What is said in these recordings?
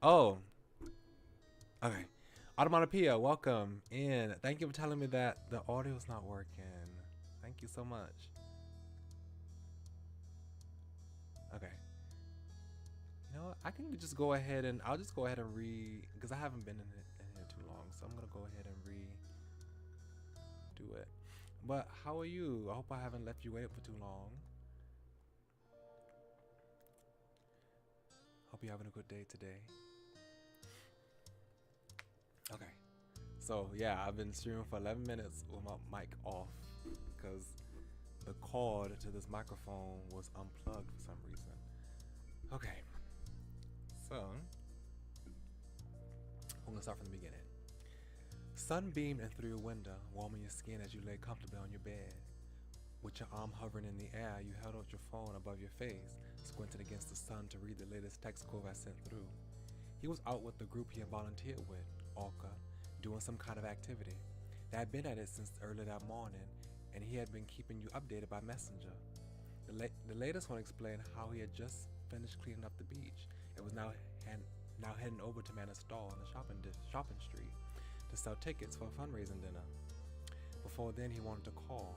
Oh, okay. Automatopoeia, welcome in. Thank you for telling me that the audio's not working. Thank you so much. Okay. You know what? I can just go ahead and I'll just go ahead and read because I haven't been in here too long, so I'm gonna go ahead and redo it. But how are you? I hope I haven't left you waiting for too long. Hope you're having a good day today. Okay. So yeah, I've been streaming for 11 minutes with my mic off because the cord to this microphone was unplugged for some reason. Okay, so we're gonna start from the beginning. Sun beamed in through your window, warming your skin as you lay comfortably on your bed. With your arm hovering in the air, you held out your phone above your face, squinting against the sun to read the latest text Cove had sent through. He was out with the group he had volunteered with, Orca, doing some kind of activity. They had been at it since early that morning, and he had been keeping you updated by messenger. The latest one explained how he had just finished cleaning up the beach and was now heading over to man a stall on the shopping street to sell tickets for a fundraising dinner. Before then, he wanted to call.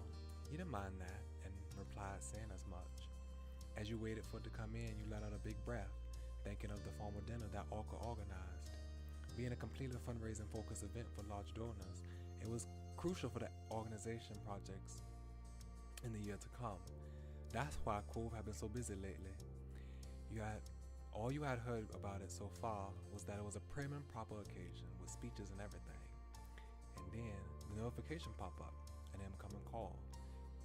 He didn't mind that and replied saying as much. As you waited for it to come in, you let out a big breath, thinking of the formal dinner that Orca organized. Being a completely fundraising focused event for large donors, it was crucial for the organization projects in the year to come. That's why Cove had been so busy lately. All you had heard about it so far was that it was a prim and proper occasion with speeches and everything. And then the notification popped up, an incoming call.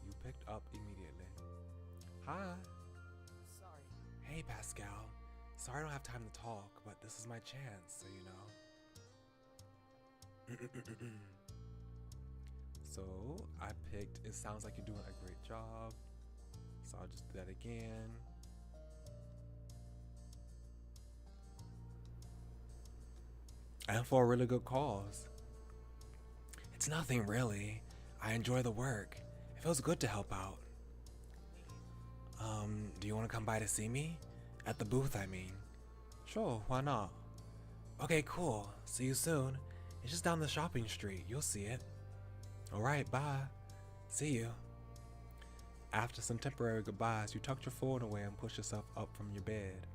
You picked up immediately. Hi. Sorry. Hey Pascal. Sorry I don't have time to talk, but this is my chance, so you know. So I picked, it sounds like you're doing a great job. So I'll just do that again. And for a really good cause. It's nothing really. I enjoy the work. It feels good to help out. Do you want to come by to see me? At the booth, I mean. Sure, why not? Okay, cool. See you soon. It's just down the shopping street. You'll see it. Alright, bye. See you. After some temporary goodbyes, you tucked your phone away and pushed yourself up from your bed.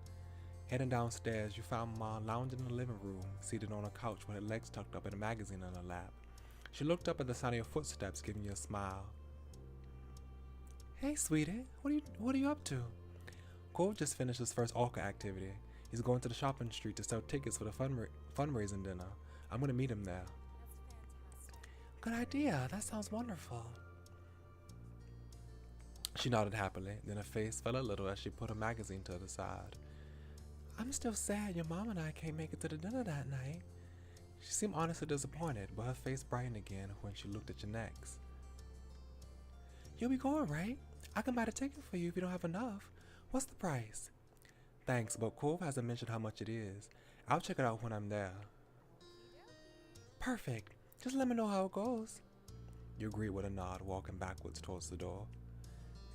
Heading downstairs, you found Ma lounging in the living room, seated on a couch with her legs tucked up and a magazine on her lap. She looked up at the sound of your footsteps, giving you a smile. Hey, sweetie, what are you up to? Cole just finished his first Orca activity. He's going to the shopping street to sell tickets for the fundraising dinner. I'm going to meet him there. That's fantastic. Good idea. That sounds wonderful. She nodded happily, then her face fell a little as she put her magazine to the side. I'm still sad your mom and I can't make it to the dinner that night. She seemed honestly disappointed, but her face brightened again when she looked at you next. You'll be going, right? I can buy the ticket for you if you don't have enough. What's the price? Thanks, but Cove hasn't mentioned how much it is. I'll check it out when I'm there. Perfect. Just let me know how it goes. You agreed with a nod, walking backwards towards the door.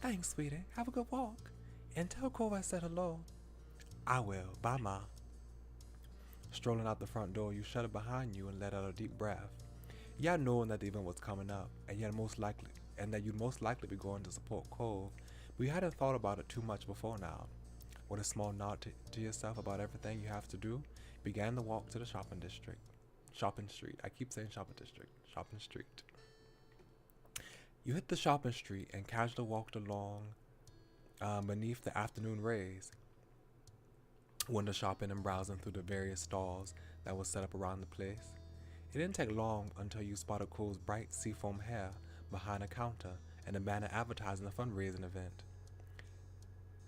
Thanks, sweetie. Have a good walk. And tell Cove I said hello. I will. Bye, Ma. Strolling out the front door, you shut it behind you and let out a deep breath. You had known that the event was coming up, and you'd most likely be going to support Cove, but you hadn't thought about it too much before now. With a small nod to yourself about everything you have to do, began the walk to the shopping street. I keep saying shopping district. Shopping street. You hit the shopping street and casually walked along beneath the afternoon rays, window shopping and browsing through the various stalls that were set up around the place. It didn't take long until you spotted Cole's bright seafoam hair behind a counter and a banner advertising the fundraising event.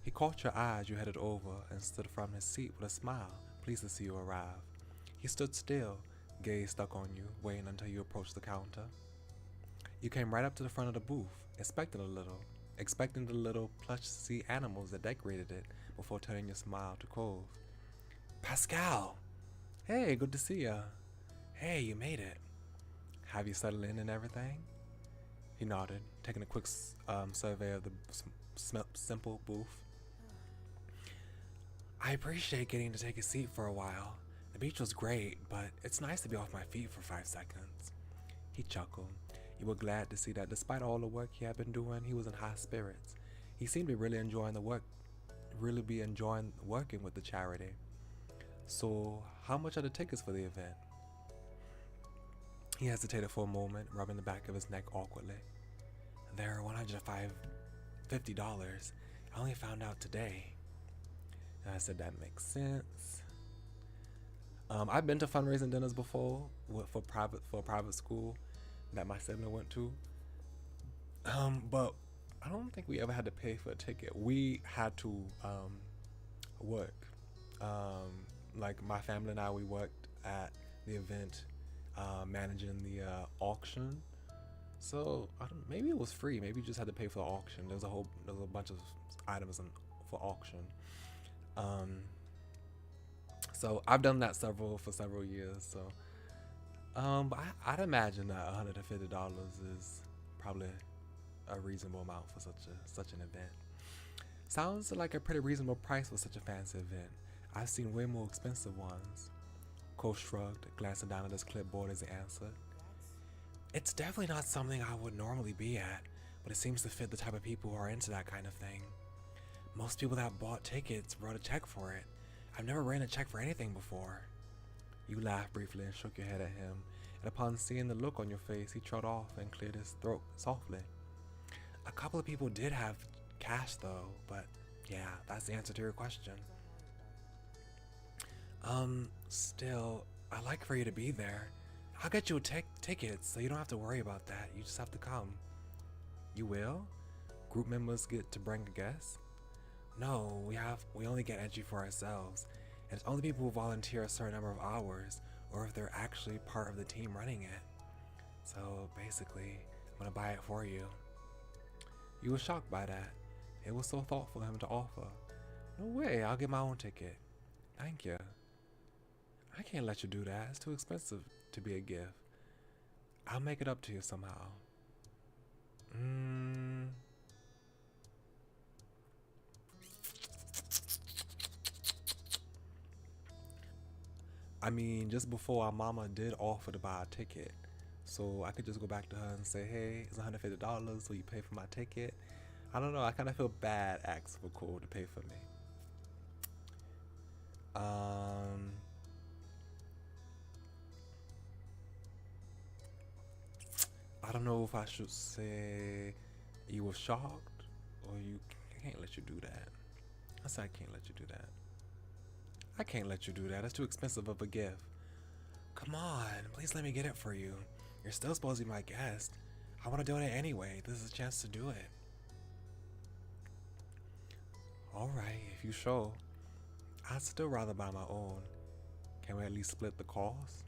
He caught your eye as you headed over and stood from his seat with a smile, pleased to see you arrive. He stood still, gaze stuck on you, waiting until you approached the counter. You came right up to the front of the booth, expecting the little plush sea animals that decorated it before turning your smile to Cove. Pascal! Hey, good to see ya. Hey, you made it. Have you settled in and everything? He nodded, taking a quick survey of the simple booth. I appreciate getting to take a seat for a while. The beach was great, but it's nice to be off my feet for 5 seconds. He chuckled. You were glad to see that despite all the work he had been doing, he was in high spirits. He seemed to really enjoying the work, really be enjoying working with the charity. So, how much are the tickets for the event? He hesitated for a moment, rubbing the back of his neck awkwardly. They're $150. I only found out today. And I said, that makes sense. I've been to fundraising dinners before for a private school that my sibling went to. But I don't think we ever had to pay for a ticket. We had to work. Like my family and I, we worked at the event, managing the auction. So maybe it was free. Maybe you just had to pay for the auction. There's a bunch of items for auction. So I've done that for several years. So, but I'd imagine that $150 is probably a reasonable amount for such an event. Sounds like a pretty reasonable price for such a fancy event. I've seen way more expensive ones. Cole shrugged, glancing down at his clipboard as he answered. It's definitely not something I would normally be at, but it seems to fit the type of people who are into that kind of thing. Most people that bought tickets wrote a check for it. I've never written a check for anything before. You laughed briefly and shook your head at him, and upon seeing the look on your face, he trotted off and cleared his throat softly. A couple of people did have cash though, but yeah, that's the answer to your question. Still, I'd like for you to be there. I'll get you tickets so you don't have to worry about that. You just have to come. You will? Group members get to bring a guest? No, we only get entry for ourselves, and it's only people who volunteer a certain number of hours, or if they're actually part of the team running it. So basically, I'm gonna buy it for you. You were shocked by that. It was so thoughtful of him to offer. No way, I'll get my own ticket. Thank you. I can't let you do that. It's too expensive to be a gift. I'll make it up to you somehow. I mean, just before our mama did offer to buy a ticket, so I could just go back to her and say, hey, it's $150, will you pay for my ticket? I don't know, I kind of feel bad asking for Cole to pay for me. I don't know if I should say you were shocked or I can't let you do that. I said I can't let you do that. I can't let you do that. It's too expensive of a gift. Come on, please let me get it for you. You're still supposed to be my guest. I want to do it anyway. This is a chance to do it. Alright, if you show. I'd still rather buy my own. Can we at least split the cost?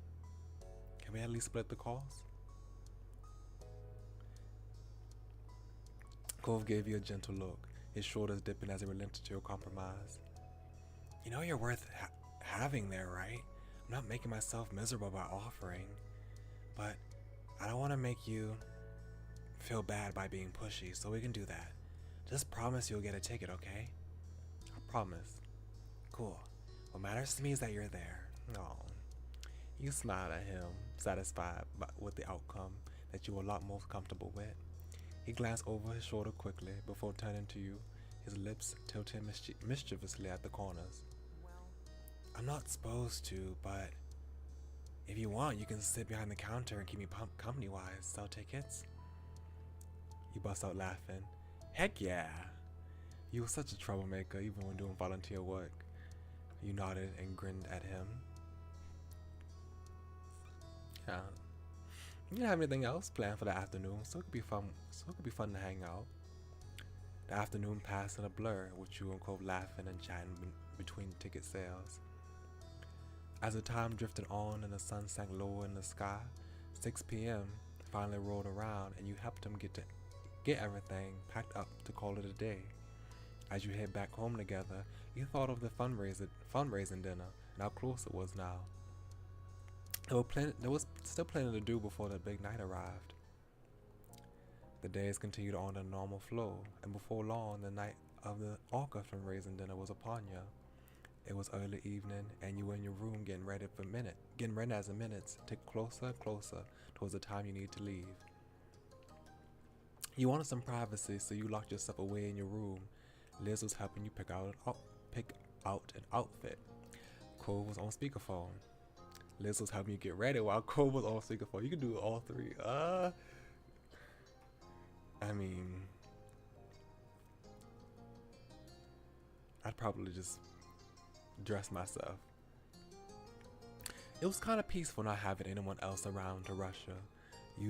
Cove gave you a gentle look, his shoulders dipping as he relented to your compromise. You know you're worth having there, right? I'm not making myself miserable by offering, but I don't want to make you feel bad by being pushy, so we can do that. Just promise you'll get a ticket, okay? I promise. Cool. What matters to me is that you're there. Oh. You smiled at him, satisfied with the outcome that you were a lot more comfortable with. He glanced over his shoulder quickly before turning to you, his lips tilting mischievously at the corners. I'm not supposed to, but if you want, you can sit behind the counter and keep me company-wise. Sell tickets? You bust out laughing. Heck yeah! You were such a troublemaker even when doing volunteer work. You nodded and grinned at him. Yeah. You didn't have anything else planned for the afternoon, so it could be fun to hang out. The afternoon passed in a blur, with you and Cove laughing and chatting between ticket sales. As the time drifted on and the sun sank lower in the sky, 6 p.m. finally rolled around and you helped him get everything packed up to call it a day. As you head back home together, you thought of the fundraising dinner and how close it was now. There was still plenty to do before the big night arrived. The days continued on a normal flow, and before long, the night of the Orca fundraising dinner was upon you. It was early evening, and you were in your room getting ready as the minutes ticked closer and closer towards the time you need to leave. You wanted some privacy, so you locked yourself away in your room. Liz was helping you pick out an outfit. Cole was on speakerphone. Liz was helping you get ready while Cole was on speakerphone. You can do all three. I mean, I'd probably just dress myself. It was kind of peaceful not having anyone else around to rush you. You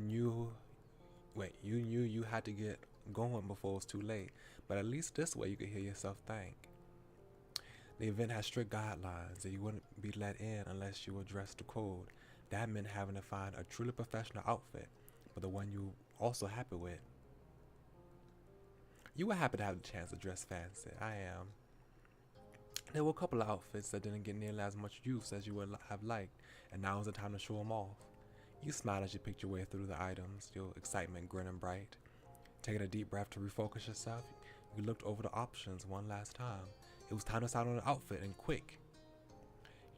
knew you had to get going before it was too late, but at least this way you could hear yourself think. The event had strict guidelines that you wouldn't be let in unless you were dressed to code. That meant having to find a truly professional outfit, but the one you also happy with. You were happy to have the chance to dress fancy. I am. There were a couple of outfits that didn't get nearly as much use as you would have liked, and now was the time to show them off. You smiled as you picked your way through the items, your excitement grinning bright. Taking a deep breath to refocus yourself, you looked over the options one last time. It was time to decide on an outfit, and quick.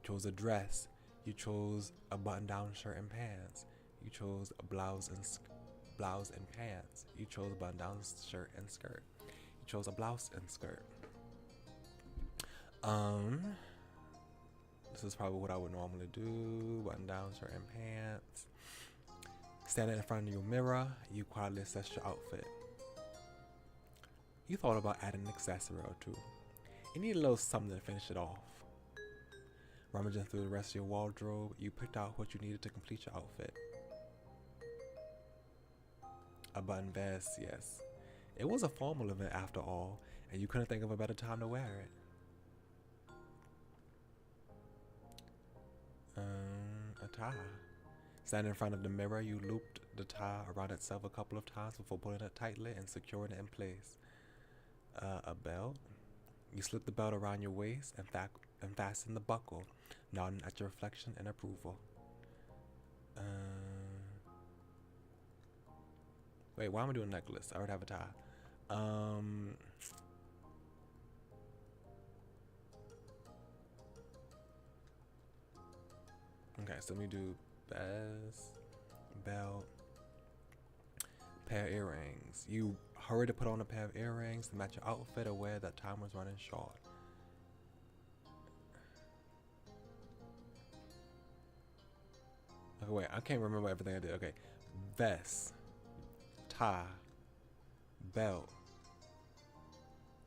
You chose a dress. You chose a button-down shirt and pants. You chose a blouse and pants. You chose a button-down shirt and skirt. You chose a blouse and skirt. This is probably what I would normally do. Button-down shirt and pants. Standing in front of your mirror, you quietly assessed your outfit. You thought about adding an accessory or two. You need a little something to finish it off. Rummaging through the rest of your wardrobe, you picked out what you needed to complete your outfit. A button vest, yes. It was a formal event after all, and you couldn't think of a better time to wear it. A tie. Standing in front of the mirror, you looped the tie around itself a couple of times before pulling it tightly and securing it in place. A belt. You slipped the belt around your waist and fastened the buckle, nodding at your reflection in approval. Wait, why am I doing a necklace? I already have a tie. Okay, so let me do vest, belt, pair of earrings. You hurried to put on a pair of earrings to match your outfit, aware that time was running short. Okay, wait, I can't remember everything I did. Okay, vest, tie, belt,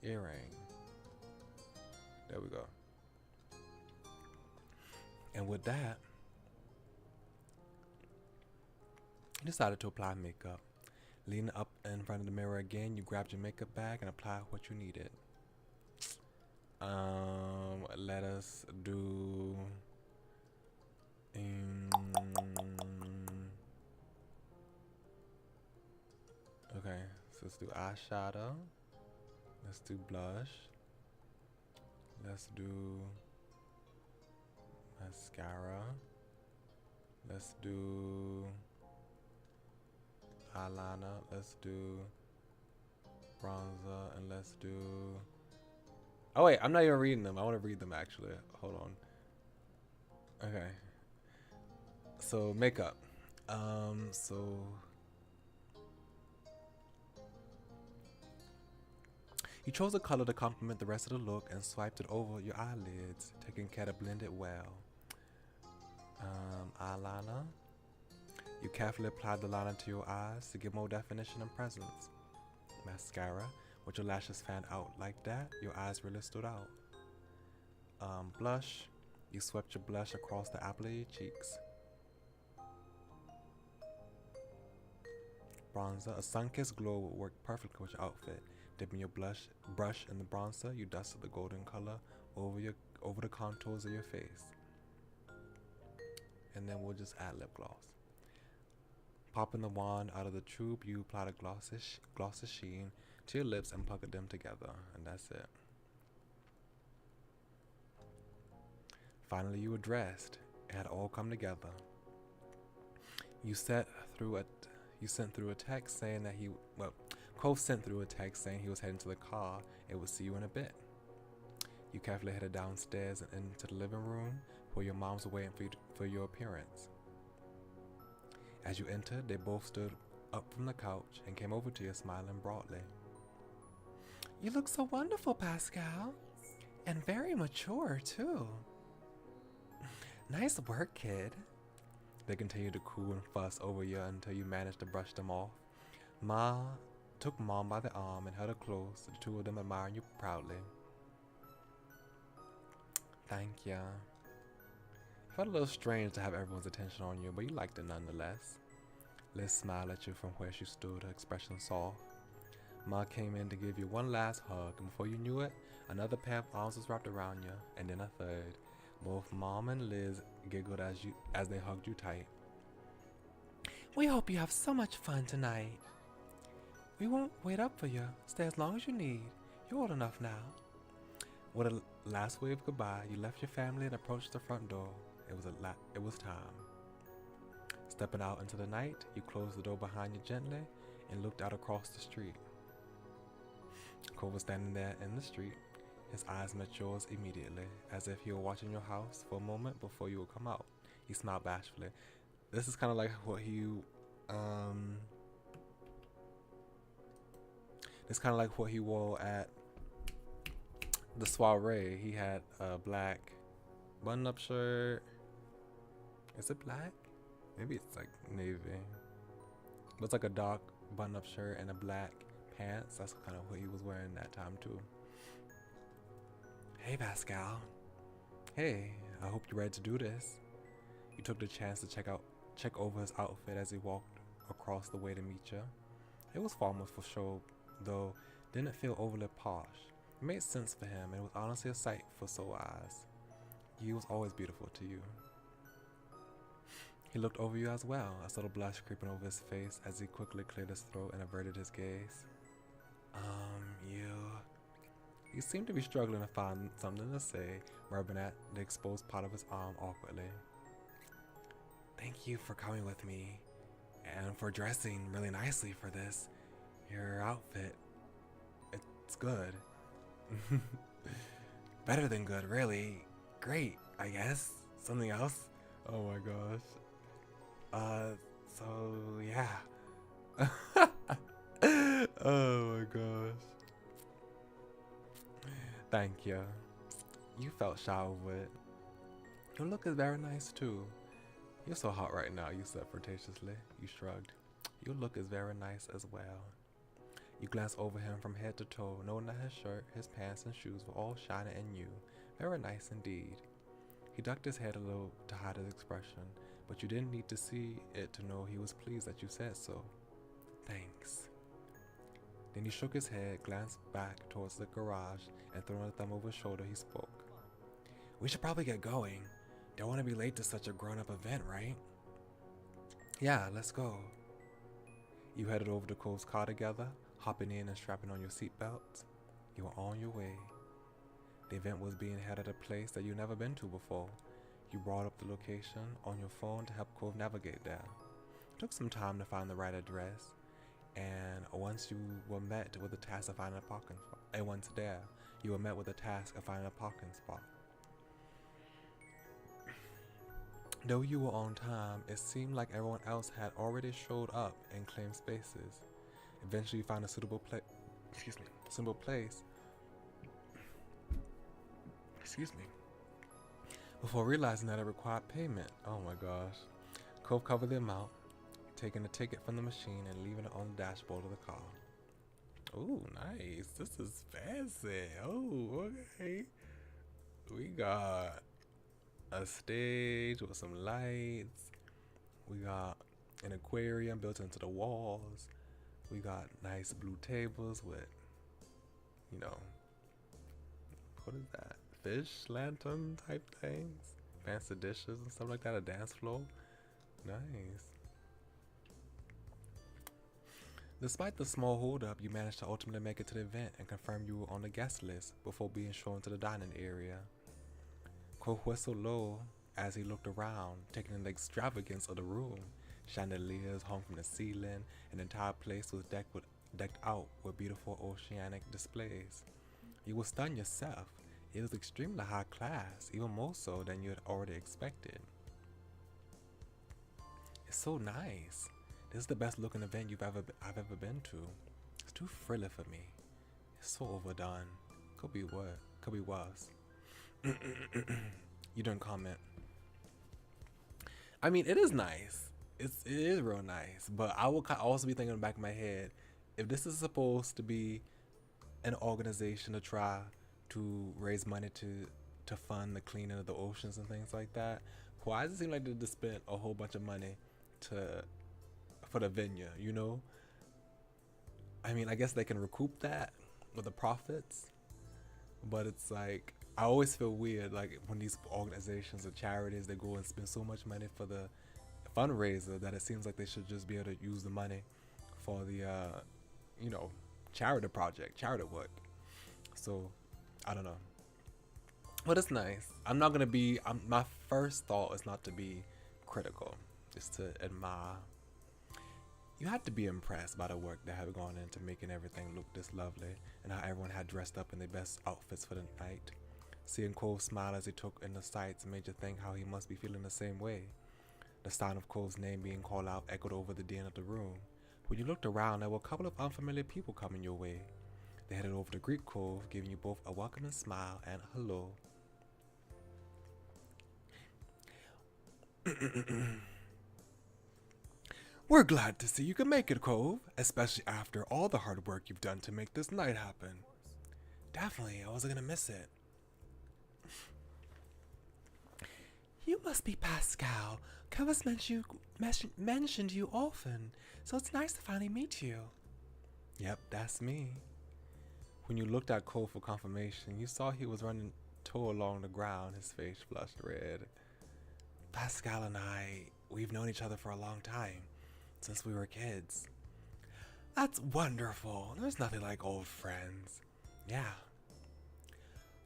earring. There we go. And with that, you decided to apply makeup. Leaning up in front of the mirror again, you grabbed your makeup bag and applied what you needed. Let us do. Okay, so let's do eyeshadow. Let's do blush. Let's do mascara. Let's do eyeliner. Let's do bronzer, and let's do. Oh wait, I'm not even reading them. I want to read them actually. Hold on. Okay. So makeup. So you chose a color to complement the rest of the look and swiped it over your eyelids, taking care to blend it well. Eyeliner. You carefully applied the liner to your eyes to give more definition and presence. Mascara. With your lashes fanned out like that, your eyes really stood out. Blush. You swept your blush across the apple of your cheeks. Bronzer. A sun-kissed glow would work perfectly with your outfit. Dipping your brush in the bronzer, you dusted the golden color over the contours of your face. And then we'll just add lip gloss. Popping the wand out of the tube, you applied a glossy sheen to your lips and puckered them together, and that's it. Finally, you were dressed. It had all come together. You sent through a text saying that Cove sent through a text saying he was heading to the car and would see you in a bit. You carefully headed downstairs and into the living room where your moms were waiting for your appearance. As you entered, they both stood up from the couch and came over to you smiling broadly. You look so wonderful, Pascal. And very mature, too. Nice work, kid. They continued to coo and fuss over you until you managed to brush them off. Ma took Mom by the arm and held her close, the two of them admiring you proudly. Thank ya. It felt a little strange to have everyone's attention on you, but you liked it nonetheless. Liz smiled at you from where she stood, her expression soft. Ma came in to give you one last hug, and before you knew it, another pair of arms was wrapped around you, and then a third. Both Mom and Liz giggled as they hugged you tight. We hope you have so much fun tonight. We won't wait up for you. Stay as long as you need. You're old enough now. With a last wave of goodbye, you left your family and approached the front door. It was time. Stepping out into the night, you closed the door behind you gently and looked out across the street. Cole was standing there in the street. His eyes met yours immediately, as if he were watching your house for a moment before you would come out. He smiled bashfully. This is kind of like what it's kind of like what he wore at the soiree. He had a black button-up shirt. Is it black? Maybe it's like navy. But it's like a dark button-up shirt and a black pants. That's kind of what he was wearing that time too. Hey, Pascal. Hey, I hope you're ready to do this. You took the chance to check over his outfit as he walked across the way to meet you. It was formal for sure, though didn't feel overly posh. It made sense for him, and it was honestly a sight for sore eyes. He was always beautiful to you. He looked over you as well, a subtle blush creeping over his face as he quickly cleared his throat and averted his gaze. You seemed to be struggling to find something to say, rubbing at the exposed part of his arm awkwardly. Thank you for coming with me, and for dressing really nicely for this. Your outfit, it's good. Better than good, really. Great, I guess. Something else? Oh my gosh. So yeah. Oh my gosh. Thank you. You felt shy over it. Your look is very nice too. You're so hot right now, you said flirtatiously. You shrugged. Your look is very nice as well. You glanced over him from head to toe, knowing that his shirt, his pants, and shoes were all shiny and new. Very nice indeed. He ducked his head a little to hide his expression, but you didn't need to see it to know he was pleased that you said so. Thanks. Then he shook his head, glanced back towards the garage, and throwing a thumb over his shoulder, he spoke. We should probably get going. Don't want to be late to such a grown-up event, right? Yeah, let's go. You headed over to Cole's car together, hopping in and strapping on your seatbelts. You were on your way. The event was being held at a place that you've never been to before. You brought up the location on your phone to help Cole navigate there. It took some time to find the right address, and once you were met with the task of finding a parking spot, and once there, you were met with the task of finding a parking spot. Though you were on time, it seemed like everyone else had already showed up and claimed spaces. Eventually, you found a suitable place. Before realizing that it required payment. Oh my gosh. Cove covered the amount, taking the ticket from the machine and leaving it on the dashboard of the car. Ooh, nice. This is fancy. Oh, okay. We got a stage with some lights. We got an aquarium built into the walls. We got nice blue tables with, what is that? Fish lantern type things. Fancy dishes and stuff like that. A dance floor. Nice. Despite the small holdup, you managed to ultimately make it to the event and confirm you were on the guest list before being shown to the dining area. Cole whistled low as he looked around, taking in the extravagance of the room. Chandeliers hung from the ceiling, and the entire place was decked out with beautiful oceanic displays. You were stunned yourself. It was extremely high class, even more so than you had already expected. It's so nice. This is the best looking event I've ever been to. It's too frilly for me. It's so overdone. Could be what? Could be worse. You didn't comment. I mean, it is nice. It is real nice. But I will also be thinking in the back of my head, if this is supposed to be an organization to try to raise money to fund the cleaning of the oceans and things like that, why does it seem like they just spent a whole bunch of money for the venue? You know. I mean, I guess they can recoup that with the profits, but it's like I always feel weird like when these organizations or charities they go and spend so much money for the fundraiser that it seems like they should just be able to use the money for the you know, charity work. So I don't know, but it's nice. My first thought is not to be critical, just to admire. You had to be impressed by the work that had gone into making everything look this lovely and how everyone had dressed up in their best outfits for the night. Seeing Cole smile as he took in the sights made you think how he must be feeling the same way. The sound of Cole's name being called out echoed over the din of the room. When you looked around, there were a couple of unfamiliar people coming your way. They headed over to greet Cole, giving you both a welcoming smile and a hello. We're glad to see you can make it, Cove, especially after all the hard work you've done to make this night happen. Definitely, I wasn't gonna miss it. You must be Pascal. Cove has mentioned you often, so it's nice to finally meet you. Yep, that's me. When you looked at Cove for confirmation, you saw he was running toe along the ground, his face flushed red. Pascal and we've known each other for a long time. Since we were kids. That's wonderful. There's nothing like old friends. Yeah.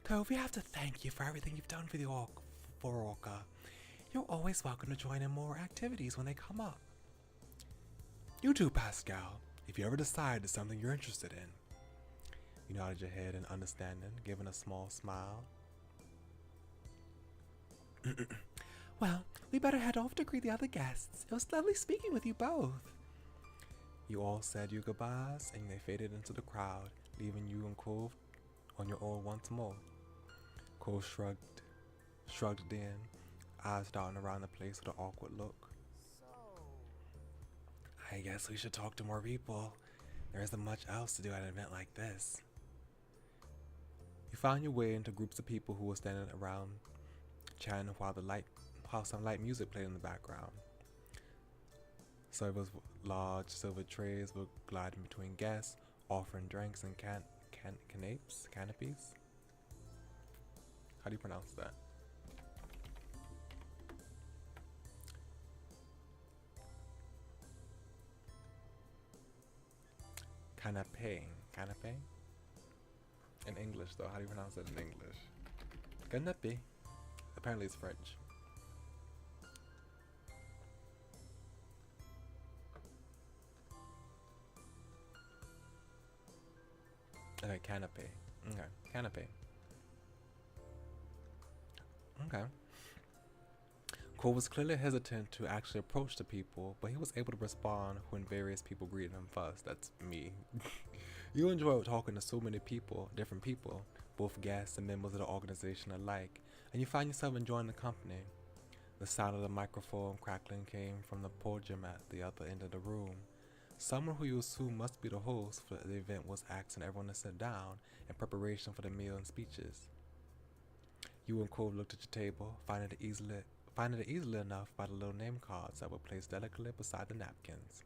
Cove, we have to thank you for everything you've done for Orca. You're always welcome to join in more activities when they come up. You too, Pascal, if you ever decide it's something you're interested in. You nodded your head in understanding, giving a small smile. Well, we better head off to greet the other guests. It was lovely speaking with you both. You all said your goodbyes and they faded into the crowd, leaving you and Cove on your own once more. Cove shrugged then, eyes darting around the place with an awkward look. I guess we should talk to more people. There isn't much else to do at an event like this. You found your way into groups of people who were standing around chatting while some light music played in the background. Servers with large silver trays were gliding between guests, offering drinks and canopies. How do you pronounce that? Canapé? In English though, how do you pronounce it in English? Canapé. Apparently it's French. Okay, canapé. Okay, canapé. Okay. Cole was clearly hesitant to actually approach the people, but he was able to respond when various people greeted him first. That's me. You enjoy talking to so many people, different people, both guests and members of the organization alike, and you find yourself enjoying the company. The sound of the microphone crackling came from the podium at the other end of the room. Someone who you assume must be the host for the event was asking everyone to sit down in preparation for the meal and speeches. You and Cole looked at your table, finding it easily enough by the little name cards that were placed delicately beside the napkins.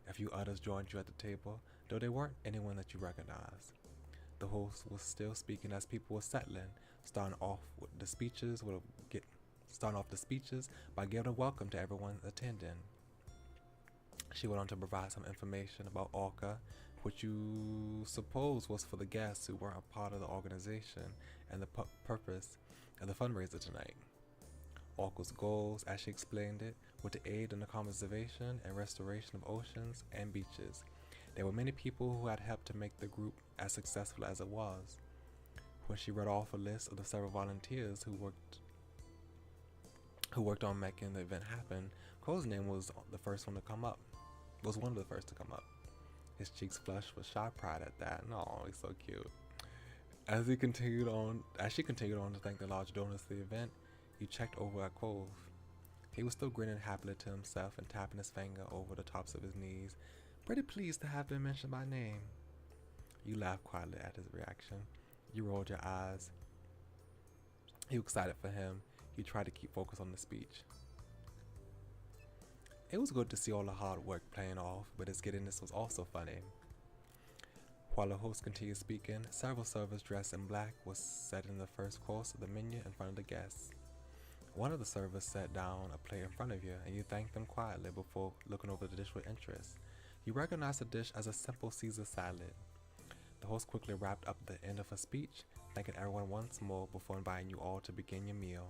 A few others joined you at the table, though they weren't anyone that you recognized. The host was still speaking as people were settling, starting off the speeches by giving a welcome to everyone attending. She went on to provide some information about Orca, which you suppose was for the guests who weren't a part of the organization and the purpose of the fundraiser tonight. Orca's goals, as she explained it, were to aid in the conservation and restoration of oceans and beaches. There were many people who had helped to make the group as successful as it was. When she read off a list of the several volunteers who worked on making the event happen, Cole's name was the first one to come up. Was one of the first to come up. His cheeks flushed with shy pride at that. No, he's so cute. As she continued on to thank the large donors for the event, he checked over at Cove. He was still grinning happily to himself and tapping his finger over the tops of his knees, pretty pleased to have been mentioned by name. You laughed quietly at his reaction. You rolled your eyes. You were excited for him. You tried to keep focus on the speech. It was good to see all the hard work paying off, but his giddiness was also funny. While the host continued speaking, several servers dressed in black was setting the first course of the menu in front of the guests. One of the servers set down a plate in front of you, and you thanked them quietly before looking over the dish with interest. You recognized the dish as a simple Caesar salad. The host quickly wrapped up the end of her speech, thanking everyone once more before inviting you all to begin your meal.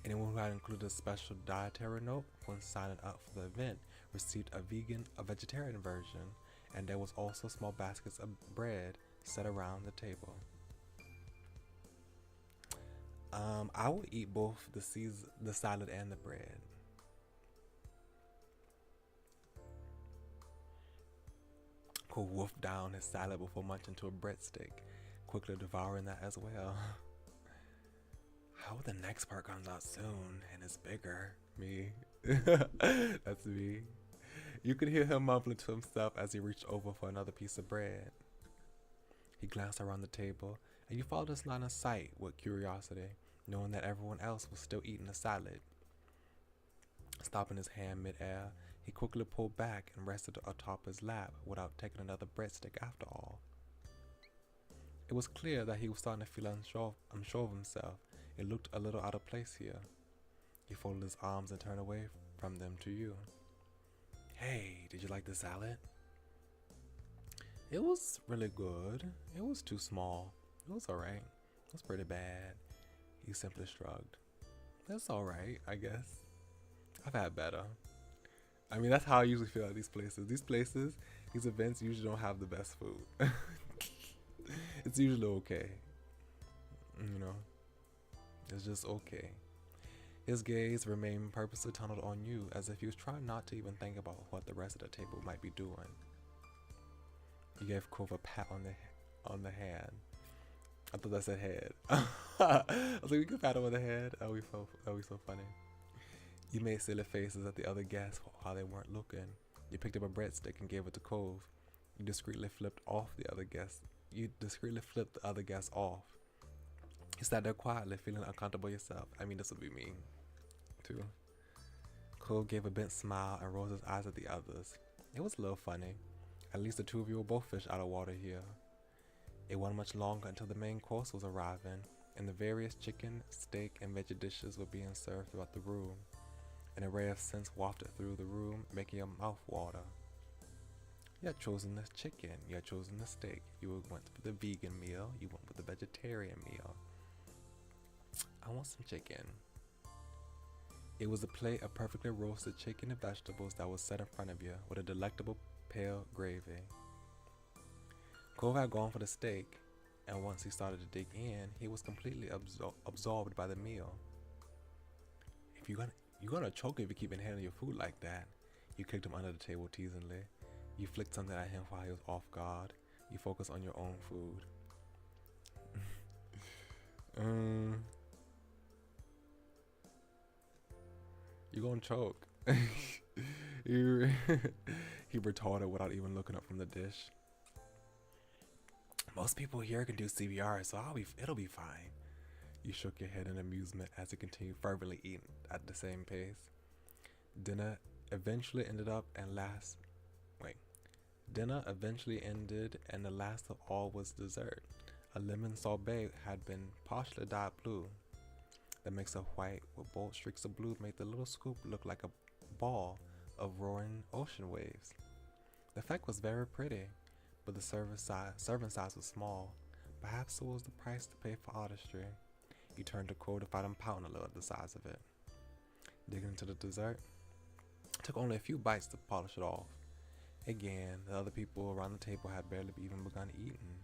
Anyone who had included a special dietary note when signing up for the event received a vegetarian version, and there was also small baskets of bread set around the table. I will eat both the salad and the bread. Cole wolfed down his salad before munching to a breadstick, quickly devouring that as well. I hope the next part comes out soon and it's bigger. Me. That's me. You could hear him mumbling to himself as he reached over for another piece of bread. He glanced around the table, and you followed his line of sight with curiosity, knowing that everyone else was still eating the salad. Stopping his hand mid-air, he quickly pulled back and rested atop his lap without taking another breadstick after all. It was clear that he was starting to feel unsure of himself. It looked a little out of place here. He folded his arms and turned away from them to you. Hey, did you like the salad? It was really good. It was too small. It was alright. It was pretty bad. He simply shrugged. That's alright, I guess. I've had better. I mean, that's how I usually feel at these places. These events usually don't have the best food. It's usually okay. You know, it's just okay. His gaze remained purposely tunneled on you, as if he was trying not to even think about what the rest of the table might be doing. He gave Cove a pat on the hand. I thought that said head. I was like, we can pat him on the head. That would be so funny. You made silly faces at the other guests while they weren't looking. You picked up a breadstick and gave it to Cove. You discreetly flipped the other guests off. You sat there quietly, feeling uncomfortable yourself. I mean, this would be me, too. Cove gave a bent smile and rolled his eyes at the others. It was a little funny. At least the two of you were both fish out of water here. It wasn't much longer until the main course was arriving, and the various chicken, steak, and veggie dishes were being served throughout the room. An array of scents wafted through the room, making your mouth water. You had chosen the chicken, you had chosen the steak, you went with the vegan meal, you went with the vegetarian meal. I want some chicken. It was a plate of perfectly roasted chicken and vegetables that was set in front of you with a delectable pale gravy. Cove had gone for the steak, and once he started to dig in, he was completely absorbed by the meal. If you're gonna choke if you keep handling your food like that. You kicked him under the table teasingly. You flicked something at him while he was off guard. You focused on your own food. You're gonna choke. He retorted without even looking up from the dish. Most people here can do CPR, so it'll be fine. You shook your head in amusement as he continued fervently eating at the same pace. Dinner eventually ended, and the last of all was dessert. A lemon sorbet had been partially dyed blue. The mix of white with bold streaks of blue made the little scoop look like a ball of roaring ocean waves. The effect was very pretty, but the serving size was small. Perhaps it was the price to pay for artistry. You turned to Cole to find him pouting a little at the size of it. Digging into the dessert, it took only a few bites to polish it off. Again, the other people around the table had barely even begun eating.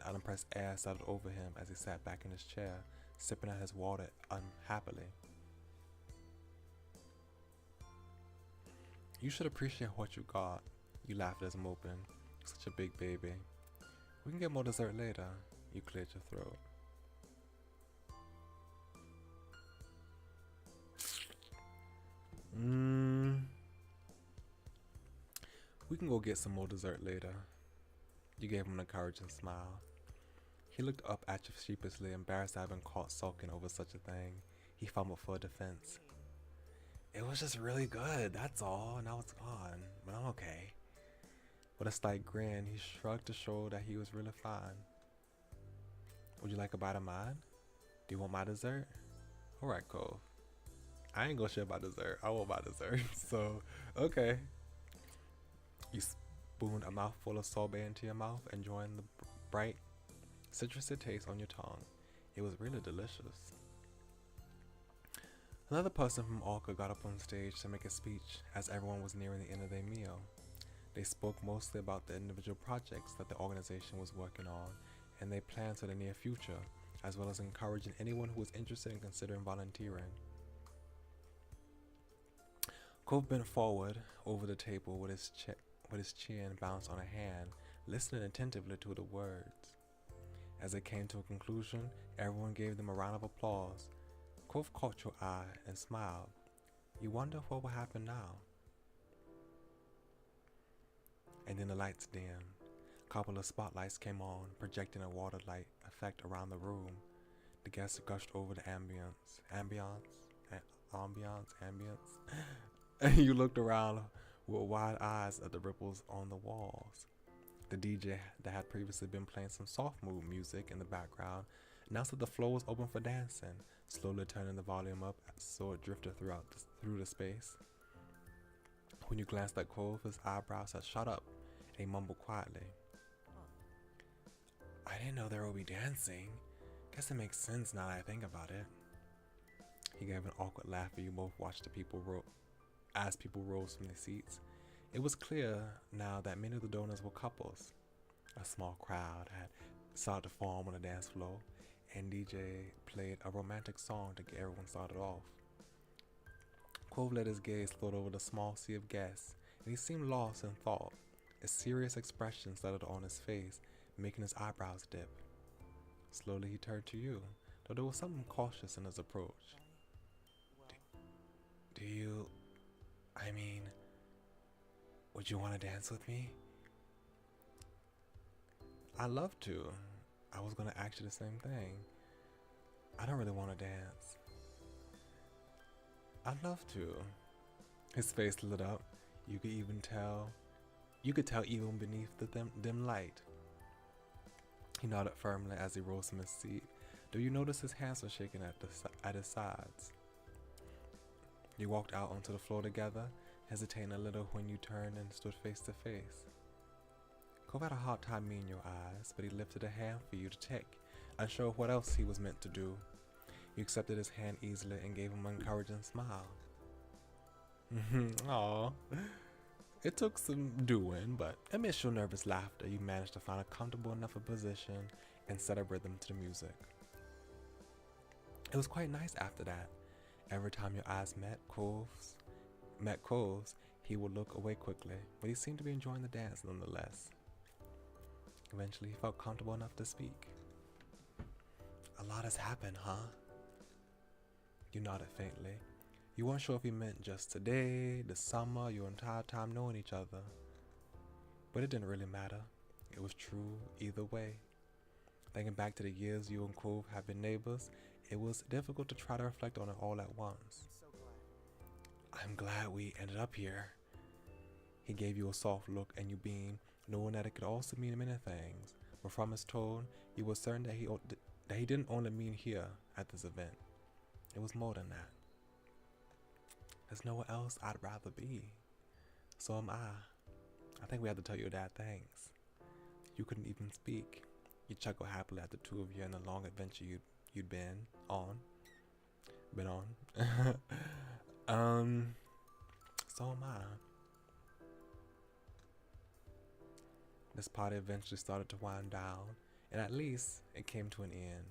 An unimpressed air settled over him as he sat back in his chair, sipping at his water unhappily. You should appreciate what you got. You laughed as moping. Such a big baby. We can get more dessert later. You cleared your throat. We can go get some more dessert later. You gave him an encouraging smile. He looked up at you sheepishly, embarrassed to have been caught sulking over such a thing. He fumbled for a defense. It was just really good, that's all. Now it's gone, but I'm okay. With a slight grin, he shrugged to show that he was really fine. Would you like a bite of mine? Do you want my dessert? Alright, Cove. I ain't gonna share my dessert. I want my dessert. So, okay. You spooned a mouthful of sorbet into your mouth, enjoying the bright, citrusy taste on your tongue. It was really delicious. Another person from Orca got up on stage to make a speech as everyone was nearing the end of their meal. They spoke mostly about the individual projects that the organization was working on and their plans for the near future, as well as encouraging anyone who was interested in considering volunteering. Cove bent forward over the table with his chin bounced on a hand, listening attentively to the words. As they came to a conclusion, everyone gave them a round of applause. Cove caught your eye and smiled. You wonder what will happen now. And then the lights dimmed. A couple of spotlights came on, projecting a water light effect around the room. The guests gushed over the ambience. And you looked around with wide eyes at the ripples on the walls. The DJ that had previously been playing some soft mood music in the background announced that the floor was open for dancing, slowly turning the volume up so it drifted through the space. When you glanced at Cove, his eyebrows had shot up, and he mumbled quietly. I didn't know there would be dancing. Guess it makes sense now that I think about it. He gave an awkward laugh and you both watched as people rose from their seats. It was clear now that many of the donors were couples. A small crowd had started to form on the dance floor, and DJ played a romantic song to get everyone started off. Cove let his gaze float over the small sea of guests, and he seemed lost in thought. A serious expression settled on his face, making his eyebrows dip. Slowly he turned to you, though there was something cautious in his approach. Do you... would you want to dance with me? I'd love to. I was gonna ask you the same thing. I don't really want to dance. I'd love to. His face lit up. You could tell even beneath the dim light. He nodded firmly as he rose from his seat. Do you notice his hands were shaking at his sides? You walked out onto the floor together, hesitating a little when you turned and stood face to face. Cove had a hard time meeting your eyes, but he lifted a hand for you to take, unsure of what else he was meant to do. You accepted his hand easily and gave him an encouraging smile. Aww. It took some doing, but amidst your nervous laughter, you managed to find a comfortable enough position and set a rhythm to the music. It was quite nice after that. Every time your eyes met Cove's, he would look away quickly, but he seemed to be enjoying the dance nonetheless. Eventually, he felt comfortable enough to speak. A lot has happened, huh? You nodded faintly. You weren't sure if he meant just today, the summer, your entire time knowing each other. But it didn't really matter. It was true either way. Thinking back to the years you and Cove have been neighbors, it was difficult to try to reflect on it all at once. I'm glad we ended up here. He gave you a soft look and you beamed, knowing that it could also mean many things. But from his tone, you were certain that he didn't only mean here at this event. It was more than that. There's nowhere else I'd rather be. So am I. I think we had to tell your dad thanks. You couldn't even speak. You chuckled happily at the two of you and the long adventure you'd been on. So am I. This party eventually started to wind down, and at least it came to an end.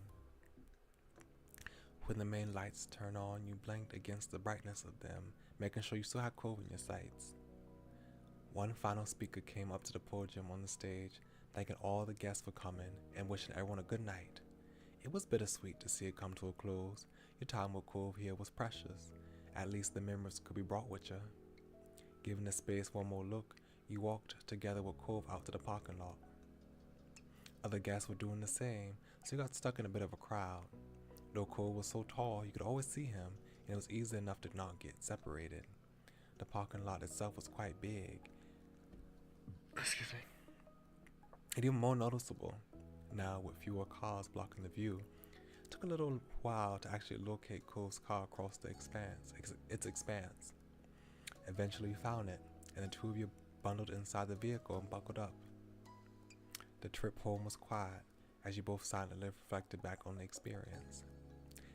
When the main lights turned on, you blinked against the brightness of them, making sure you still had Cove in your sights. One final speaker came up to the podium on the stage, thanking all the guests for coming and wishing everyone a good night. It was bittersweet to see it come to a close. Your time with Cove here was precious. At least the memories could be brought with you. Given the space one more look, you walked together with Cove out to the parking lot. Other guests were doing the same, so you got stuck in a bit of a crowd. Though Cove was so tall, you could always see him, and it was easy enough to not get separated. The parking lot itself was quite big. Excuse me. And even more noticeable, now with fewer cars blocking the view. It took a little while to actually locate Cove's car across the its expanse. Eventually you found it, and the two of you bundled inside the vehicle and buckled up. The trip home was quiet, as you both silently reflected back on the experience.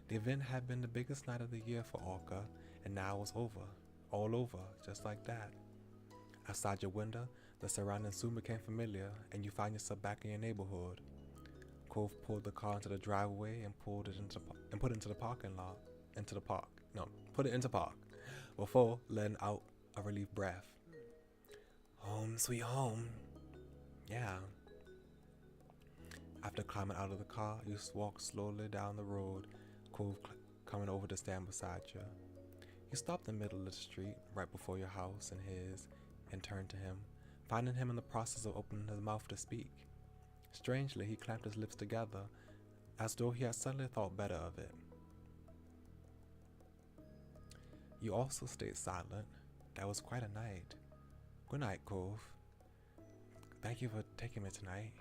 The event had been the biggest night of the year for Orca, and now it was over. All over, just like that. Outside your window, the surroundings soon became familiar, and you found yourself back in your neighborhood. Cove pulled the car into the driveway and put it into the parking lot. Put it into park, before letting out a relieved breath. Home sweet home. Yeah. After climbing out of the car, you walked slowly down the road, Cove coming over to stand beside you. You stopped in the middle of the street, right before your house and his, and turned to him, finding him in the process of opening his mouth to speak. Strangely, he clamped his lips together, as though he had suddenly thought better of it. You also stayed silent. That was quite a night. Good night, Cove. Thank you for taking me tonight.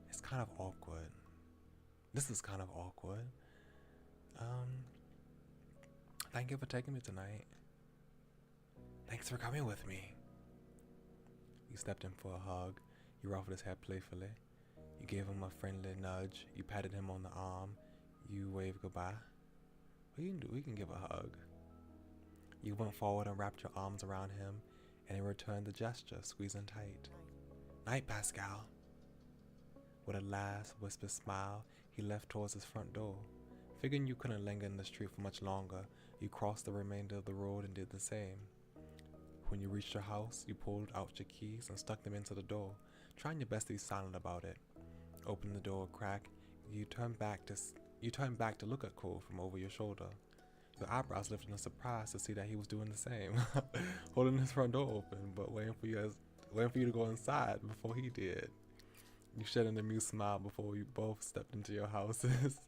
It's kind of awkward. This is kind of awkward. Thank you for taking me tonight. Thanks for coming with me. You stepped in for a hug. You ruffled his hair playfully. You gave him a friendly nudge. You patted him on the arm. You waved goodbye. What you can do? We can give a hug. You went forward and wrapped your arms around him, and he returned the gesture, squeezing tight. Night, Pascal. With a last whispered smile, he left towards his front door. Figuring you couldn't linger in the street for much longer, you crossed the remainder of the road and did the same. When you reached your house, you pulled out your keys and stuck them into the door, trying your best to be silent about it. Opening the door a crack, you turned back to look at Cole from over your shoulder. Your eyebrows lifted in surprise to see that he was doing the same, holding his front door open, but waiting for you to go inside before he did. You shed an amused smile before you both stepped into your houses,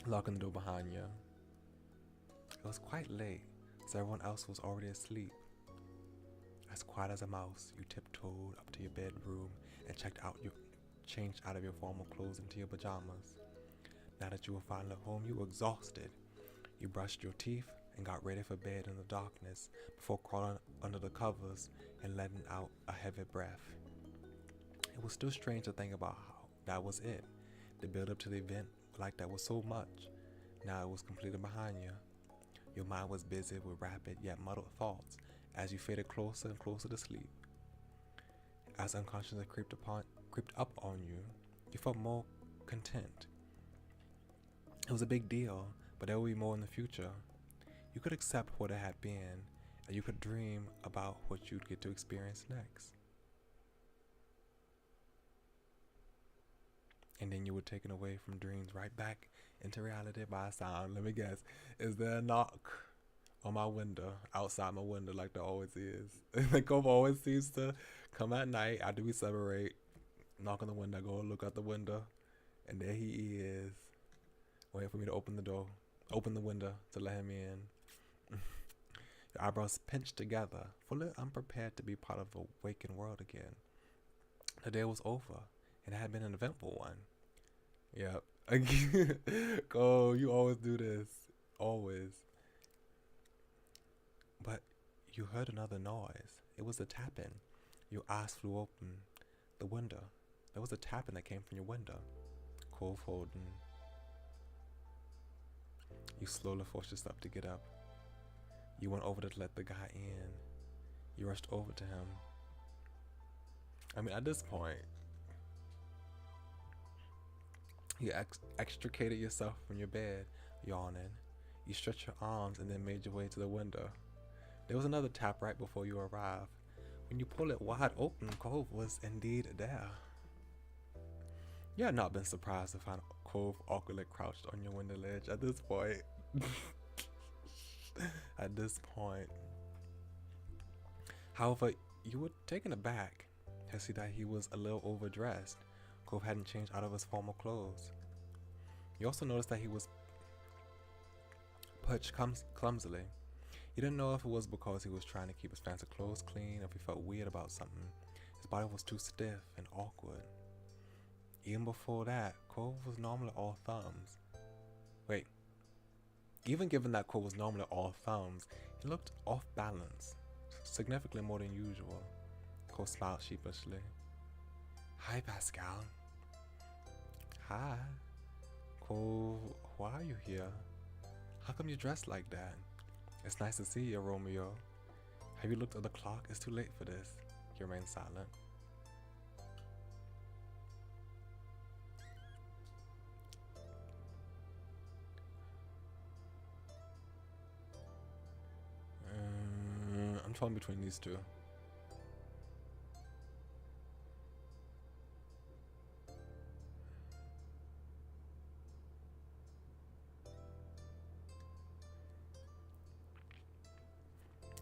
locking the door behind you. It was quite late, so everyone else was already asleep. As quiet as a mouse, you tiptoed up to your bedroom and changed out of your formal clothes into your pajamas. Now that you were finally home, you were exhausted. You brushed your teeth and got ready for bed in the darkness before crawling under the covers and letting out a heavy breath. It was still strange to think about how that was it. The build up to the event like that was so much. Now it was completely behind you. Your mind was busy with rapid yet muddled thoughts as you faded closer and closer to sleep. As unconsciousness creeped up on you, you felt more content. It was a big deal, but there would be more in the future. You could accept what it had been, and you could dream about what you'd get to experience next. And then you were taken away from dreams right back into reality by a sound. Let me guess, is there a knock on my window, outside my window, like there always is? The Cove always seems to come at night after we separate, knock on the window, go look out the window, and there he is, waiting for me to open the window to let him in. Your eyebrows pinched together, fully unprepared to be part of the waking world again. The day was over, and it had been an eventful one. Yep. Oh, you always do this. Always. But you heard another noise. It was a tapping. Your eyes flew open. The window. There was a tapping that came from your window. Cove holding. You slowly forced yourself to get up. You went over to let the guy in. You rushed over to him. I mean, at this point, you extricated yourself from your bed, yawning. You stretched your arms and then made your way to the window. There was another tap right before you arrived. When you pulled it wide open, Cove was indeed there. You had not been surprised to find Cove awkwardly crouched on your window ledge at this point. At this point. However, you were taken aback to see that he was a little overdressed. Cove hadn't changed out of his formal clothes. You also noticed that he was perched clumsily. You didn't know if it was because he was trying to keep his fancy clothes clean or if he felt weird about something. His body was too stiff and awkward. Even before that, Cove was normally all thumbs. Wait. Even given that Cove was normally all thumbs, he looked off balance, significantly more than usual. Cove smiled sheepishly. Hi, Pascal. Hi. Cove, why are you here? How come you're dressed like that? It's nice to see you, Romeo. Have you looked at the clock? It's too late for this. He remained silent. I'm torn between these two.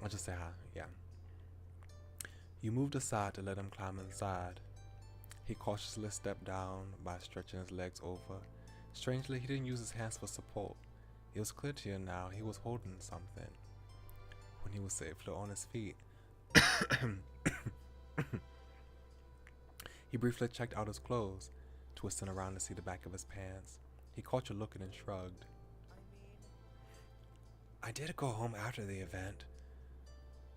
I'll just say hi, yeah. You moved aside to let him climb inside. He cautiously stepped down by stretching his legs over. Strangely, he didn't use his hands for support. It was clear to you now he was holding something. When he was safely on his feet, he briefly checked out his clothes, twisting around to see the back of his pants. He caught you looking and shrugged. I did go home after the event,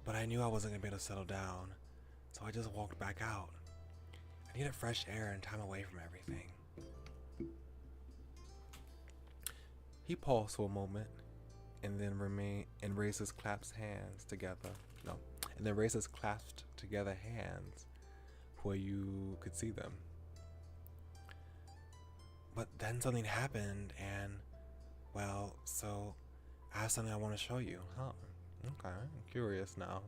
but I knew I wasn't going to be able to settle down, so I just walked back out. I needed fresh air and time away from everything. He paused for a moment, and then raised his clasped hands together. And then raised his clasped together hands where you could see them. But then something happened, and, well, so I have something I want to show you. Huh? Okay, I'm curious now.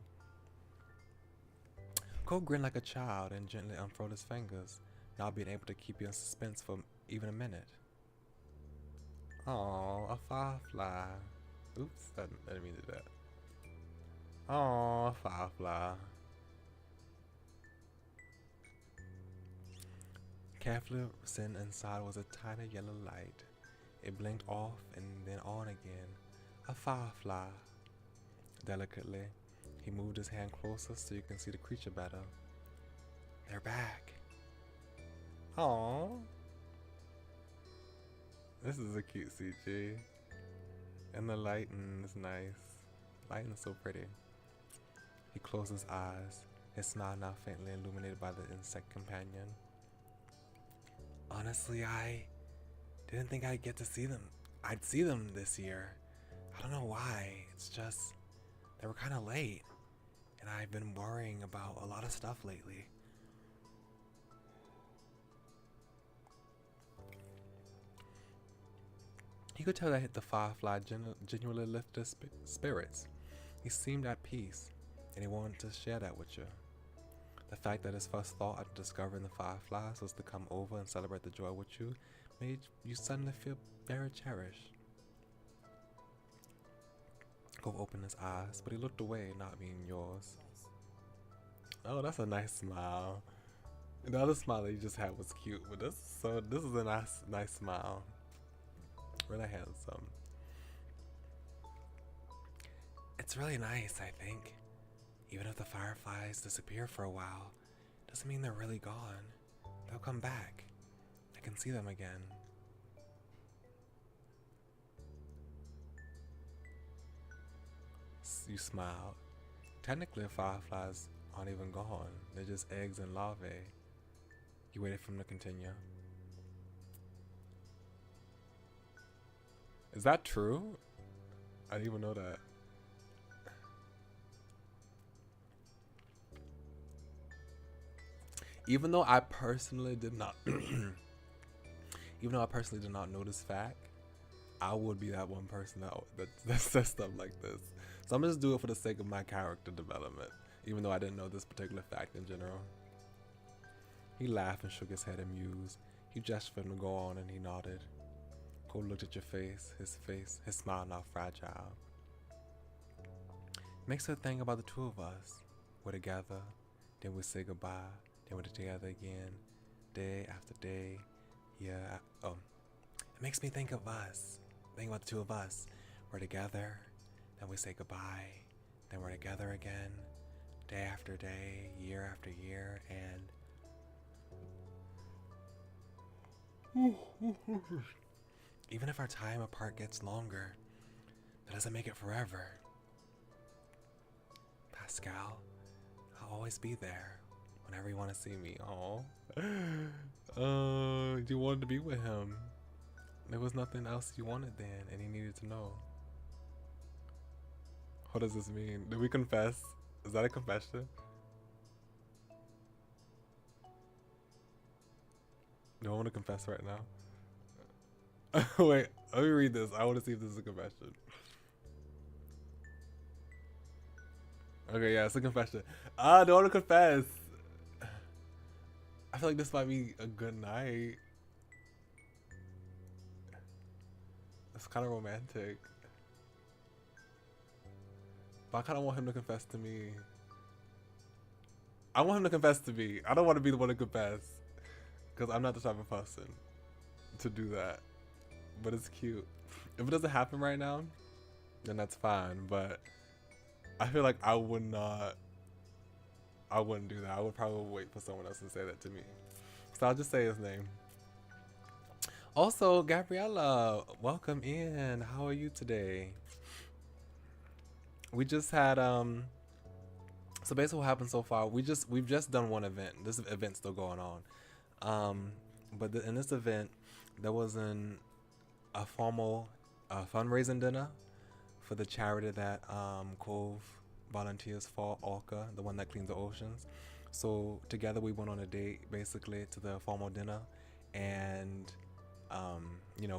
Cole grinned like a child and gently unfurled his fingers, not being able to keep you in suspense for even a minute. Aww, a firefly. Oops, I didn't mean to do that. Aww, a firefly. Carefully sitting inside was a tiny yellow light. It blinked off and then on again. A firefly. Delicately, he moved his hand closer so you can see the creature better. They're back. Aww. This is a cute CG. And the lighting is nice. Lighting is so pretty. He closed his eyes, his smile now faintly illuminated by the insect companion. Honestly, I didn't think I'd get to see them. I'd see them this year. I don't know why. It's just they were kind of late, and I've been worrying about a lot of stuff lately. He could tell that the firefly genuinely lifted his spirits. He seemed at peace, and he wanted to share that with you. The fact that his first thought after discovering the fireflies was to come over and celebrate the joy with you made you suddenly feel very cherished. Cove opened his eyes, but he looked away, not being yours. Oh, that's a nice smile. The other smile that you just had was cute, but this is a nice smile. Really handsome. It's really nice, I think. Even if the fireflies disappear for a while, doesn't mean they're really gone. They'll come back. I can see them again. You smiled. Technically, fireflies aren't even gone. They're just eggs and larvae. You waited for him to continue. Is that true? I didn't even know that. Even though I personally did not, even though I personally did not know this fact, I would be that one person that says stuff like this. So I'm gonna just do it for the sake of my character development, even though I didn't know this particular fact in general. He laughed and shook his head amused. He gestured for him to go on and he nodded. Cole looked at your face, his smile now fragile. Makes her think about the two of us. We're together, then we say goodbye, then we're together again, day after day, it makes me think of us, think about the two of us. We're together, then we say goodbye, then we're together again, day after day, year after year, and even if our time apart gets longer, that doesn't make it forever. Pascal, I'll always be there whenever you want to see me. Oh, you wanted to be with him. There was nothing else you wanted then, and he needed to know. What does this mean? Did we confess? Is that a confession? Do I want to confess right now? Wait, let me read this. I want to see if this is a confession. Okay, yeah, it's a confession. I don't want to confess. I feel like this might be a good night. It's kind of romantic. But I kind of want him to confess to me. I want him to confess to me. I don't want to be the one to confess. Because I'm not the type of person to do that. But it's cute. If it doesn't happen right now, then that's fine. But I feel like I wouldn't do that. I would probably wait for someone else to say that to me. So I'll just say his name. Also, Gabriella, welcome in. How are you today? We just had so basically what happened so far, we've just done one event. This event's still going on. But in this event, there was a formal fundraising dinner for the charity that Cove volunteers for, Orca, the one that cleans the oceans. So together we went on a date basically to the formal dinner, and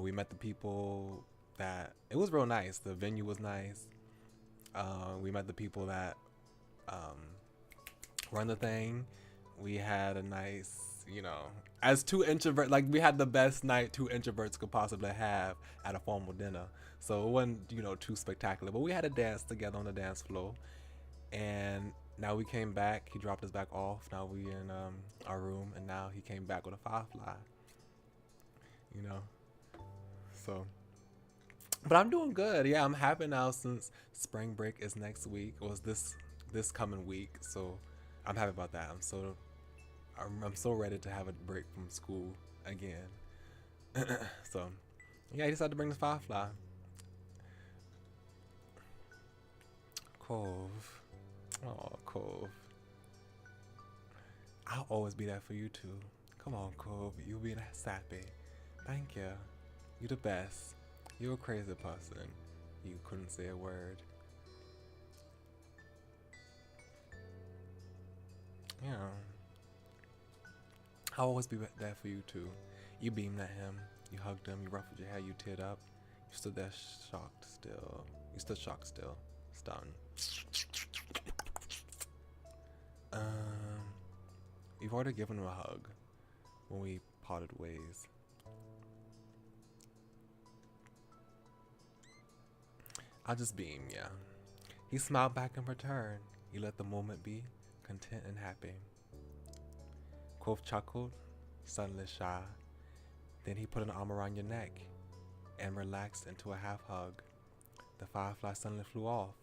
we met the people that, it was real nice. The venue was nice. We met the people that run the thing. We had a nice, as two introverts, like we had the best night two introverts could possibly have at a formal dinner. So it wasn't, too spectacular, but we had a dance together on the dance floor. And now we came back. He dropped us back off. Now we in our room, and now he came back with a firefly. So, but I'm doing good. Yeah, I'm happy now since spring break is next week. It was this coming week, so I'm happy about that. I'm so ready to have a break from school again. So, yeah, I decided to bring the firefly. Cove. Oh, Cove. I'll always be there for you too. Come on, Cove. You be sappy. Thank you. You the best. You're a crazy person. You couldn't say a word. Yeah. I'll always be there for you too. You beamed at him. You hugged him. You ruffled your hair. You teared up. You stood there shocked still. You stood shocked still. Stunned. You've already given him a hug when we parted ways. I just beamed, yeah. He smiled back in return. He let the moment be, content and happy. Quoth chuckled, suddenly shy. Then he put an arm around your neck and relaxed into a half hug. The firefly suddenly flew off,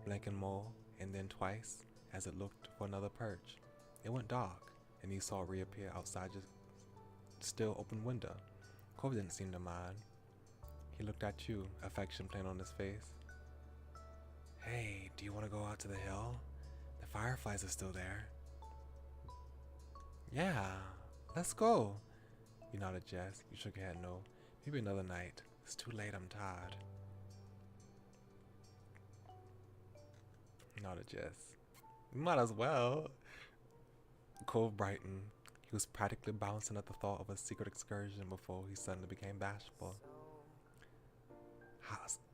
blinking more and then twice as it looked for another perch. It went dark, and you saw it reappear outside your still open window. Cove didn't seem to mind. He looked at you, affection plain on his face. Hey, do you want to go out to the hill? The fireflies are still there. Yeah, let's go. You nodded yes. You shook your head no. Maybe another night. It's too late, I'm tired. You nodded yes. You might as well. Cove brightened. He was practically bouncing at the thought of a secret excursion before he suddenly became bashful.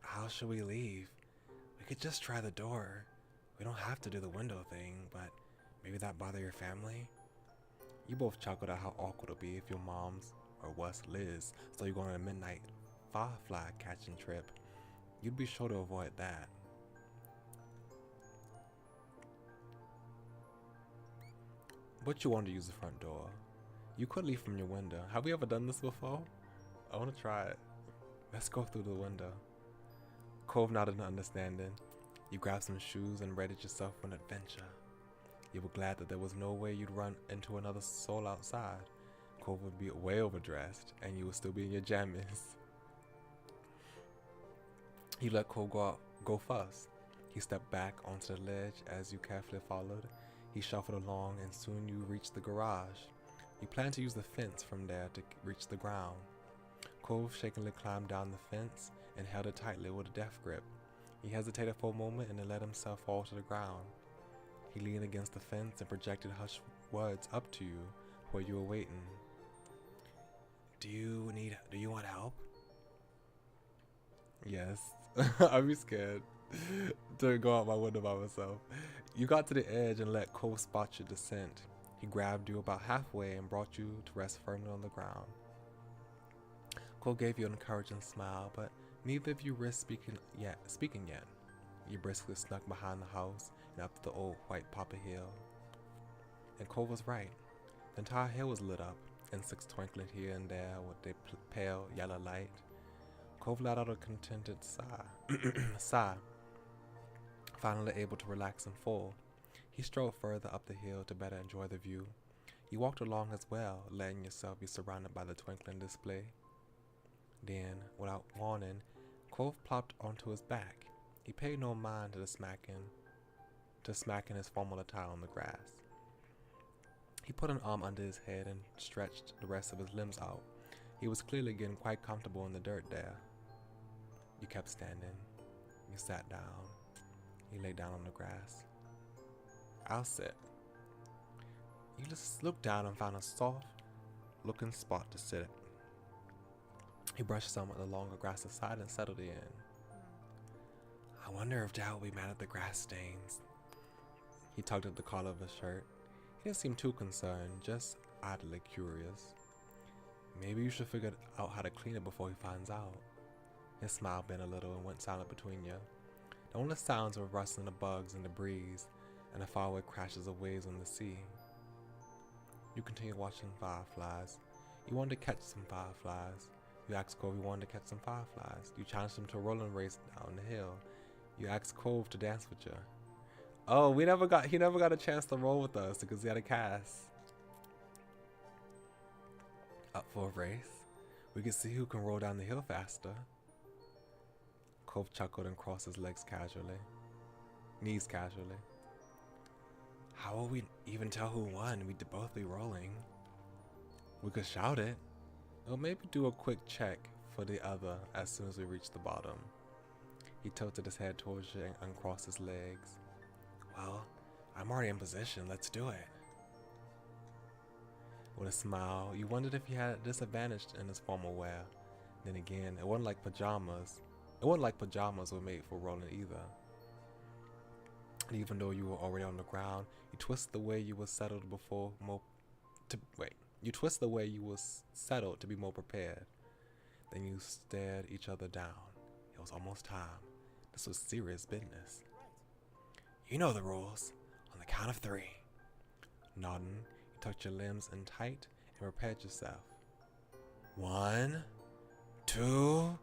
How should we leave? We could just try the door. We don't have to do the window thing, but maybe that bother your family? You both chuckled at how awkward it'll be if your mom's, or was Liz, so you're going on a midnight firefly catching trip. You'd be sure to avoid that. But you want to use the front door. You could leave from your window. Have we ever done this before? I want to try it. Let's go through the window. Cove nodded in understanding. You grabbed some shoes and readied yourself for an adventure. You were glad that there was no way you'd run into another soul outside. Cove would be way overdressed, and you would still be in your jammies. You let Cove go first. He stepped back onto the ledge as you carefully followed. He shuffled along, and soon you reached the garage. You planned to use the fence from there to reach the ground. Cove shakingly climbed down the fence and held it tightly with a death grip. He hesitated for a moment and then let himself fall to the ground. He leaned against the fence and projected hushed words up to you where you were waiting. Do you want help? Yes. I'd be scared to go out my window by myself. You got to the edge and let Cole spot your descent. He grabbed you about halfway and brought you to rest firmly on the ground. Cole gave you an encouraging smile, but neither of you risked speaking yet. You briskly snuck behind the house and up the old white Papa Hill. And Cole was right. The entire hill was lit up, insects twinkling here and there with their pale yellow light. Cove let out a contented sigh, finally able to relax and fall. He strode further up the hill to better enjoy the view. You walked along as well, letting yourself be surrounded by the twinkling display. Then, without warning, Cove plopped onto his back. He paid no mind to smacking his formal attire on the grass. He put an arm under his head and stretched the rest of his limbs out. He was clearly getting quite comfortable in the dirt there. You kept standing. You sat down. You lay down on the grass. I'll sit. You just looked down and found a soft-looking spot to sit at. He brushed some of the longer grass aside and settled in. I wonder if Dad will be mad at the grass stains. He tugged at the collar of his shirt. He didn't seem too concerned, just oddly curious. Maybe you should figure out how to clean it before he finds out. His smile bent a little and went silent between you. The only sounds were rustling of bugs in the breeze and the faraway crashes of waves on the sea. You continued watching fireflies. You wanted to catch some fireflies. You asked Cove if he wanted to catch some fireflies. You challenged him to a rolling race down the hill. You asked Cove to dance with you. Oh, he never got a chance to roll with us because he had a cast. Up for a race? We can see who can roll down the hill faster. Cove chuckled and crossed his knees casually. How will we even tell who won? We'd both be rolling. We could shout it. Or maybe do a quick check for the other as soon as we reach the bottom. He tilted his head towards you and uncrossed his legs. Well, I'm already in position. Let's do it. With a smile, you wondered if he had a disadvantage in his formal wear. Then again, it wasn't like pajamas. It wasn't like pajamas were made for rolling either. And even though you were already on the ground, you twisted the way you were settled to be more prepared. Then you stared each other down. It was almost time. This was serious business. You know the rules. On the count of 3. Nodding, you tucked your limbs in tight and prepared yourself. 1, 2,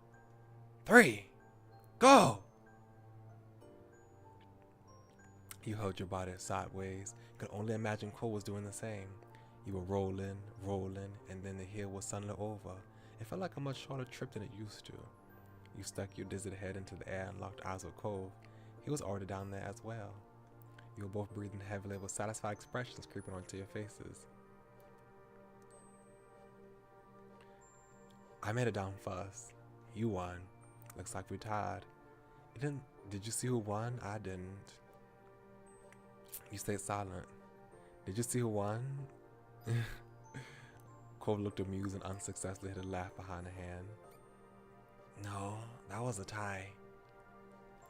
3. Go! You held your body sideways. Could only imagine Cole was doing the same. You were rolling, and then the hill was suddenly over. It felt like a much shorter trip than it used to. You stuck your dizzy head into the air and locked eyes with Cove. He was already down there as well. You were both breathing heavily with satisfied expressions creeping onto your faces. I made it down first. You won. Looks like we tied. Did you see who won? I didn't. You stayed silent. Did you see who won? Cove looked amused and unsuccessfully hid a laugh behind a hand. No, that was a tie.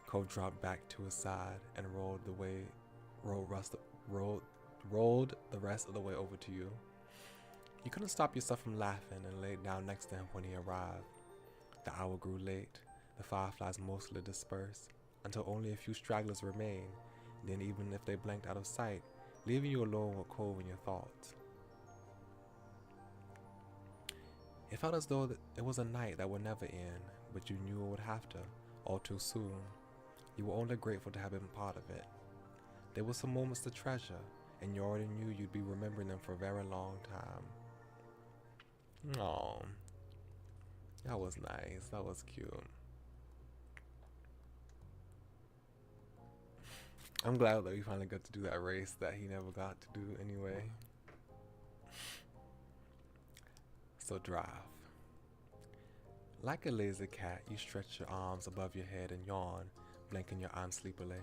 Cove dropped back to his side and rolled the rest of the way over to you. You couldn't stop yourself from laughing and laid down next to him when he arrived. The hour grew late. The fireflies mostly dispersed until only a few stragglers remained. Then, even if they blinked out of sight, leaving you alone with Cove in your thoughts. It felt as though it was a night that would never end, but you knew it would have to, all too soon. You were only grateful to have been part of it. There were some moments to treasure, and you already knew you'd be remembering them for a very long time. Aww. That was nice. That was cute. I'm glad that we finally got to do that race that he never got to do anyway. So drive. Like a lazy cat, you stretch your arms above your head and yawn, blinking your eyes sleepily.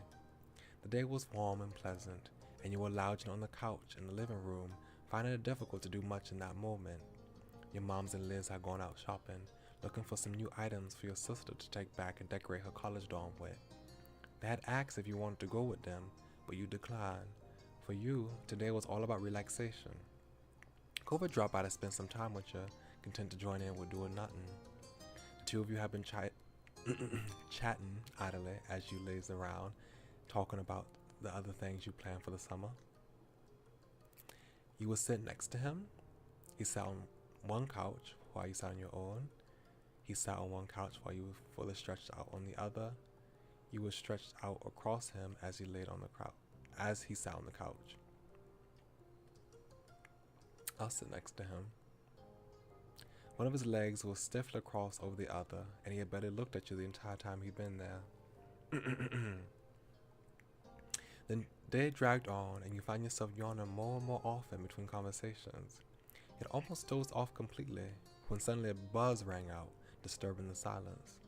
The day was warm and pleasant, and you were lounging on the couch in the living room, finding it difficult to do much in that moment. Your moms and Liz had gone out shopping, looking for some new items for your sister to take back and decorate her college dorm with. They had asked if you wanted to go with them, but you declined. For you, today was all about relaxation. Cove dropped by to spend some time with you, content to join in with doing nothing. The two of you have been chatting idly as you laze around, talking about the other things you plan for the summer. You would sit next to him. He sat on one couch while you sat on your own. He sat on one couch while you were fully stretched out on the other. You were stretched out across him as he laid on the couch, as he sat on the couch. I'll sit next to him. One of his legs was stiffly crossed over the other, and he had barely looked at you the entire time he'd been there. The day dragged on, and you find yourself yawning more and more often between conversations. It almost dozed off completely, when suddenly a buzz rang out, disturbing the silence.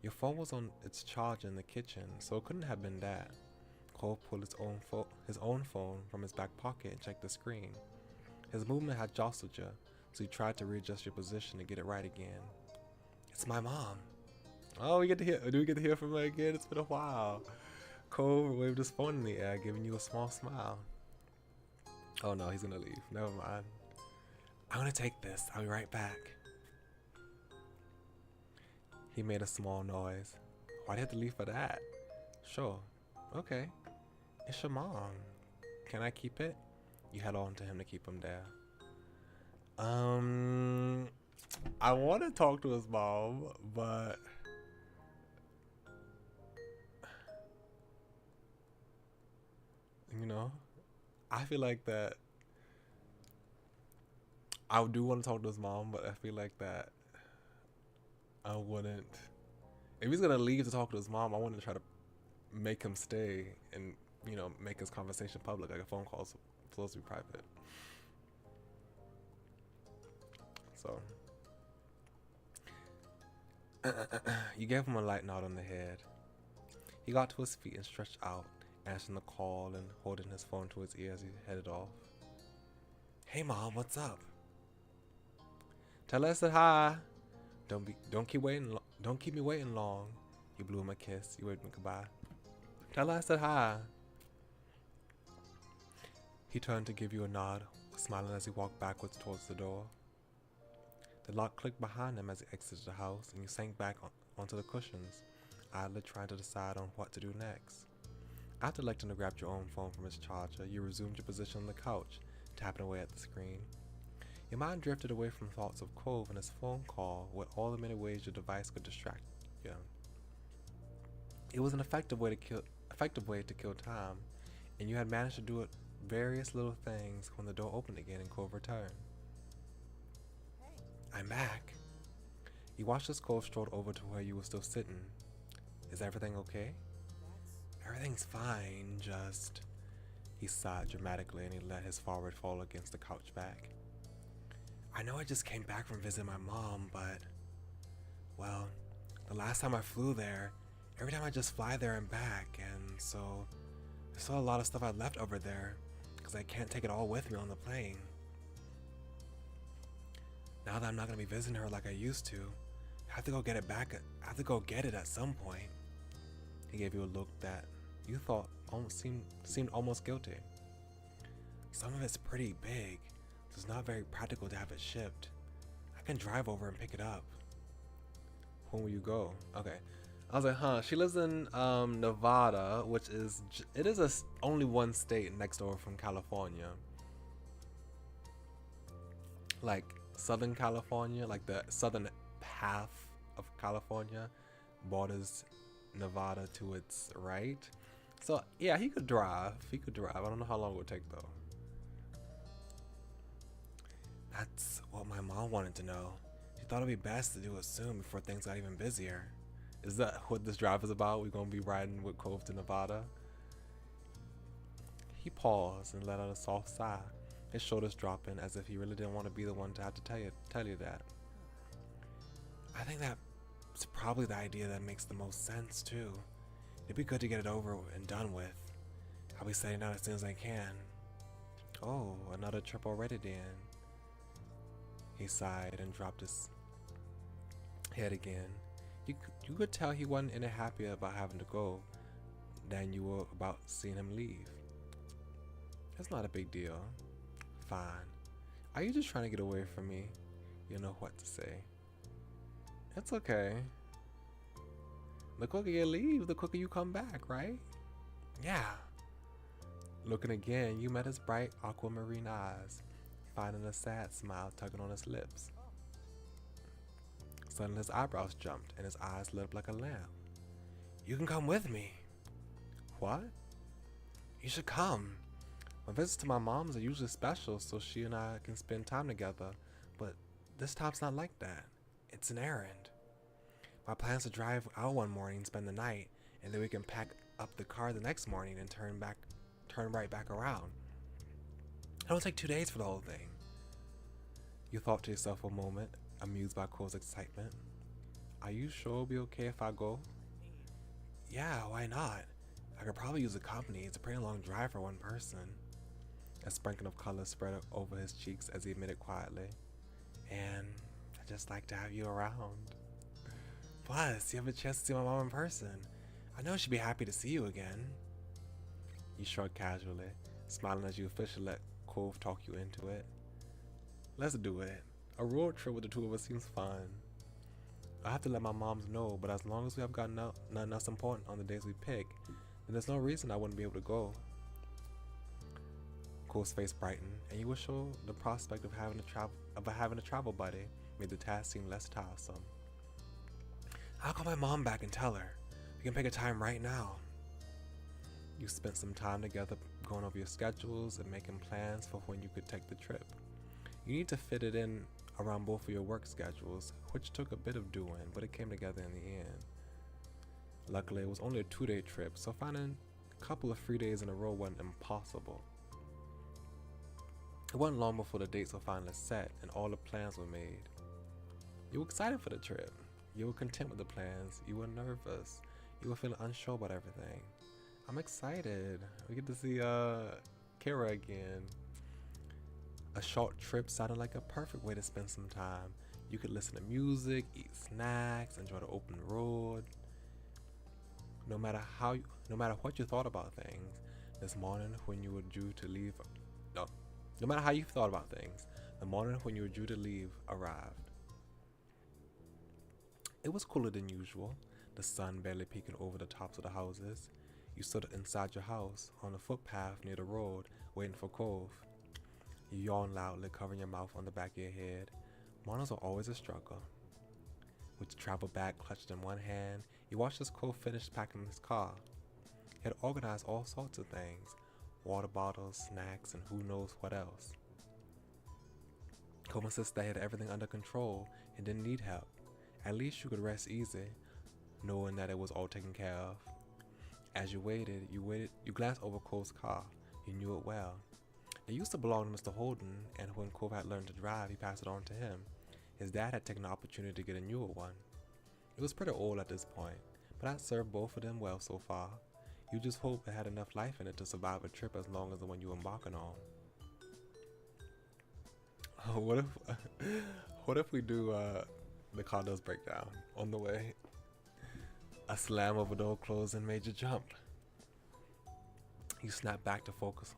Your phone was on its charger in the kitchen, so it couldn't have been that. Cole pulled his own phone from his back pocket and checked the screen. His movement had jostled you, so he tried to readjust your position to get it right again. It's my mom. Oh, do we get to hear from her again? It's been a while. Cole waved his phone in the air, giving you a small smile. Oh no, he's gonna leave. Never mind. I'm gonna take this. I'll be right back. He made a small noise. Why'd you have to leave for that? Sure. Okay. It's your mom. Can I keep it? You held on to him to keep him there. I want to talk to his mom, but you know, I feel like that I do want to talk to his mom, but I feel like that I wouldn't. If he's gonna leave to talk to his mom, I want to try to make him stay and, you know, make his conversation public. Like a phone call is supposed to be private. So you gave him a light nod on the head. He got to his feet and stretched out, answering the call and holding his phone to his ear as he headed off. Hey mom, what's up? Tell her I said hi. Don't keep me waiting long. You blew him a kiss. You waved him goodbye. Tell her I said hi. He turned to give you a nod, smiling as he walked backwards towards the door. The lock clicked behind him as he exited the house, and you sank back onto the cushions, idly trying to decide on what to do next. After electing to grab your own phone from its charger, you resumed your position on the couch, tapping away at the screen. Your mind drifted away from thoughts of Cove and his phone call with all the many ways your device could distract you. It was an effective way to kill time, and you had managed to do it various little things when the door opened again and Cove returned. Hey. I'm back. You watched as Cove strolled over to where you were still sitting. Is everything okay? Everything's fine, just... He sighed dramatically and he let his forehead fall against the couch back. I know I just came back from visiting my mom, but... Well, the last time I flew there, every time I just fly there and back, and so... There's still a lot of stuff I left over there, because I can't take it all with me on the plane. Now that I'm not gonna be visiting her like I used to, I have to go get it back. I have to go get it at some point. He gave you a look that you thought almost seemed almost guilty. Some of it's pretty big, so it's not very practical to have it shipped. I can drive over and pick it up. When will you go? Okay. I was like, huh. She lives in Nevada, which is only one state next door from California. Like Southern California, like the southern half of California borders Nevada to its right. So yeah, he could drive. He could drive. I don't know how long it would take though. That's what my mom wanted to know. She thought it'd be best to do it soon before things got even busier. Is that what this drive is about? We're gonna be riding with Cove to Nevada? He paused and let out a soft sigh, his shoulders dropping as if he really didn't want to be the one to have to tell you that. I think that's probably the idea that makes the most sense too. It'd be good to get it over and done with. I'll be setting out as soon as I can. Oh, another trip already then. He sighed and dropped his head again. You could tell he wasn't any happier about having to go than you were about seeing him leave. It's not a big deal. Fine. Are you just trying to get away from me? You know what to say. It's okay. The quicker you leave, the quicker you come back, right? Yeah. Looking again, you met his bright aquamarine eyes, finding a sad smile tugging on his lips. Suddenly his eyebrows jumped and his eyes lit up like a lamp. You can come with me. What? You should come. My visits to my mom's are usually special so she and I can spend time together, but this time's not like that. It's an errand. My plan is to drive out one morning and spend the night, and then we can pack up the car the next morning and turn right back around. It'll take 2 days for the whole thing. You thought to yourself a moment, amused by Cole's excitement. Are you sure it'll be okay if I go? Yeah, why not? I could probably use a company. It's a pretty long drive for one person. A sprinkling of color spread over his cheeks as he admitted quietly. And I just like to have you around. Plus, you have a chance to see my mom in person. I know she'd be happy to see you again. You shrugged casually, smiling as you officially let Cove talk you into it. Let's do it. A road trip with the two of us seems fun. I have to let my moms know, but as long as we have got nothing else important on the days we pick, then there's no reason I wouldn't be able to go. Cole's face brightened, and you were sure the prospect of having a travel buddy made the task seem less tiresome. I'll call my mom back and tell her. We can pick a time right now. You spent some time together going over your schedules and making plans for when you could take the trip. You need to fit it in around both of your work schedules, which took a bit of doing, but it came together in the end. Luckily, it was only a 2-day trip, so finding a couple of free days in a row wasn't impossible. It wasn't long before the dates were finally set and all the plans were made. You were excited for the trip. You were content with the plans. You were nervous. You were feeling unsure about everything. I'm excited. We get to see Kara again. A short trip sounded like a perfect way to spend some time. You could listen to music, eat snacks, enjoy the open road. No matter what you thought about things, this morning when you were due to leave, no matter how you thought about things, the morning when you were due to leave arrived. It was cooler than usual, the sun barely peeking over the tops of the houses. You stood inside your house on the footpath near the road, waiting for Cove. You yawned loudly, covering your mouth on the back of your head. Mornings were always a struggle. With your travel bag clutched in one hand, you watched as Cove finished packing his car. He had organized all sorts of things, water bottles, snacks, and who knows what else. Cove insisted that he had everything under control and didn't need help. At least you could rest easy, knowing that it was all taken care of. As you waited, you glanced over Cove's car. You knew it well. It used to belong to Mr. Holden, and when Cove had learned to drive, he passed it on to him. His dad had taken the opportunity to get a newer one. It was pretty old at this point, but that served both of them well so far. You just hoped it had enough life in it to survive a trip as long as the one you were embarking on. What if we do the car does break down on the way? A slam of a door closed and made you jump. You snapped back to focus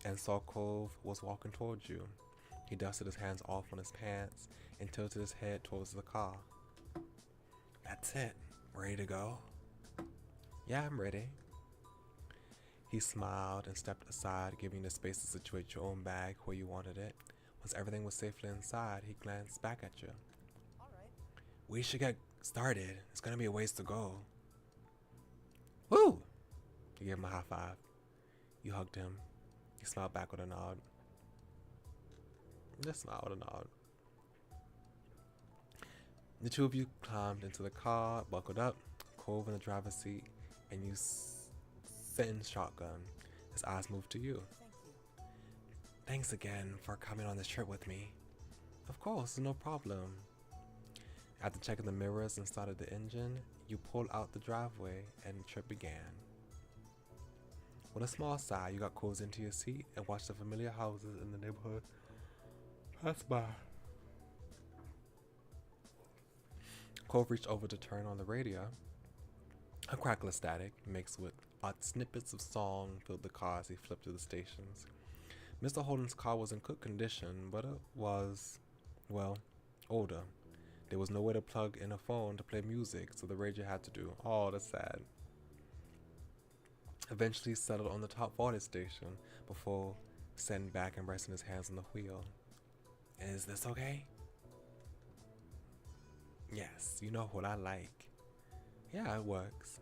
and saw Cove was walking towards you. He dusted his hands off on his pants and tilted his head towards the car. That's it. Ready to go? Yeah, I'm ready. He smiled and stepped aside, giving you the space to situate your own bag where you wanted it. Once everything was safely inside, he glanced back at you. All right. We should get started. It's gonna be a ways to go. Woo! You gave him a high five. You hugged him. He smiled back with a nod. Just smiled with a nod. The two of you climbed into the car, buckled up, Cove in the driver's seat, and you set in shotgun. His eyes moved to you. Thank you. Thanks again for coming on this trip with me. Of course, no problem. After checking the mirrors and started the engine, you pulled out the driveway and the trip began. With a small sigh, you got cozy into your seat and watched the familiar houses in the neighborhood pass by. Cove reached over to turn on the radio. A crackle of static mixed with odd snippets of song filled the car as he flipped through the stations. Mr. Holden's car was in good condition, but it was, well, older. There was no way to plug in a phone to play music, so the radio had to do. Oh, that's sad. Eventually settled on the top 40 station before sitting back and resting his hands on the wheel. Is this okay? Yes, you know what I like. Yeah, it works.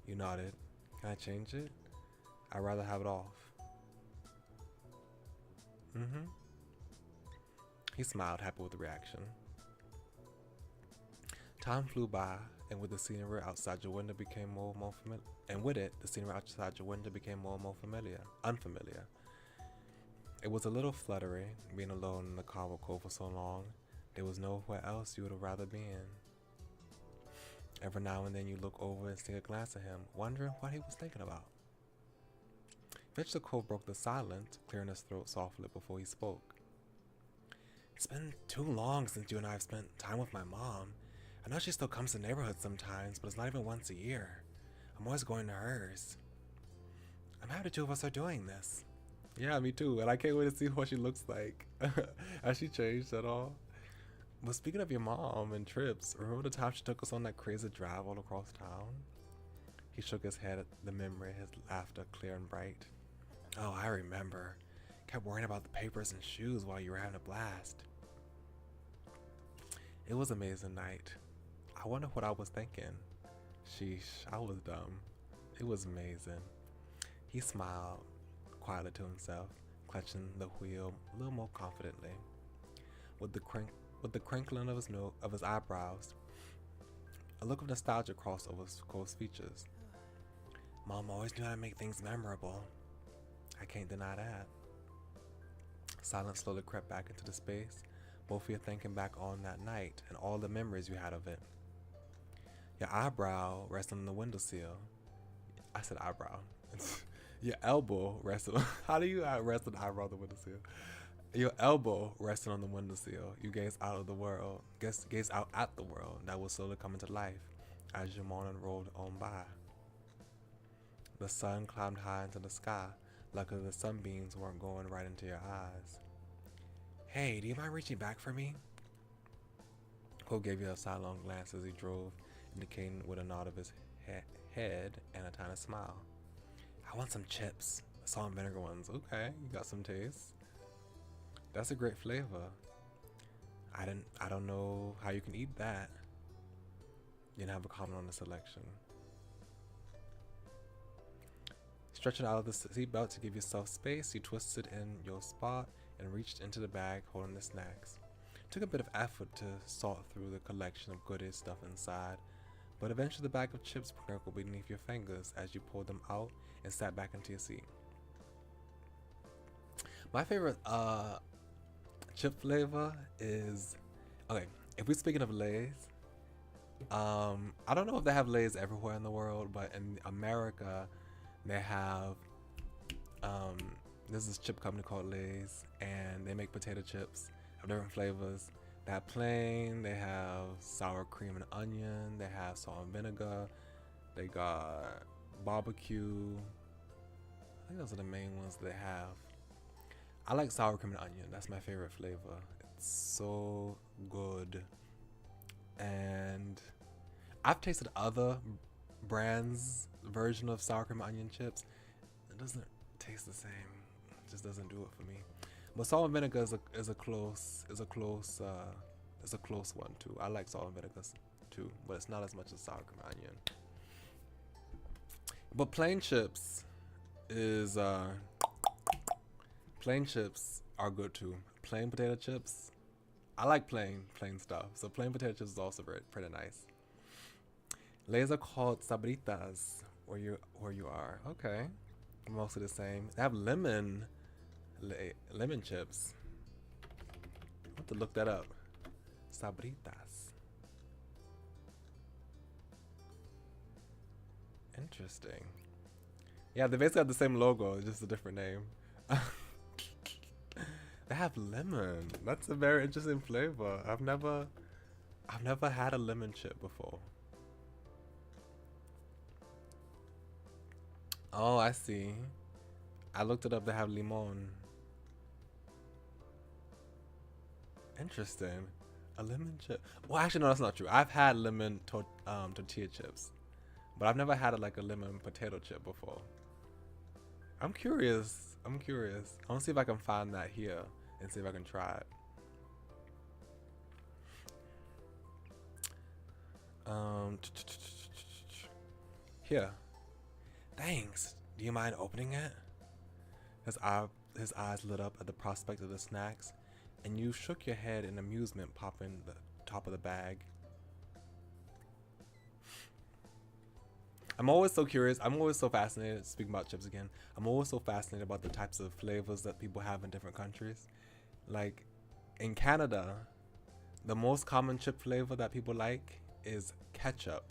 You nodded. Can I change it? I'd rather have it off. He smiled, happy with the reaction. Time flew by, and with the scenery outside your window became more and more familiar. And with it, the scenery outside your window became more and more unfamiliar. It was a little fluttery, being alone in the car with Cole for so long. There was nowhere else you would have rather been. Every now and then you look over and take a glance at him, wondering what he was thinking about. Eventually Cole broke the silence, clearing his throat softly before he spoke. It's been too long since you and I have spent time with my mom. I know she still comes to the neighborhood sometimes, but it's not even once a year. I'm always going to hers. I'm happy the two of us are doing this. Yeah, me too, and I can't wait to see what she looks like. Has she changed at all? But speaking of your mom and trips, remember the time she took us on that crazy drive all across town? He shook his head at the memory, his laughter clear and bright. Oh, I remember. Kept worrying about the papers and shoes while you were having a blast. It was an amazing night. I wonder what I was thinking. Sheesh, I was dumb. It was amazing. He smiled quietly to himself, clutching the wheel a little more confidently. With the crinkling of his eyebrows, a look of nostalgia crossed over Cole's features. Mom always knew how to make things memorable. I can't deny that. Silence slowly crept back into the space, both of you thinking back on that night and all the memories you had of it. Your eyebrow rested on the windowsill. I said eyebrow. Your elbow rested on... How do you rest an eyebrow on the windowsill? Your elbow rested on the windowsill. You gazed out at the world that was slowly coming to life as your morning rolled on by. The sun climbed high into the sky. Luckily, the sunbeams weren't going right into your eyes. Hey, do you mind reaching back for me? Cole gave you a sidelong glance as he drove, indicating with a nod of his head and a tiny smile. I want some chips. Salt and vinegar ones. Okay, you got some taste. That's a great flavor. I don't know how you can eat that. You didn't have a comment on the selection. Stretching out of the seatbelt to give yourself space, you twisted in your spot and reached into the bag holding the snacks. It took a bit of effort to sort through the collection of goodies stuff inside, but eventually the bag of chips sprinkled beneath your fingers as you pulled them out and sat back into your seat. My favorite chip flavor is, okay, if we're speaking of Lay's, I don't know if they have Lay's everywhere in the world, but in America they have there's this chip company called Lay's, and they make potato chips of different flavors. That plain, they have sour cream and onion, they have salt and vinegar, they got barbecue. I think those are the main ones they have. I like sour cream and onion. That's my favorite flavor. It's so good. And I've tasted other brands' version of sour cream and onion chips. It doesn't taste the same. It just doesn't do it for me. But salt and vinegar is a close one too. I like salt and vinegar too, but it's not as much as sour cream and onion. But plain chips are good too. Plain potato chips, I like plain stuff. So plain potato chips is also pretty nice. Lay's are called sabritas where you are. Okay, mostly the same. They have lemon chips. I have to look that up. Sabritas. Interesting. Yeah, they basically have the same logo, just a different name. They have lemon. That's a very interesting flavor. I've never had a lemon chip before. Oh, I see. I looked it up. They have limon. Interesting. A lemon chip. Well, actually, no, that's not true. I've had lemon tortilla chips, but I've never had like a lemon potato chip before. I'm curious. I want to see if I can find that here and see if I can try it. Here. Thanks. Do you mind opening it? His eyes lit up at the prospect of the snacks, and you shook your head in amusement, popping the top of the bag. I'm always so curious. I'm always so fascinated. Speaking about chips again, I'm always so fascinated about the types of flavors that people have in different countries. Like in Canada, the most common chip flavor that people like is ketchup.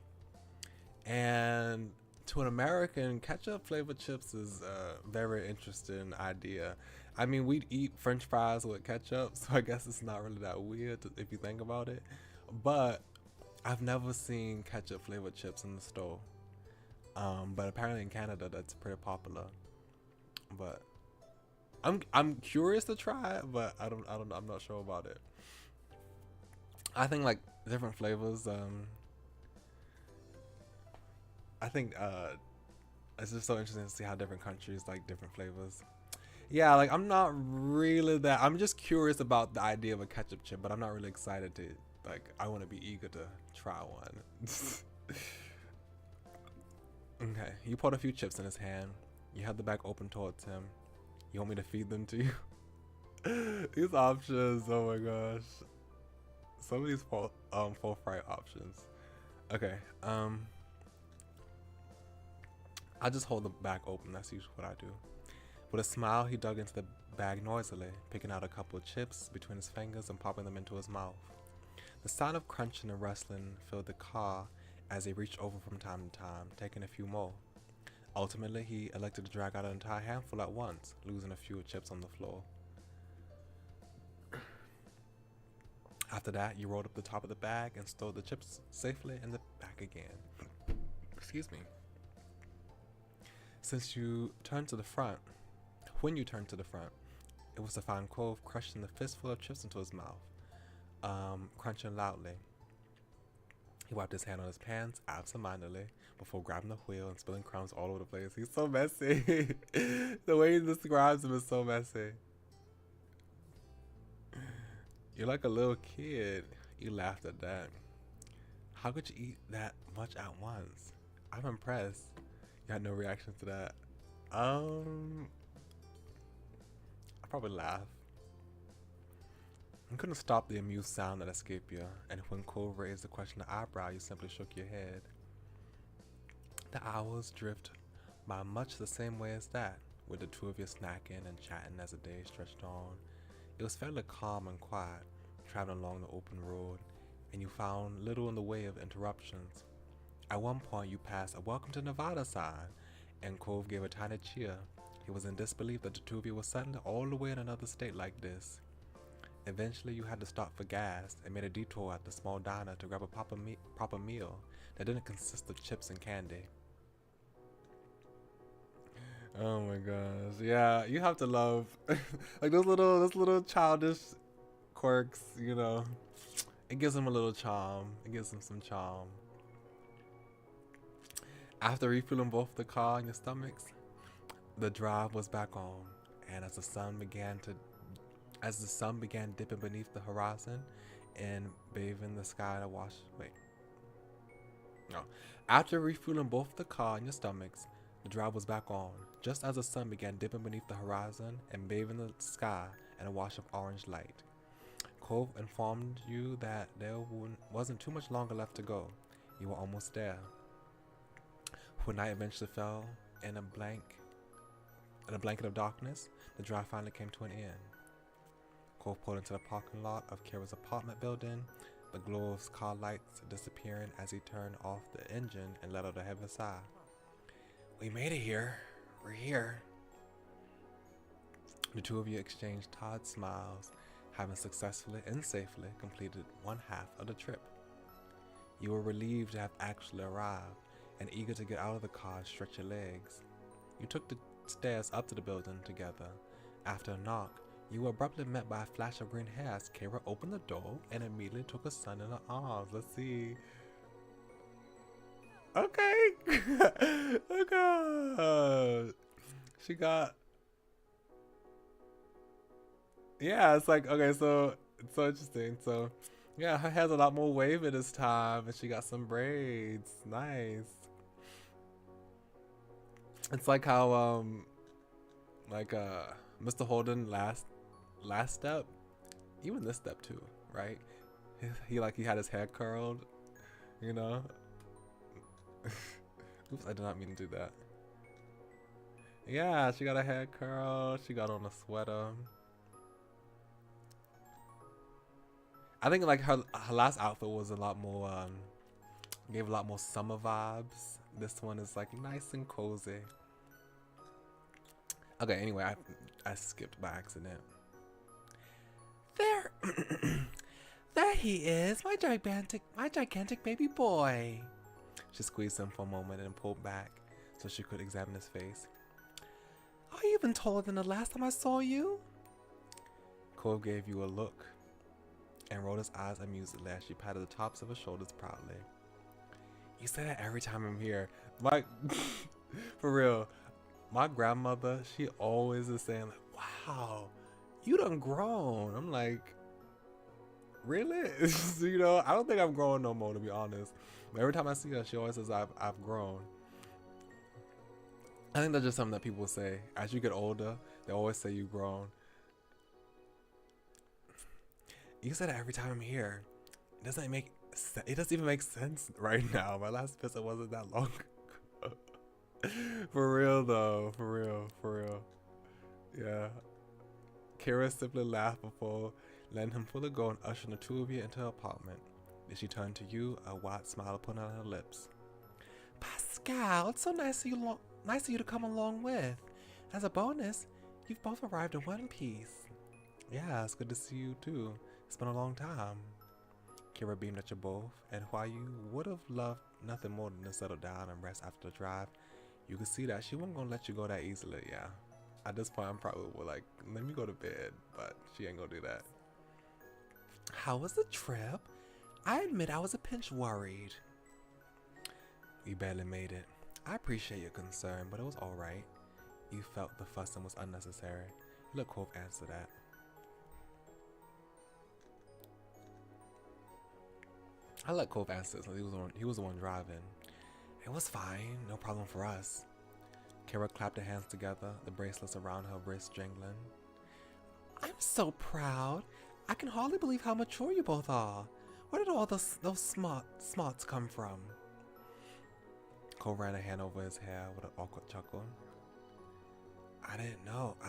And to an American, ketchup flavored chips is a very interesting idea. I mean, we'd eat French fries with ketchup, so I guess it's not really that weird if you think about it. But I've never seen ketchup flavored chips in the store. But apparently in Canada that's pretty popular. But I'm curious to try it, but I'm not sure about it. I think like different flavors. I think it's just so interesting to see how different countries like different flavors. Yeah, like I'm not really that. I'm just curious about the idea of a ketchup chip, but I'm not really excited to like. I want to be eager to try one. Okay, you poured a few chips in his hand. You had the bag open towards him. You want me to feed them to you? These options, oh my gosh. Some of these full fright options. Okay, I just hold the bag open. That's usually what I do. With a smile, he dug into the bag noisily, picking out a couple of chips between his fingers and popping them into his mouth. The sound of crunching and rustling filled the car as he reached over from time to time, taking a few more. Ultimately, he elected to drag out an entire handful at once, losing a few chips on the floor. After that, you rolled up the top of the bag and stowed the chips safely in the bag again. Excuse me. When you turned to the front, it was to find Cove crushing the fistful of chips into his mouth, crunching loudly. He wiped his hand on his pants absentmindedly before grabbing the wheel and spilling crumbs all over the place. He's so messy. The way he describes him is so messy. You're like a little kid. You laughed at that. How could you eat that much at once? I'm impressed. You had no reaction to that. I probably laugh. You couldn't stop the amused sound that escaped you, and when Cole raised the question of eyebrow, you simply shook your head. The hours drift by much the same way as that, with the two of you snacking and chatting as the day stretched on. It was fairly calm and quiet, traveling along the open road, and you found little in the way of interruptions. At one point, you passed a "Welcome to Nevada" sign, and Cove gave a tiny cheer. He was in disbelief that the two of you were suddenly all the way in another state like this. Eventually, you had to stop for gas and made a detour at the small diner to grab a proper meal that didn't consist of chips and candy. Oh my gosh. Yeah, you have to love like those little childish quirks, you know. It gives them a little charm. It gives them some charm. After refueling both the car and your stomachs, the drive was back on, and as the sun began dipping beneath the horizon and bathing the sky to wash. Wait. No. After refueling both the car and your stomachs, the drive was back on, just as the sun began dipping beneath the horizon and bathing the sky in a wash of orange light. Cove informed you that there wasn't too much longer left to go. You were almost there. When night eventually fell in a blanket of darkness, the drive finally came to an end. Cove pulled into the parking lot of Kira's apartment building, the glow of his car lights disappearing as he turned off the engine and let out a heavy sigh. We made it here. We're here. The two of you exchanged tired smiles, having successfully and safely completed one half of the trip. You were relieved to have actually arrived and eager to get out of the car and stretch your legs. You took the stairs up to the building together. After a knock, you were abruptly met by a flash of green hair as Kira opened the door and immediately took her son in her arms. Let's see. Okay. Okay. She got. Yeah, it's like, okay, so it's so interesting. So, yeah, her hair's a lot more wavy this time, and she got some braids. Nice. It's like how, Mr. Holden last step, even this step too, right? He had his hair curled, you know. Oops, I did not mean to do that. Yeah, she got her hair curled. She got on a sweater. I think like her last outfit was a lot more, gave a lot more summer vibes. This one is like nice and cozy. Okay, anyway, I skipped by accident. There, there he is, my gigantic baby boy. She squeezed him for a moment and pulled back so she could examine his face. Are you even taller than the last time I saw you? Cove gave you a look and rolled his eyes amusedly as she patted the tops of his shoulders proudly. You say that every time I'm here. Like, for real, my grandmother, she always is saying, like, wow, you done grown. I'm like, really? You know, I don't think I'm growing no more, to be honest. But every time I see her, she always says I've grown. I think that's just something that people say. As you get older, they always say you've grown. You say that every time I'm here. It doesn't even make sense right now. My last visit wasn't that long ago. For real though, for real. Yeah. Kira simply laughed before letting him fully go and ushering the two of you into her apartment. Then she turned to you, a wide smile upon her lips. Pascal, it's so nice of you to come along with. As a bonus, you've both arrived in one piece. Yeah, it's good to see you too. It's been a long time. Kira beamed at you both, and while you would have loved nothing more than to settle down and rest after the drive, you could see that she wasn't gonna let you go that easily. Yeah, at this point I'm probably like, let me go to bed, but she ain't gonna do that. How was the trip? I admit I was a pinch worried. You barely made it. I appreciate your concern, but it was alright. You felt the fussing was unnecessary. Let Cove answer that. I let Cove answer since he was the one driving. It was fine, no problem for us. Kira clapped her hands together, the bracelets around her wrist jingling. I'm so proud. I can hardly believe how mature you both are. Where did all those smarts come from? Cole ran a hand over his hair with an awkward chuckle. I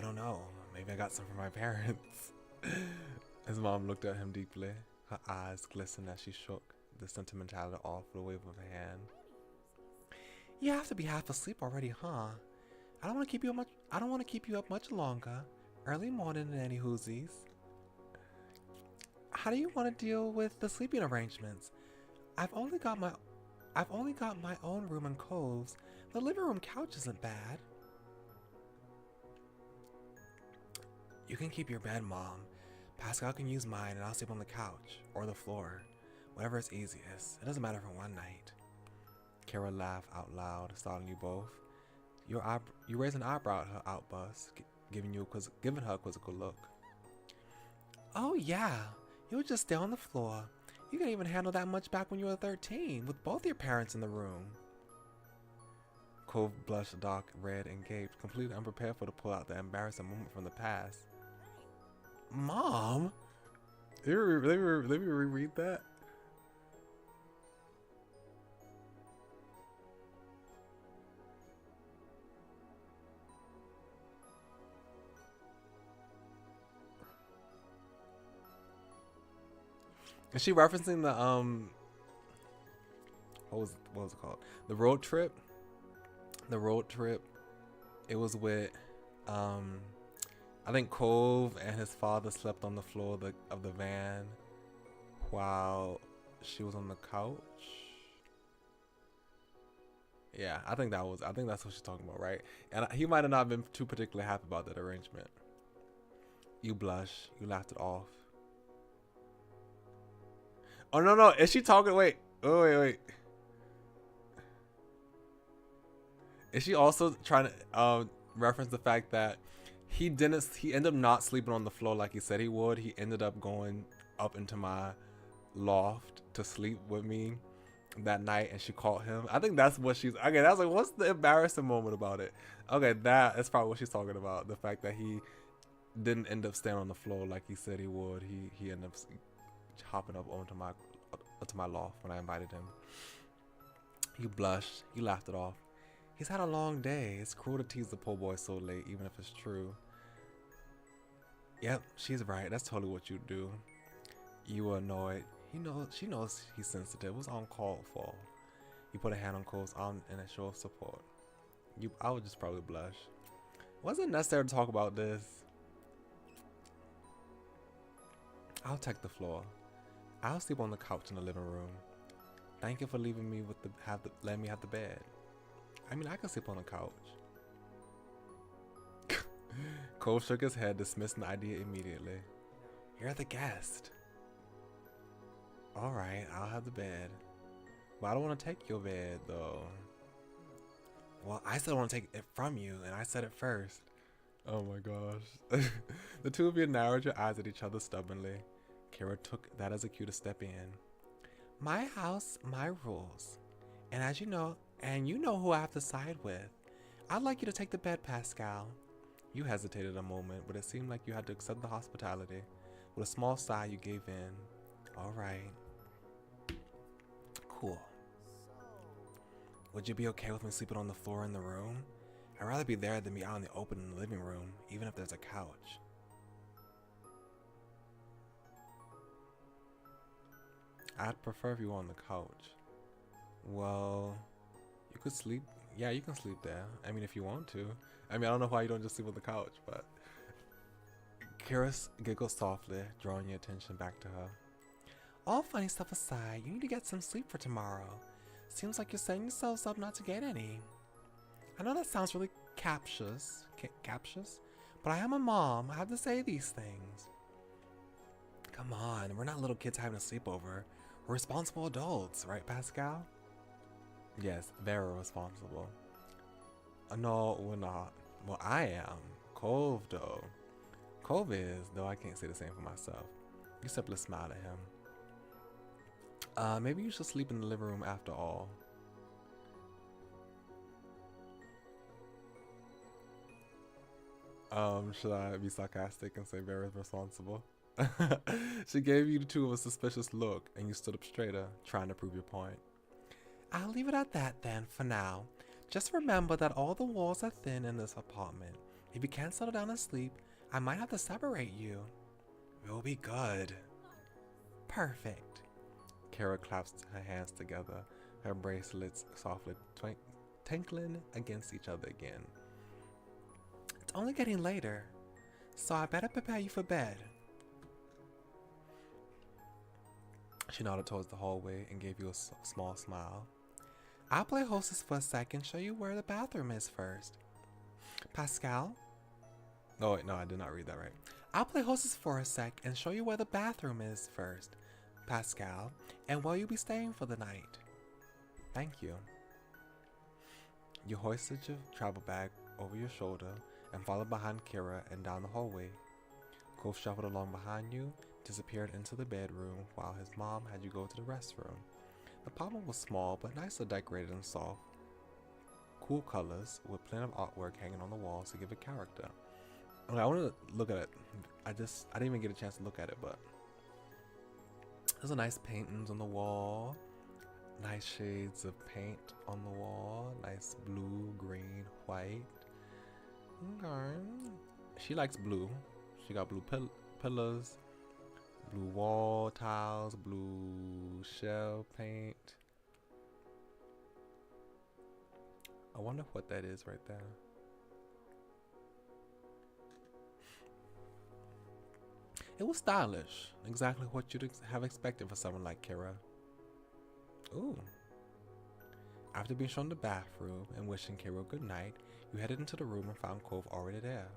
don't know. Maybe I got some from my parents. His mom looked at him deeply. Her eyes glistened as she shook the sentimentality off with a wave of her hand. You have to be half asleep already, huh? I don't want to keep you up much longer. Early morning in any whoosies. how do you want to deal with the sleeping arrangements? I've only got my own room and Cove's. The living room couch isn't bad. You can keep your bed, Mom. Pascal can use mine and I'll sleep on the couch or the floor. Whatever is easiest. It doesn't matter for one night. Kara laughed out loud, startling you both. You raised an eyebrow at her outburst, giving her a quizzical look. Oh yeah, you would just stay on the floor. You couldn't even handle that much back when you were 13, with both your parents in the room. Cove blushed dark red and gaped, completely unprepared for to pull out the embarrassing moment from the past. Mom? Let me reread that. Is she referencing the what was it called? The road trip? The road trip. It was with I think Cove and his father slept on the floor of the van while she was on the couch. Yeah, I think that's what she's talking about, right? And he might have not been too particularly happy about that arrangement. You blush. You laughed it off. Oh no! Is she talking? Wait. Oh wait. Is she also trying to reference the fact that he ended up not sleeping on the floor like he said he would. He ended up going up into my loft to sleep with me that night, and she caught him. I think that's what she's. Okay, that's like, what's the embarrassing moment about it? Okay, that's probably what she's talking about. The fact that he didn't end up staying on the floor like he said he would. He ended up hopping up onto my loft when I invited him. You blushed. You laughed it off. He's had a long day. It's cruel to tease the poor boy so late, even if it's true. Yep, she's right. That's totally what you do. You were annoyed. She knows he's sensitive. It was uncalled for. You put a hand on Cole's arm in a show of support. I would just probably blush. Wasn't necessary to talk about this. I'll take the floor. I'll sleep on the couch in the living room. Thank you for leaving me letting me have the bed. I mean, I can sleep on the couch. Cole shook his head, dismissing the idea immediately. You're the guest. Alright, I'll have the bed. But I don't want to take your bed, though. Well, I still want to take it from you, and I said it first. Oh my gosh. The two of you narrowed your eyes at each other stubbornly. Kara took that as a cue to step in. My house, my rules. And you know who I have to side with. I'd like you to take the bed, Pascal. You hesitated a moment, but it seemed like you had to accept the hospitality. With a small sigh, you gave in. All right. Cool. Would you be okay with me sleeping on the floor in the room? I'd rather be there than be out in the open in the living room, even if there's a couch. I'd prefer if you were on the couch. Well, you could sleep. Yeah, you can sleep there. I mean, if you want to. I mean, I don't know why you don't just sleep on the couch, but... Kira giggled softly, drawing your attention back to her. All funny stuff aside, you need to get some sleep for tomorrow. Seems like you're setting yourselves up not to get any. I know that sounds really captious, but I am a mom. I have to say these things. Come on, we're not little kids having a sleepover. We're responsible adults, right, Pascal? Yes, very responsible. No, we're not. Well, I am. Cove, though. Cove is, though I can't say the same for myself. You simply smiled at him. Maybe you should sleep in the living room after all. Should I be sarcastic and say very responsible? She gave you the two of a suspicious look, and you stood up straighter, trying to prove your point. I'll leave it at that then, for now. Just remember that all the walls are thin in this apartment. If you can't settle down and sleep, I might have to separate you. We'll be good. Perfect. Kara clasped her hands together, her bracelets softly tinkling against each other again. It's only getting later, so I better prepare you for bed. She nodded towards the hallway and gave you a small smile. I'll play hostess for a sec and show you where the bathroom is first. Pascal? Oh, wait, no, I did not read that right. I'll play hostess for a sec and show you where the bathroom is first. Pascal, and where you'll be staying for the night. Thank you. You hoisted your travel bag over your shoulder and followed behind Kira and down the hallway. Cove shuffled along behind you, disappeared into the bedroom while his mom had you go to the restroom. The apartment was small but nicely decorated and soft. Cool colors with plenty of artwork hanging on the walls to give it character. I wanted to look at it. I didn't even get a chance to look at it, but there's a nice paintings on the wall. Nice shades of paint on the wall. Nice blue, green, white. Okay. She likes blue. She got blue pillars, blue wall tiles, blue shell paint. I wonder what that is right there. It was stylish. Exactly what you'd have expected for someone like Kira. Ooh. After being shown the bathroom and wishing Kira good night, you headed into the room and found Cove already there.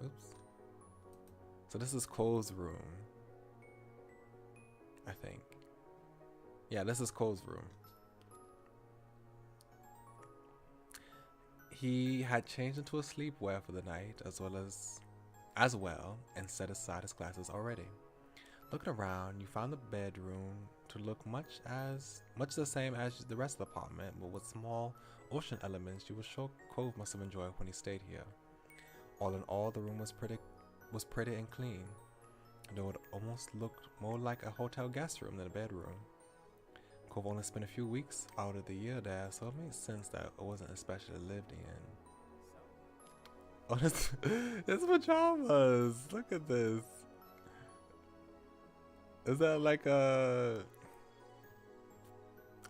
Oops. So this is Cove's room. I think. Yeah, this is Cove's room. He had changed into a sleepwear for the night as well and set aside his glasses already. Looking around, you found the bedroom to look much the same as the rest of the apartment, but with small ocean elements you were sure Cove must have enjoyed when he stayed here. All in all, the room was pretty and clean, though it almost looked more like a hotel guest room than a bedroom. Cove only spent a few weeks out of the year there, so it made sense that it wasn't especially lived in. Oh, this pajamas! Look at this. Is that like a...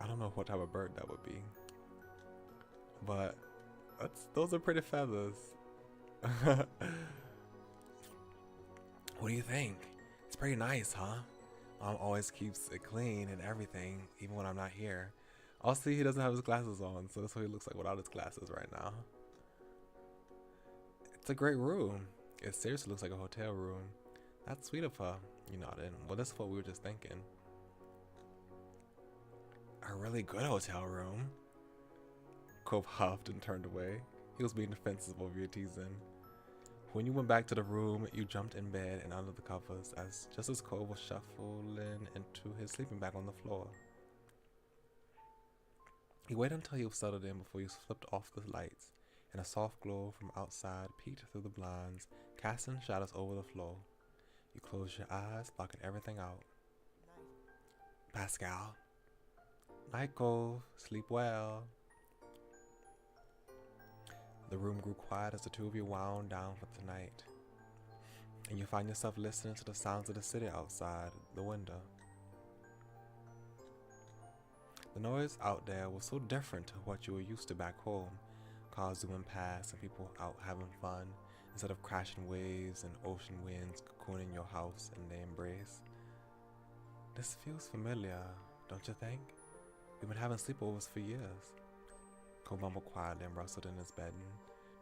I don't know what type of bird that would be. But those are pretty feathers. What do you think? It's pretty nice, huh? Mom always keeps it clean and everything, even when I'm not here. Also, he doesn't have his glasses on, so that's what he looks like without his glasses right now. It's a great room. It seriously looks like a hotel room. That's sweet of her. You nodded. Well, that's what we were just thinking. A really good hotel room. Cove huffed and turned away. He was being defensive over your teasing. When you went back to the room, you jumped in bed and under the covers just as Cove was shuffling into his sleeping bag on the floor. He waited until you settled in before you flipped off the lights, and a soft glow from outside peeked through the blinds, casting shadows over the floor. You closed your eyes, blocking everything out. Pascal. Night, Cove. Sleep well. The room grew quiet as the two of you wound down for tonight, and you find yourself listening to the sounds of the city outside the window. The noise out there was so different to what you were used to back home. Cars zooming past and people out having fun, instead of crashing waves and ocean winds cocooning your house in their embrace. This feels familiar, don't you think? We've been having sleepovers for years. Cole mumbled quietly and rustled in his bed and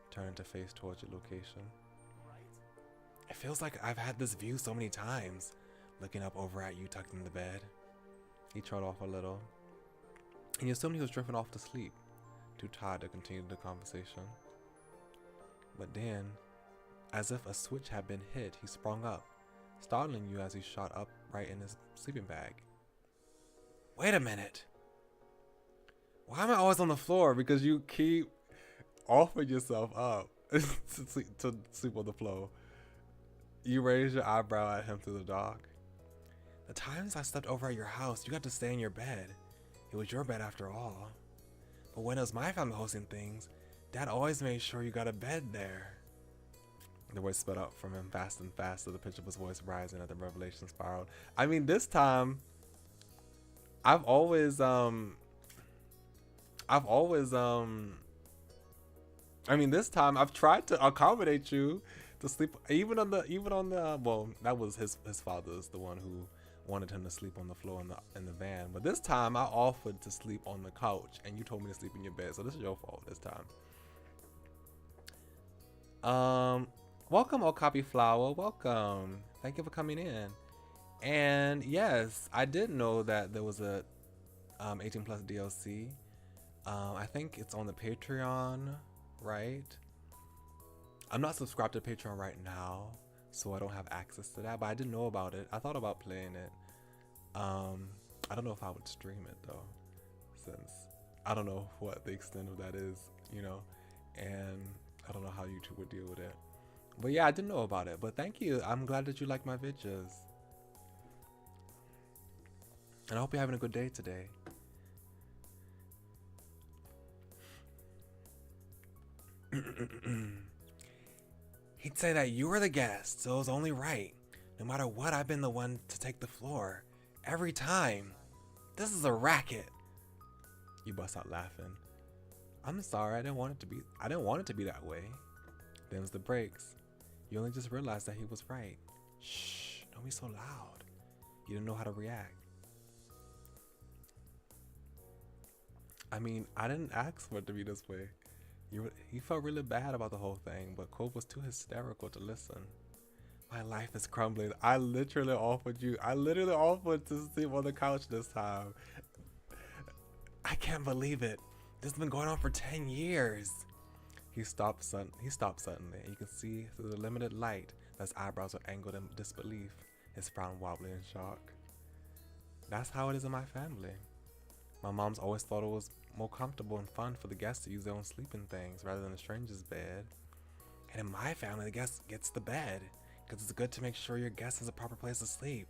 turned to face towards your location. It feels like I've had this view so many times, looking up over at you tucked in the bed. He trod off a little, and you assumed he was drifting off to sleep, too tired to continue the conversation. But then, as if a switch had been hit, he sprung up, startling you as he shot upright in his sleeping bag. Wait a minute! Why am I always on the floor? Because you keep offering yourself up to sleep on the floor. You raise your eyebrow at him through the dark. The times I slept over at your house, you got to stay in your bed. It was your bed after all. But when it was my family hosting things, Dad always made sure you got a bed there. The words sped up from him fast and faster, the pitch of his voice rising as the revelation spiraled. I mean, this time, I mean, this time I've tried to accommodate you to sleep, even on the, well, that was his father's, the one who wanted him to sleep on the floor in the van. But this time I offered to sleep on the couch and you told me to sleep in your bed. So this is your fault this time. Welcome, Okapi Flower. Welcome. Thank you for coming in. And yes, I did know that there was a 18 plus DLC. I think it's on the Patreon, right? I'm not subscribed to Patreon right now, so I don't have access to that, but I didn't know about it. I thought about playing it. I don't know if I would stream it though, since I don't know what the extent of that is, you know, and I don't know how YouTube would deal with it. But yeah, I didn't know about it, but thank you. I'm glad that you like my videos. And I hope you're having a good day today. He'd say that you were the guest, so it was only right. No matter what, I've been the one to take the floor. Every time. This is a racket. You bust out laughing. I'm sorry, I didn't want it to be that way. Them's the breaks. You only just realized that he was right. Shh, don't be so loud. You didn't know how to react. I mean, I didn't ask for it to be this way. He felt really bad about the whole thing, but Cove was too hysterical to listen. My life is crumbling. I literally offered to sleep on the couch this time. I can't believe it. This has been going on for 10 years. He stopped suddenly. You can see through the limited light that his eyebrows were angled in disbelief, his frown wobbly in shock. That's how it is in my family. My mom's always thought it was more comfortable and fun for the guests to use their own sleeping things rather than a stranger's bed. And in my family, the guest gets the bed because it's good to make sure your guest has a proper place to sleep.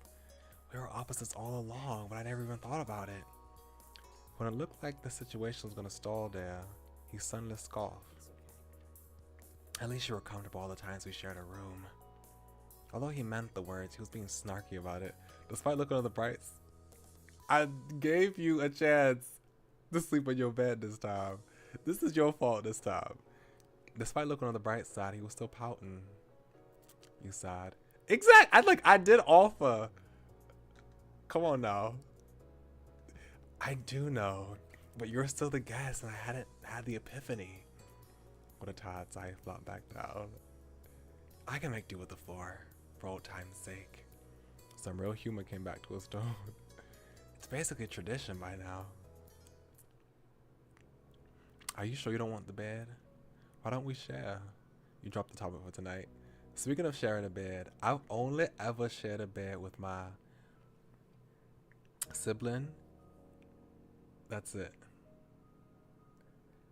We were opposites all along, but I never even thought about it. When it looked like the situation was going to stall there, he suddenly scoffed. At least you were comfortable all the times we shared a room. Although he meant the words, he was being snarky about it. Despite looking on the bright, I gave you a chance to sleep in your bed this time. This is your fault this time. Despite looking on the bright side, he was still pouting. You sighed. I did offer. Come on now. I do know, but you're still the guest and I hadn't had the epiphany. With a tired sigh, he flopped back down. I can make do with the floor, for old time's sake. Some real humor came back to his tone. It's basically tradition by now. Are you sure you don't want the bed? Why don't we share? You dropped the topic for tonight. Speaking of sharing a bed, I've only ever shared a bed with my sibling. That's it.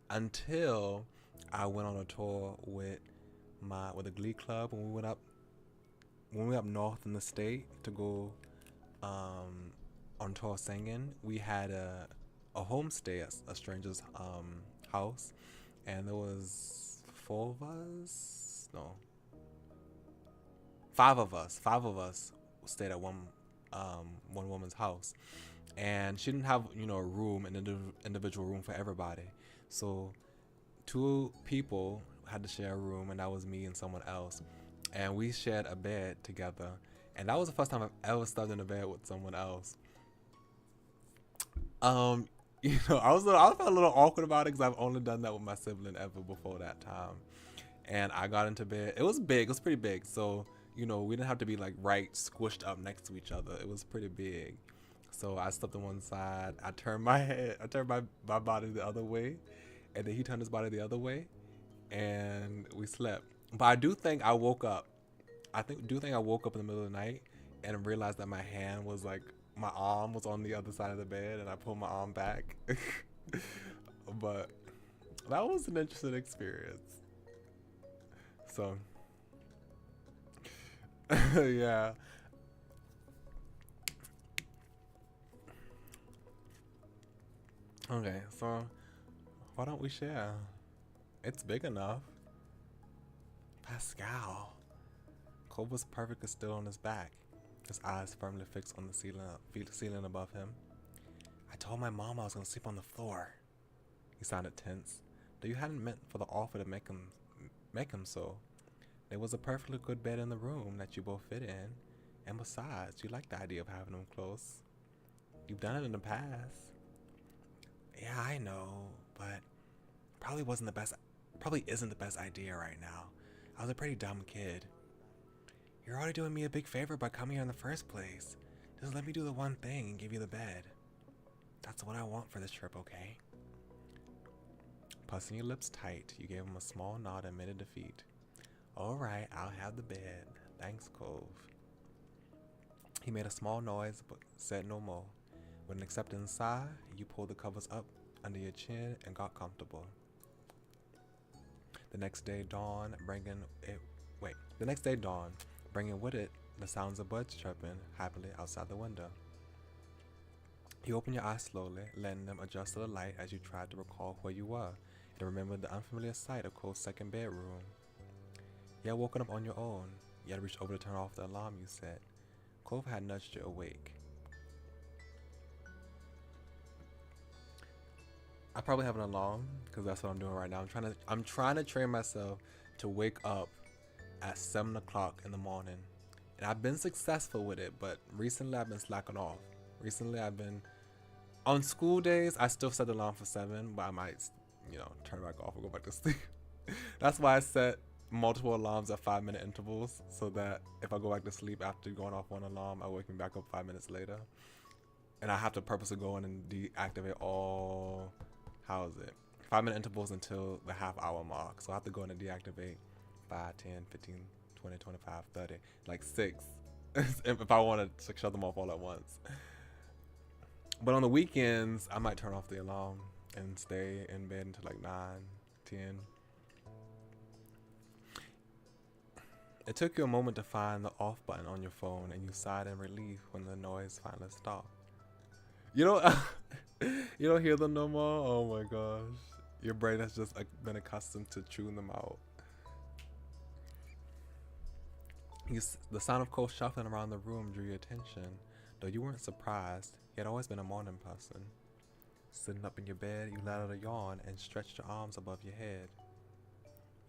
Until I went on a tour with a glee club when we went up north in the state to go on tour singing. We had a homestay at a stranger's house, and there was five of us stayed at one woman's house, and she didn't have a room, an individual room for everybody. So 2 people had to share a room, and that was me and someone else, and we shared a bed together. And that was the first time I've ever slept in a bed with someone else. I felt a little awkward about it because I've only done that with my sibling ever before that time. And I got into bed. It was big. It was pretty big. So, we didn't have to be right squished up next to each other. It was pretty big. So I slept on one side. I turned my body the other way, and then he turned his body the other way, and we slept. But I do think I woke up. I woke up in the middle of the night and realized that my arm was on the other side of the bed, and I pulled my arm back. But that was an interesting experience. So, yeah. Okay, so why don't we share? It's big enough. Pascal. Cole was perfectly still on his back, his eyes firmly fixed on the ceiling above him. I told my mom I was going to sleep on the floor. He sounded tense, though you hadn't meant for the offer to make him so. There was a perfectly good bed in the room that you both fit in, And besides, you like the idea of having them close. You've done it in the past. Yeah, I know, but probably isn't the best idea right now. I was a pretty dumb kid. You're already doing me a big favor by coming here in the first place. Just let me do the one thing and give you the bed. That's what I want for this trip, okay? Pussing your lips tight, you gave him a small nod and admitted defeat. Alright, I'll have the bed. Thanks, Cove. He made a small noise but said no more. With an accepting sigh, you pulled the covers up under your chin and got comfortable. The next day dawned, bringing with it the sounds of birds chirping happily outside the window. You opened your eyes slowly, letting them adjust to the light as you tried to recall where you were and remembered the unfamiliar sight of Cole's second bedroom. You had woken up on your own. You had reached over to turn off the alarm you set. Cove had nudged you awake. I probably have an alarm because that's what I'm doing right now. I'm trying to train myself to wake up at 7 o'clock in the morning, and I've been successful with it. But recently, I've been slacking off. Recently, I've been on school days. I still set the alarm for 7, but I might, turn it back off and go back to sleep. That's why I set multiple alarms at 5-minute intervals, so that if I go back to sleep after going off one alarm, I wake me back up 5 minutes later. And I have to purposely go in and deactivate all. How is it? 5-minute intervals until the half-hour mark. So I have to go in and deactivate 5, 10, 15, 20, 25, 30, like 6. if I want to shut them off all at once. But on the weekends, I might turn off the alarm and stay in bed until like 9, 10. It took you a moment to find the off button on your phone, and you sighed in relief when the noise finally stopped. You don't hear them no more? Oh my gosh. Your brain has just been accustomed to chewing them out. The sound of Cole shuffling around the room drew your attention. Though you weren't surprised, he had always been a morning person. Sitting up in your bed, you let out a yawn and stretched your arms above your head.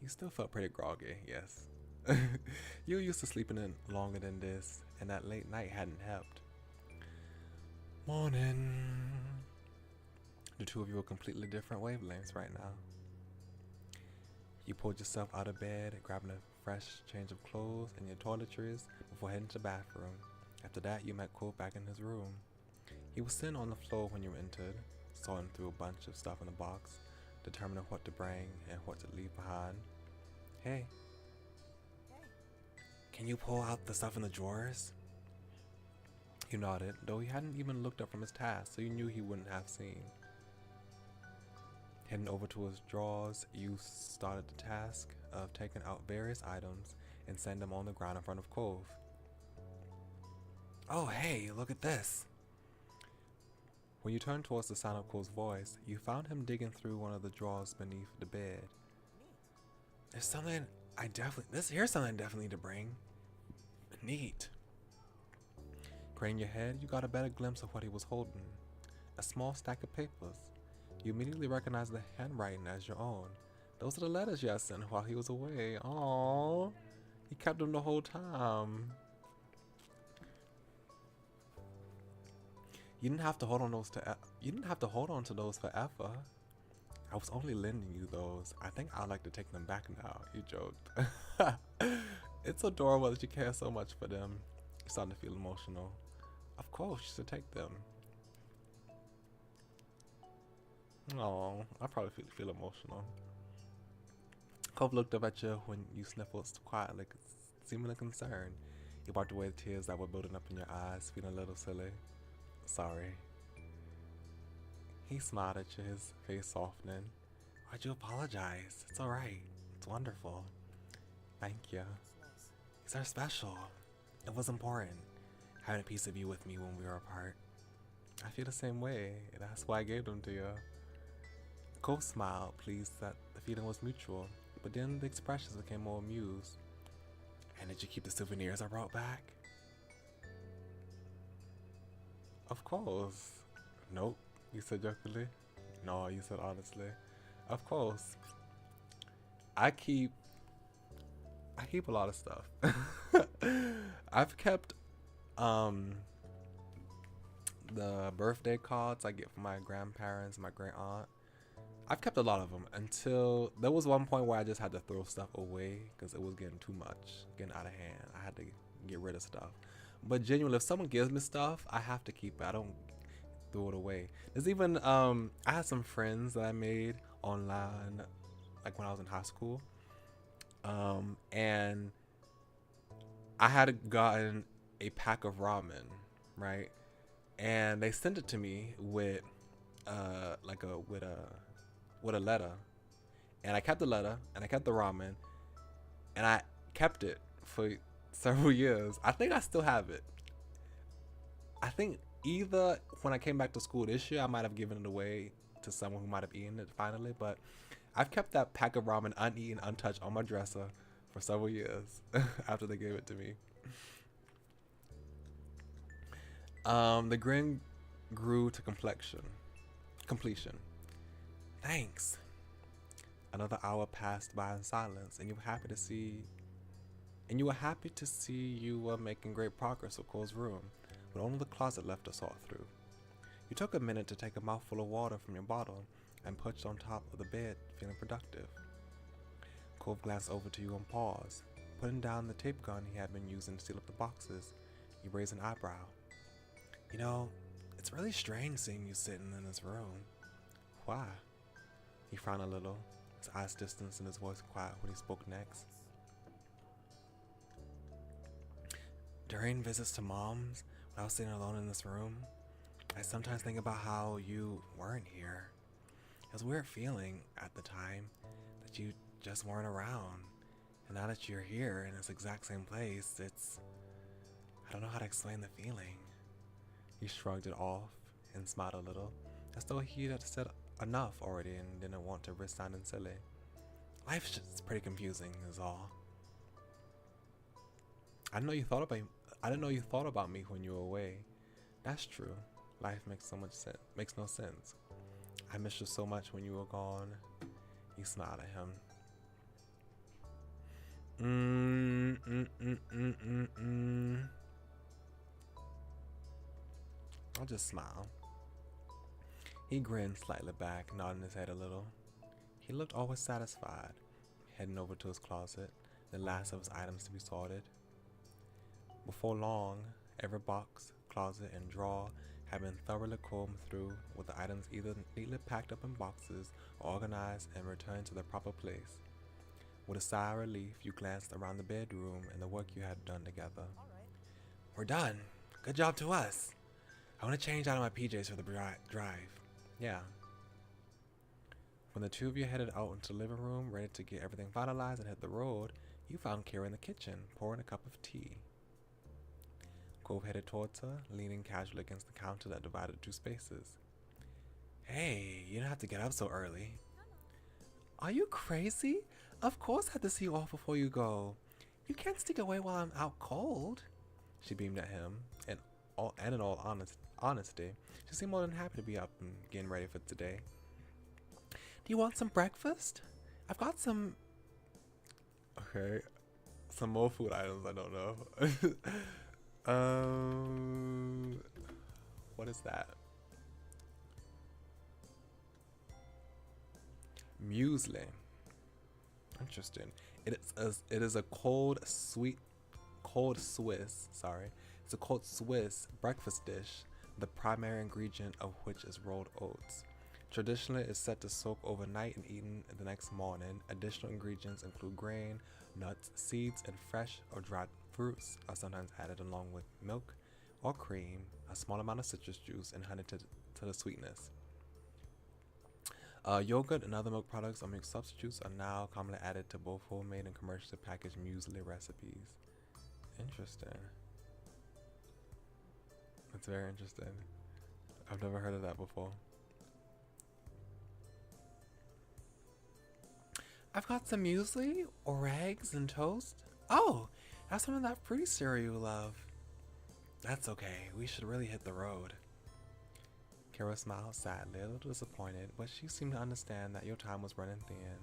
You still felt pretty groggy, yes. You were used to sleeping in longer than this, and that late night hadn't helped. Morning. The two of you are completely different wavelengths right now. You pulled yourself out of bed, grabbing a fresh change of clothes and your toiletries before heading to the bathroom. After that, you met Cole back in his room. He was sitting on the floor when you entered, sorting through a bunch of stuff in a box, determining what to bring and what to leave behind. Hey. Can you pull out the stuff in the drawers? He nodded, though he hadn't even looked up from his task, so you knew he wouldn't have seen. Heading over to his drawers, you started the task of taking out various items and setting them on the ground in front of Cove. Oh hey, look at this! When you turned towards the sound of Cole's voice, you found him digging through one of the drawers beneath the bed. Here's something I definitely need to bring. Neat. Craning your head, you got a better glimpse of what he was holding. A small stack of papers. You immediately recognized the handwriting as your own. Those are the letters you had sent while he was away. Aww. He kept them the whole time. You didn't have to hold on to those forever. I was only lending you those. I think I'd like to take them back now. You joked. It's adorable that you care so much for them. You're starting to feel emotional. Of course, you should take them. Oh, I probably feel emotional. Cove looked up at you when you sniffled quietly, seemingly concerned. You wiped away the tears that were building up in your eyes, feeling a little silly. Sorry. He smiled at you, his face softening. Why'd you apologize? It's alright. It's wonderful. Thank you. These are special. It was important, having a piece of you with me when we were apart. I feel the same way. That's why I gave them to you. Cole smiled, pleased that the feeling was mutual, but then the expressions became more amused. And did you keep the souvenirs I brought back? Of course. Nope, you said jokingly. No, you said honestly. Of course. I keep a lot of stuff. I've kept Um, the birthday cards I get from my grandparents, my great aunt. I've kept a lot of them until there was one point where I just had to throw stuff away because it was getting too much, getting out of hand. I had to get rid of stuff. But genuinely, if someone gives me stuff, I have to keep it. I don't throw it away. There's even I had some friends that I made online, like when I was in high school, and I had gotten a pack of ramen, right? And they sent it to me with like a with a letter, and I kept the letter and I kept the ramen, and I kept it for several years. I think I still have it. I think either when I came back to school this year, I might have given it away to someone who might have eaten it finally, but I've kept that pack of ramen uneaten, untouched on my dresser for several years after they gave it to me. The grin grew to completion. Thanks. Another hour passed by in silence, and you were happy to see you were making great progress with Cole's room, with only the closet left to sort through. You took a minute to take a mouthful of water from your bottle and perched on top of the bed, feeling productive. Cole glanced over to you and paused, putting down the tape gun he had been using to seal up the boxes. You raised an eyebrow. You know, it's really strange seeing you sitting in this room. Why? He frowned a little, his eyes distanced and his voice quiet when he spoke next. During visits to Mom's, when I was sitting alone in this room, I sometimes think about how you weren't here. It was a weird feeling at the time that you just weren't around. And now that you're here in this exact same place, I don't know how to explain the feeling. He shrugged it off and smiled a little, as though he had said enough already and didn't want to risk sounding silly. Life's just pretty confusing, is all. I didn't know you thought about me when you were away. That's true. Life makes no sense. I missed you so much when you were gone. He smiled at him. I'll just smile. He grinned slightly back, nodding his head a little. He looked always satisfied, heading over to his closet, the last of his items to be sorted. Before long, every box, closet, and drawer had been thoroughly combed through, with the items either neatly packed up in boxes or organized and returned to their proper place. With a sigh of relief, you glanced around the bedroom and the work you had done together. We're done. Good job to us. I want to change out of my PJs for the drive. Yeah. When the two of you headed out into the living room, ready to get everything finalized and hit the road, you found Kira in the kitchen, pouring a cup of tea. Cove headed towards her, leaning casually against the counter that divided two spaces. Hey, you don't have to get up so early. Are you crazy? Of course I have to see you off before you go. You can't sneak away while I'm out cold. She beamed at him, and in all honesty, she seemed more than happy to be up and getting ready for today. Do you want some breakfast? I've got some... Okay, some more food items, I don't know. What is that? Muesli. Interesting. It is a cold Swiss. It's a cold Swiss breakfast dish, the primary ingredient of which is rolled oats. Traditionally, it's set to soak overnight and eaten the next morning. Additional ingredients include grain, nuts, seeds, and fresh or dried fruits are sometimes added along with milk or cream, a small amount of citrus juice, and honey to the sweetness. Yogurt and other milk products or milk substitutes are now commonly added to both homemade and commercially packaged muesli recipes. Interesting. That's very interesting. I've never heard of that before. I've got some muesli, or eggs, and toast. Oh, that's some of that fruity cereal you love. That's okay. We should really hit the road. Kara smiled sadly, a little disappointed, but she seemed to understand that your time was running thin.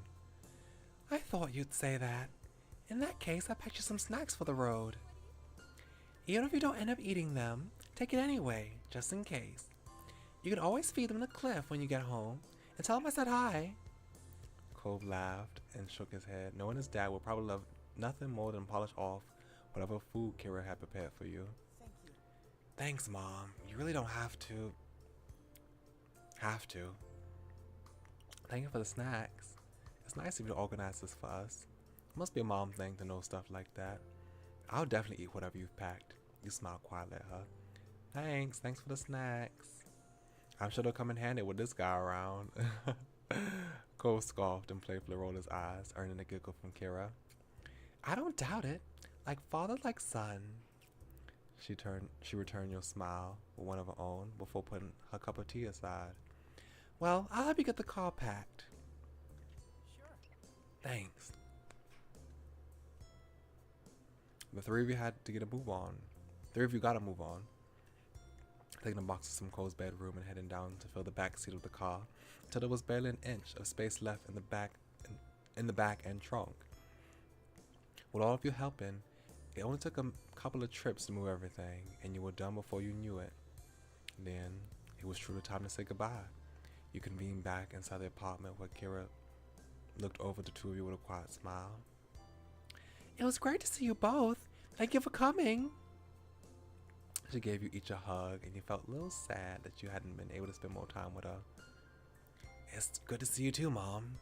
I thought you'd say that. In that case, I packed you some snacks for the road. Even if you don't end up eating them, take it anyway, just in case. You can always feed them to Cliff when you get home, and tell him I said hi. Cove laughed and shook his head, knowing his dad would probably love nothing more than polish off whatever food Kira had prepared for you. Thank you. Thanks, Mom. You really don't have to. Thank you for the snacks. It's nice of you to organize this for us. It must be a mom thing to know stuff like that. I'll definitely eat whatever you've packed. You smiled quietly at her. Thanks for the snacks. I'm sure they'll come in handy with this guy around. Cole scoffed and playfully rolled his eyes, earning a giggle from Kira. I don't doubt it. Like father, like son. She returned your smile with one of her own before putting her cup of tea aside. Well, I'll help you get the car packed. Sure. Thanks. The three of you had to get a move on. Three of you gotta move on. Taking the boxes from Cole's bedroom and heading down to fill the back seat of the car until there was barely an inch of space left in the back and trunk. With all of you helping, it only took a couple of trips to move everything, and you were done before you knew it. Then it was truly time to say goodbye. You convened back inside the apartment where Kira looked over the two of you with a quiet smile. It was great to see you both. Thank you for coming. She gave you each a hug, and you felt a little sad that you hadn't been able to spend more time with her. It's good to see you too, Mom.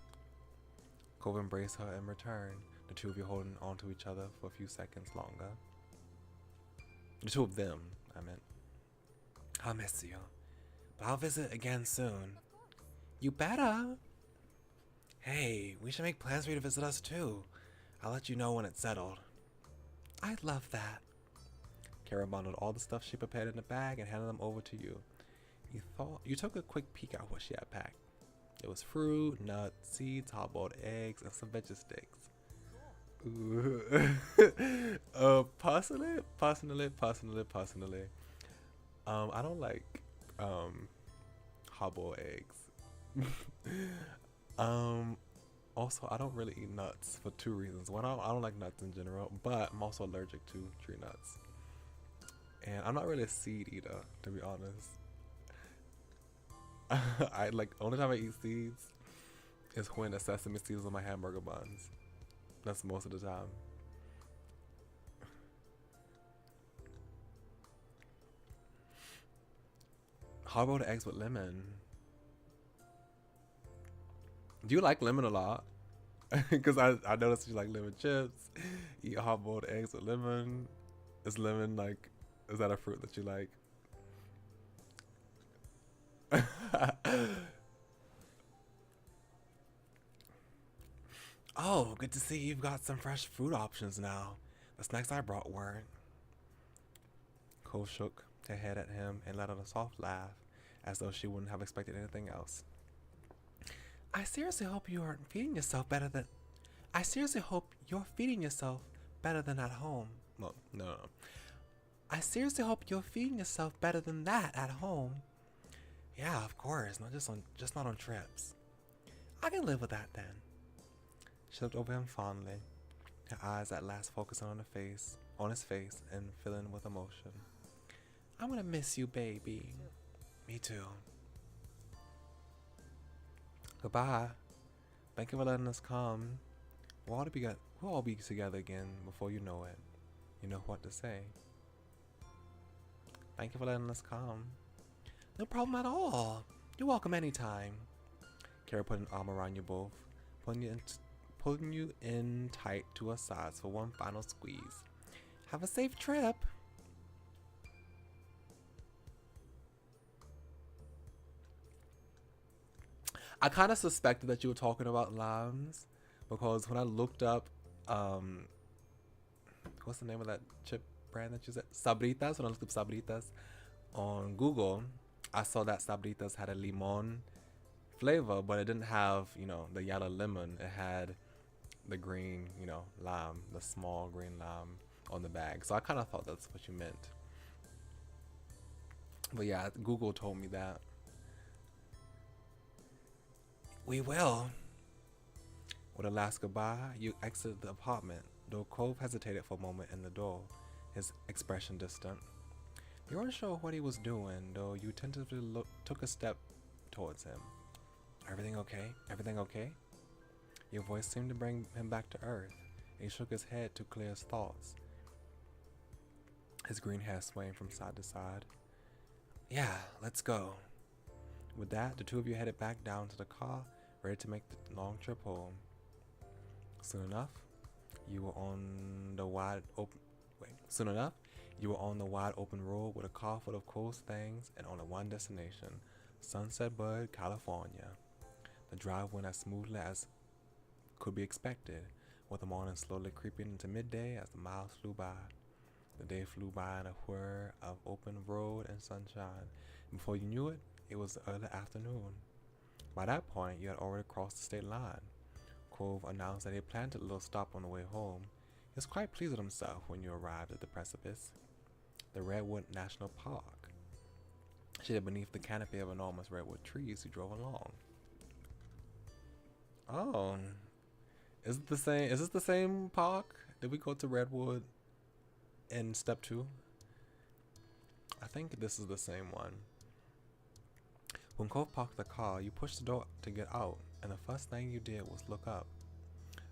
Cove embraced her in return, the two of you holding on to each other for a few seconds longer. The two of them, I meant. I'll miss you, but I'll visit again soon. Of course. You better. Hey, we should make plans for you to visit us too. I'll let you know when it's settled. I'd love that. Kara bundled all the stuff she prepared in the bag and handed them over to you. You took a quick peek at what she had packed. It was fruit, nuts, seeds, hard-boiled eggs, and some veggie sticks. Ooh. Personally, I don't like hard-boiled eggs. Also, I don't really eat nuts for two reasons. One, I don't like nuts in general, but I'm also allergic to tree nuts. And I'm not really a seed eater, to be honest. I like, only time I eat seeds is when the sesame seeds on my hamburger buns. That's most of the time. Hard-boiled eggs with lemon. Do you like lemon a lot? Because I noticed you like lemon chips. Eat hard-boiled eggs with lemon. Is lemon like, is that a fruit that you like? Oh, good to see you've got some fresh fruit options now. The snacks I brought weren't. Cole shook her head at him and let out a soft laugh, as though she wouldn't have expected anything else. I seriously hope you're feeding yourself better than at home. Well, no. I seriously hope you're feeding yourself better than that at home. Yeah, of course, just not on trips. I can live with that then. She looked over him fondly, her eyes at last focusing on his face and filling with emotion. I'm gonna miss you, baby. Me too. Goodbye. Thank you for letting us come. We'll all be together again before you know it. You know what to say. Thank you for letting us come. No problem at all. You're welcome anytime. Kara put an arm around you both, pulling you in tight to her sides for one final squeeze. Have a safe trip. I kind of suspected that you were talking about limes because when I looked up, what's the name of that chip brand that you said? Sabritas. When I looked up Sabritas on Google, I saw that Sabritas had a limon flavor, but it didn't have, the yellow lemon. It had the green, lime, the small green lime on the bag. So I kind of thought that's what you meant. But yeah, Google told me that. We will. With a last goodbye, you exited the apartment, though Cove hesitated for a moment in the door, his expression distant. You weren't sure what he was doing, though you tentatively took a step towards him. Everything okay? Everything okay? Your voice seemed to bring him back to earth, and he shook his head to clear his thoughts, his green hair swaying from side to side. Yeah, let's go. With that, the two of you headed back down to the car, ready to make the long trip home. Soon enough, you were on the wide open road with a car full of cool things and only one destination, Sunset Bud, California. The drive went as smoothly as could be expected, with the morning slowly creeping into midday as the miles flew by. The day flew by in a whir of open road and sunshine. And before you knew it, it was the early afternoon. By that point, you had already crossed the state line. Cove announced that he planned a little stop on the way home. He was quite pleased with himself when you arrived at the precipice, the Redwood National Park. Shaded beneath the canopy of enormous redwood trees, you drove along. Oh, is it the same? Is this the same park? Did we go to Redwood in step 2? I think this is the same one. When Cove parked the car, you pushed the door to get out, and the first thing you did was look up.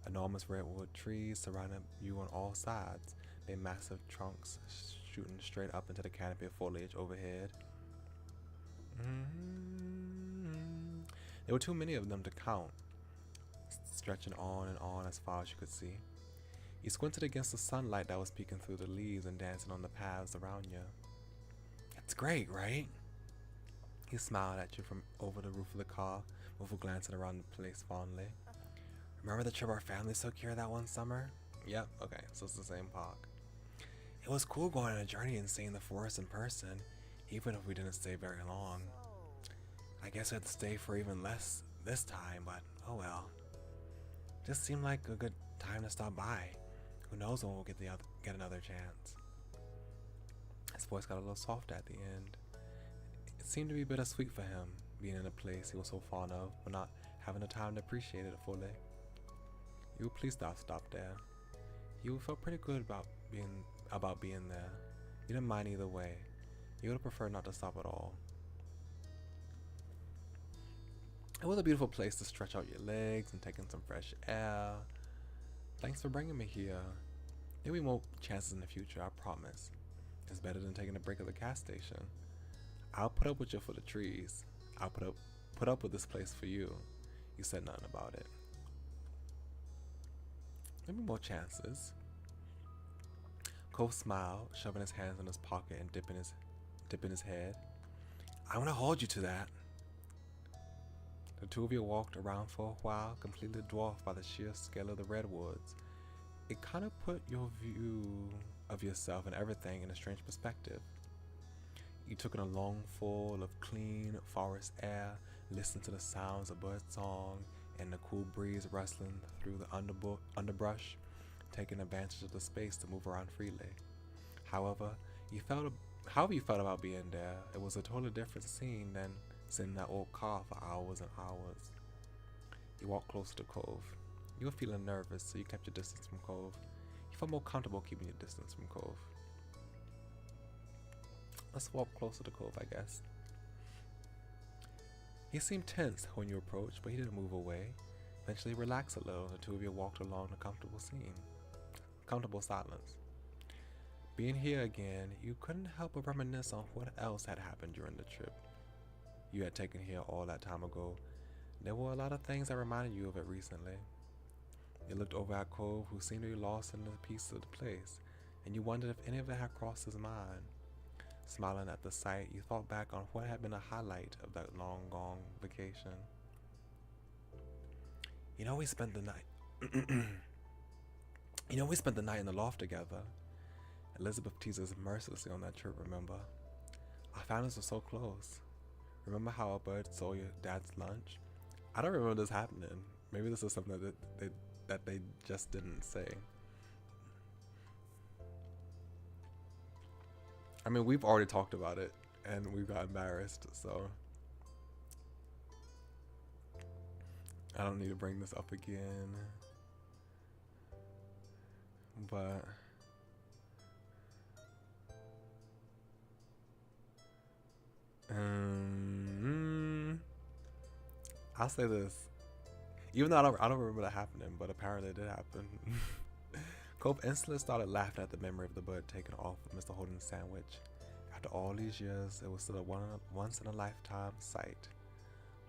Enormous redwood trees surrounded you on all sides, their massive trunks shooting straight up into the canopy of foliage overhead. There were too many of them to count, stretching on and on as far as you could see. You squinted against the sunlight that was peeking through the leaves and dancing on the paths around you. It's great, right? He smiled at you from over the roof of the car, before glancing around the place fondly. Remember the trip our family took here that one summer? Yep, okay, so it's the same park. It was cool going on a journey and seeing the forest in person, even if we didn't stay very long. I guess we had to stay for even less this time, but oh well. Just seemed like a good time to stop by. Who knows when we'll get another chance. His voice got a little softer at the end. It seemed to be bittersweet for him, being in a place he was so fond of, but not having the time to appreciate it fully. You were pleased to stop there. You felt pretty good about being there. You didn't mind either way. You would have preferred not to stop at all. It was a beautiful place to stretch out your legs and take in some fresh air. Thanks for bringing me here. There'll be more chances in the future, I promise. It's better than taking a break at the gas station. I'll put up with you for the trees. I'll put up with this place for you. You said nothing about it. There'll be more chances. Cove smiled, shoving his hands in his pocket and dipping his head. I want to hold you to that. The two of you walked around for a while, completely dwarfed by the sheer scale of the redwoods. It kind of put your view of yourself and everything in a strange perspective. You took in a lung full of clean forest air, listened to the sounds of birdsong and the cool breeze rustling through the underbrush, taking advantage of the space to move around freely. However you felt about being there, it was a totally different scene than sitting in that old car for hours and hours. You walked closer to Cove. You were feeling nervous, so you kept your distance from Cove. You felt more comfortable keeping your distance from Cove. Let's walk closer to Cove, I guess. He seemed tense when you approached, but he didn't move away. Eventually he relaxed a little, and the two of you walked along the comfortable silence. Being here again, you couldn't help but reminisce on what else had happened during the trip you had taken here all that time ago. There were a lot of things that reminded you of it recently. You looked over at Cove, who seemed to be lost in the piece of the place, and you wondered if any of it had crossed his mind. Smiling at the sight, you thought back on what had been a highlight of that long-gone vacation. We spent the night. We spent the night in the loft together. Elizabeth teased us mercilessly on that trip, remember? Our families were so close. Remember how a bird stole your dad's lunch? I don't remember this happening. Maybe this is something that they just didn't say. I mean, we've already talked about it, and we got embarrassed, so I don't need to bring this up again. But I'll say this. Even though I don't remember that happening, but apparently it did happen. Cove instantly started laughing at the memory of the bird taken off of Mr. Holden's sandwich. After all these years, it was still a once-in-a-lifetime sight.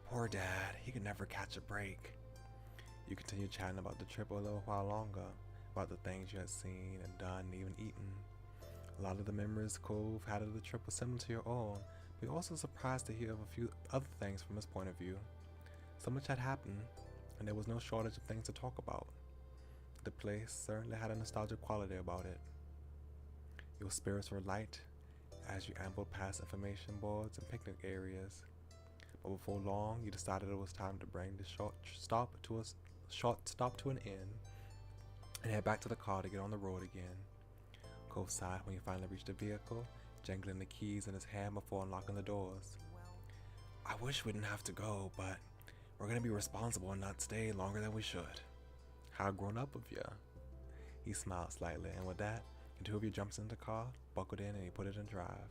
Poor Dad, he could never catch a break. You continued chatting about the trip a little while longer, about the things you had seen and done and even eaten. A lot of the memories Cove had of the trip were similar to your own, but you're also surprised to hear of a few other things from his point of view. So much had happened, and there was no shortage of things to talk about. The place certainly had a nostalgic quality about it. Your spirits were light as you ambled past information boards and picnic areas. But before long, you decided it was time to bring the short stop to an end and head back to the car to get on the road again. Cove sighed when you finally reached the vehicle, jangling the keys in his hand before unlocking the doors. I wish we didn't have to go, but we're gonna be responsible and not stay longer than we should. How grown up of ya? He smiled slightly, and with that, the two of you jumped in the car, buckled in, and he put it in drive.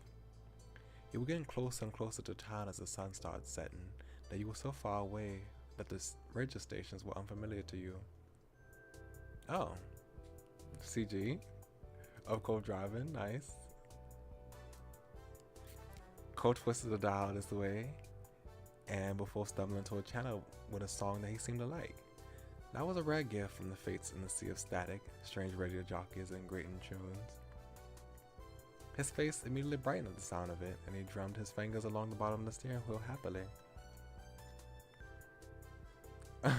You were getting closer and closer to town as the sun started setting, that you were so far away that the radio stations were unfamiliar to you. Oh, CG of Cove driving, nice. Cole twisted the dial this way, and before stumbling to a channel with a song that he seemed to like. That was a rare gift from the fates in the sea of static, strange radio jockeys, and grating tunes. His face immediately brightened at the sound of it, and he drummed his fingers along the bottom of the steering wheel happily.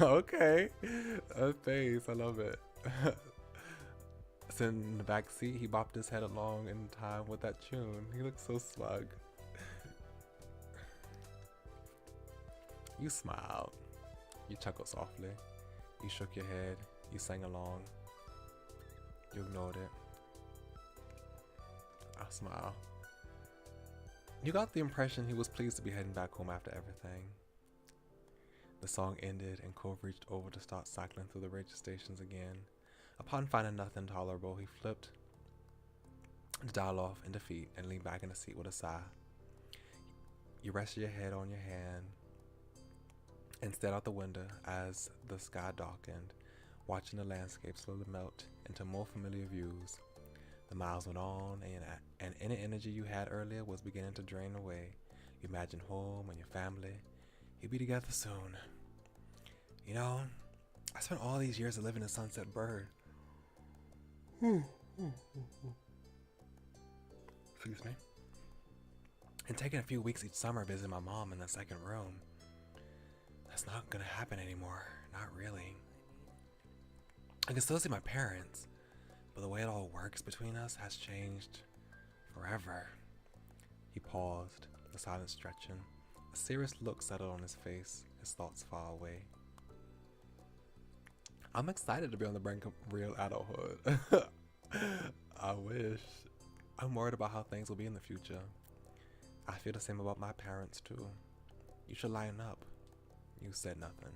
Okay, a face, I love it. Sitting in the back seat, he bopped his head along in time with that tune. He looked so smug. You smiled. You chuckled softly. You shook your head. You sang along. You ignored it. I smiled. You got the impression he was pleased to be heading back home after everything. The song ended and Cove reached over to start cycling through the radio stations again. Upon finding nothing tolerable, he flipped the dial off in defeat and leaned back in the seat with a sigh. You rested your head on your hand and stared out the window as the sky darkened, watching the landscape slowly melt into more familiar views. The miles went on, and any energy you had earlier was beginning to drain away. You imagined home and your family. You'd be together soon. You know, I spent all these years of living in Sunset Bird. Excuse me. And taking a few weeks each summer visiting my mom in the second room. That's not gonna happen anymore. Not really. I can still see my parents, but the way it all works between us has changed forever. He paused, the silence stretching. A serious look settled on his face, his thoughts far away. I'm excited to be on the brink of real adulthood. I wish. I'm worried about how things will be in the future. I feel the same about my parents too. You should line up. You said nothing.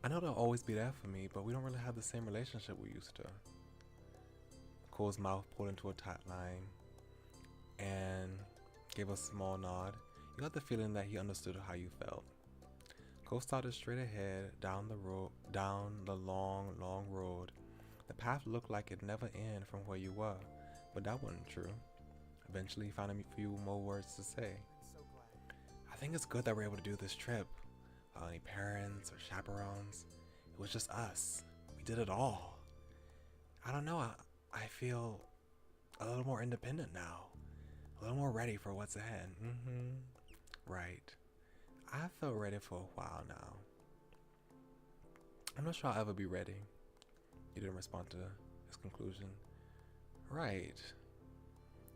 I know they'll always be there for me, but we don't really have the same relationship we used to. Cole's mouth pulled into a tight line and gave a small nod. You got the feeling that he understood how you felt. Cole started straight ahead down the long, long road. The path looked like it never ended from where you were, but that wasn't true. Eventually, he found a few more words to say. So glad. I think it's good that we're able to do this trip. Without any parents or chaperones. It was just us. We did it all. I don't know, I feel a little more independent now. A little more ready for what's ahead. Right. I felt ready for a while now. I'm not sure I'll ever be ready. You didn't respond to his conclusion. Right.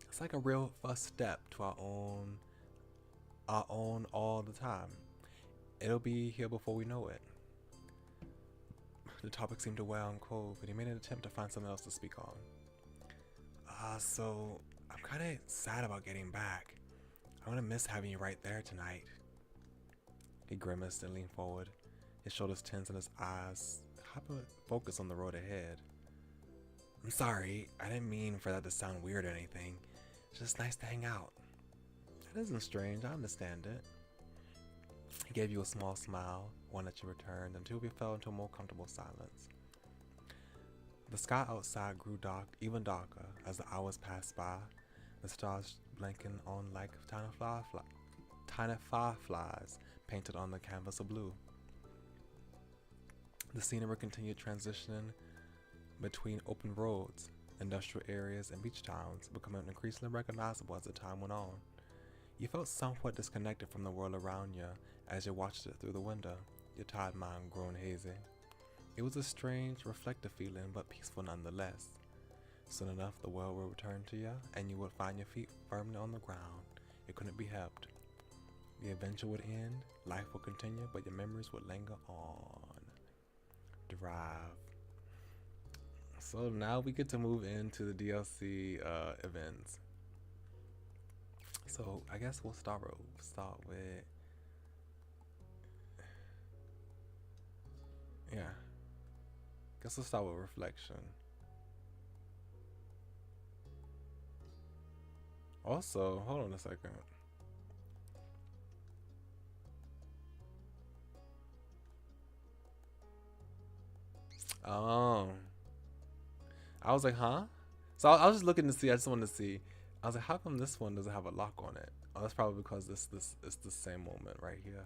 It's like a real first step to our own all the time. It'll be here before we know it. The topic seemed to wear on Cove, and he made an attempt to find something else to speak on. So I'm kind of sad about getting back. I'm gonna miss having you right there tonight. He grimaced and leaned forward, his shoulders tense and his eyes hyper-focused on the road ahead. I'm sorry, I didn't mean for that to sound weird or anything. It's just nice to hang out. It isn't strange, I understand it. He gave you a small smile, one that you returned, until we fell into a more comfortable silence. The sky outside grew dark, even darker, as the hours passed by, the stars blinking on like tiny fireflies painted on the canvas of blue. The scenery continued transitioning between open roads, industrial areas, and beach towns, becoming increasingly recognizable as the time went on. You felt somewhat disconnected from the world around you as you watched it through the window, your tired mind growing hazy. It was a strange, reflective feeling, but peaceful nonetheless. Soon enough, the world would return to you, and you would find your feet firmly on the ground. It couldn't be helped. The adventure would end, life would continue, but your memories would linger on. Drive. So now we get to move into the DLC events. So I guess we'll start with yeah. Guess we'll start with reflection. Also, hold on a second. Oh, I was like, huh? So I was just looking to see. I just wanted to see. I was like, how come this one doesn't have a lock on it? Oh, that's probably because this is the same moment right here.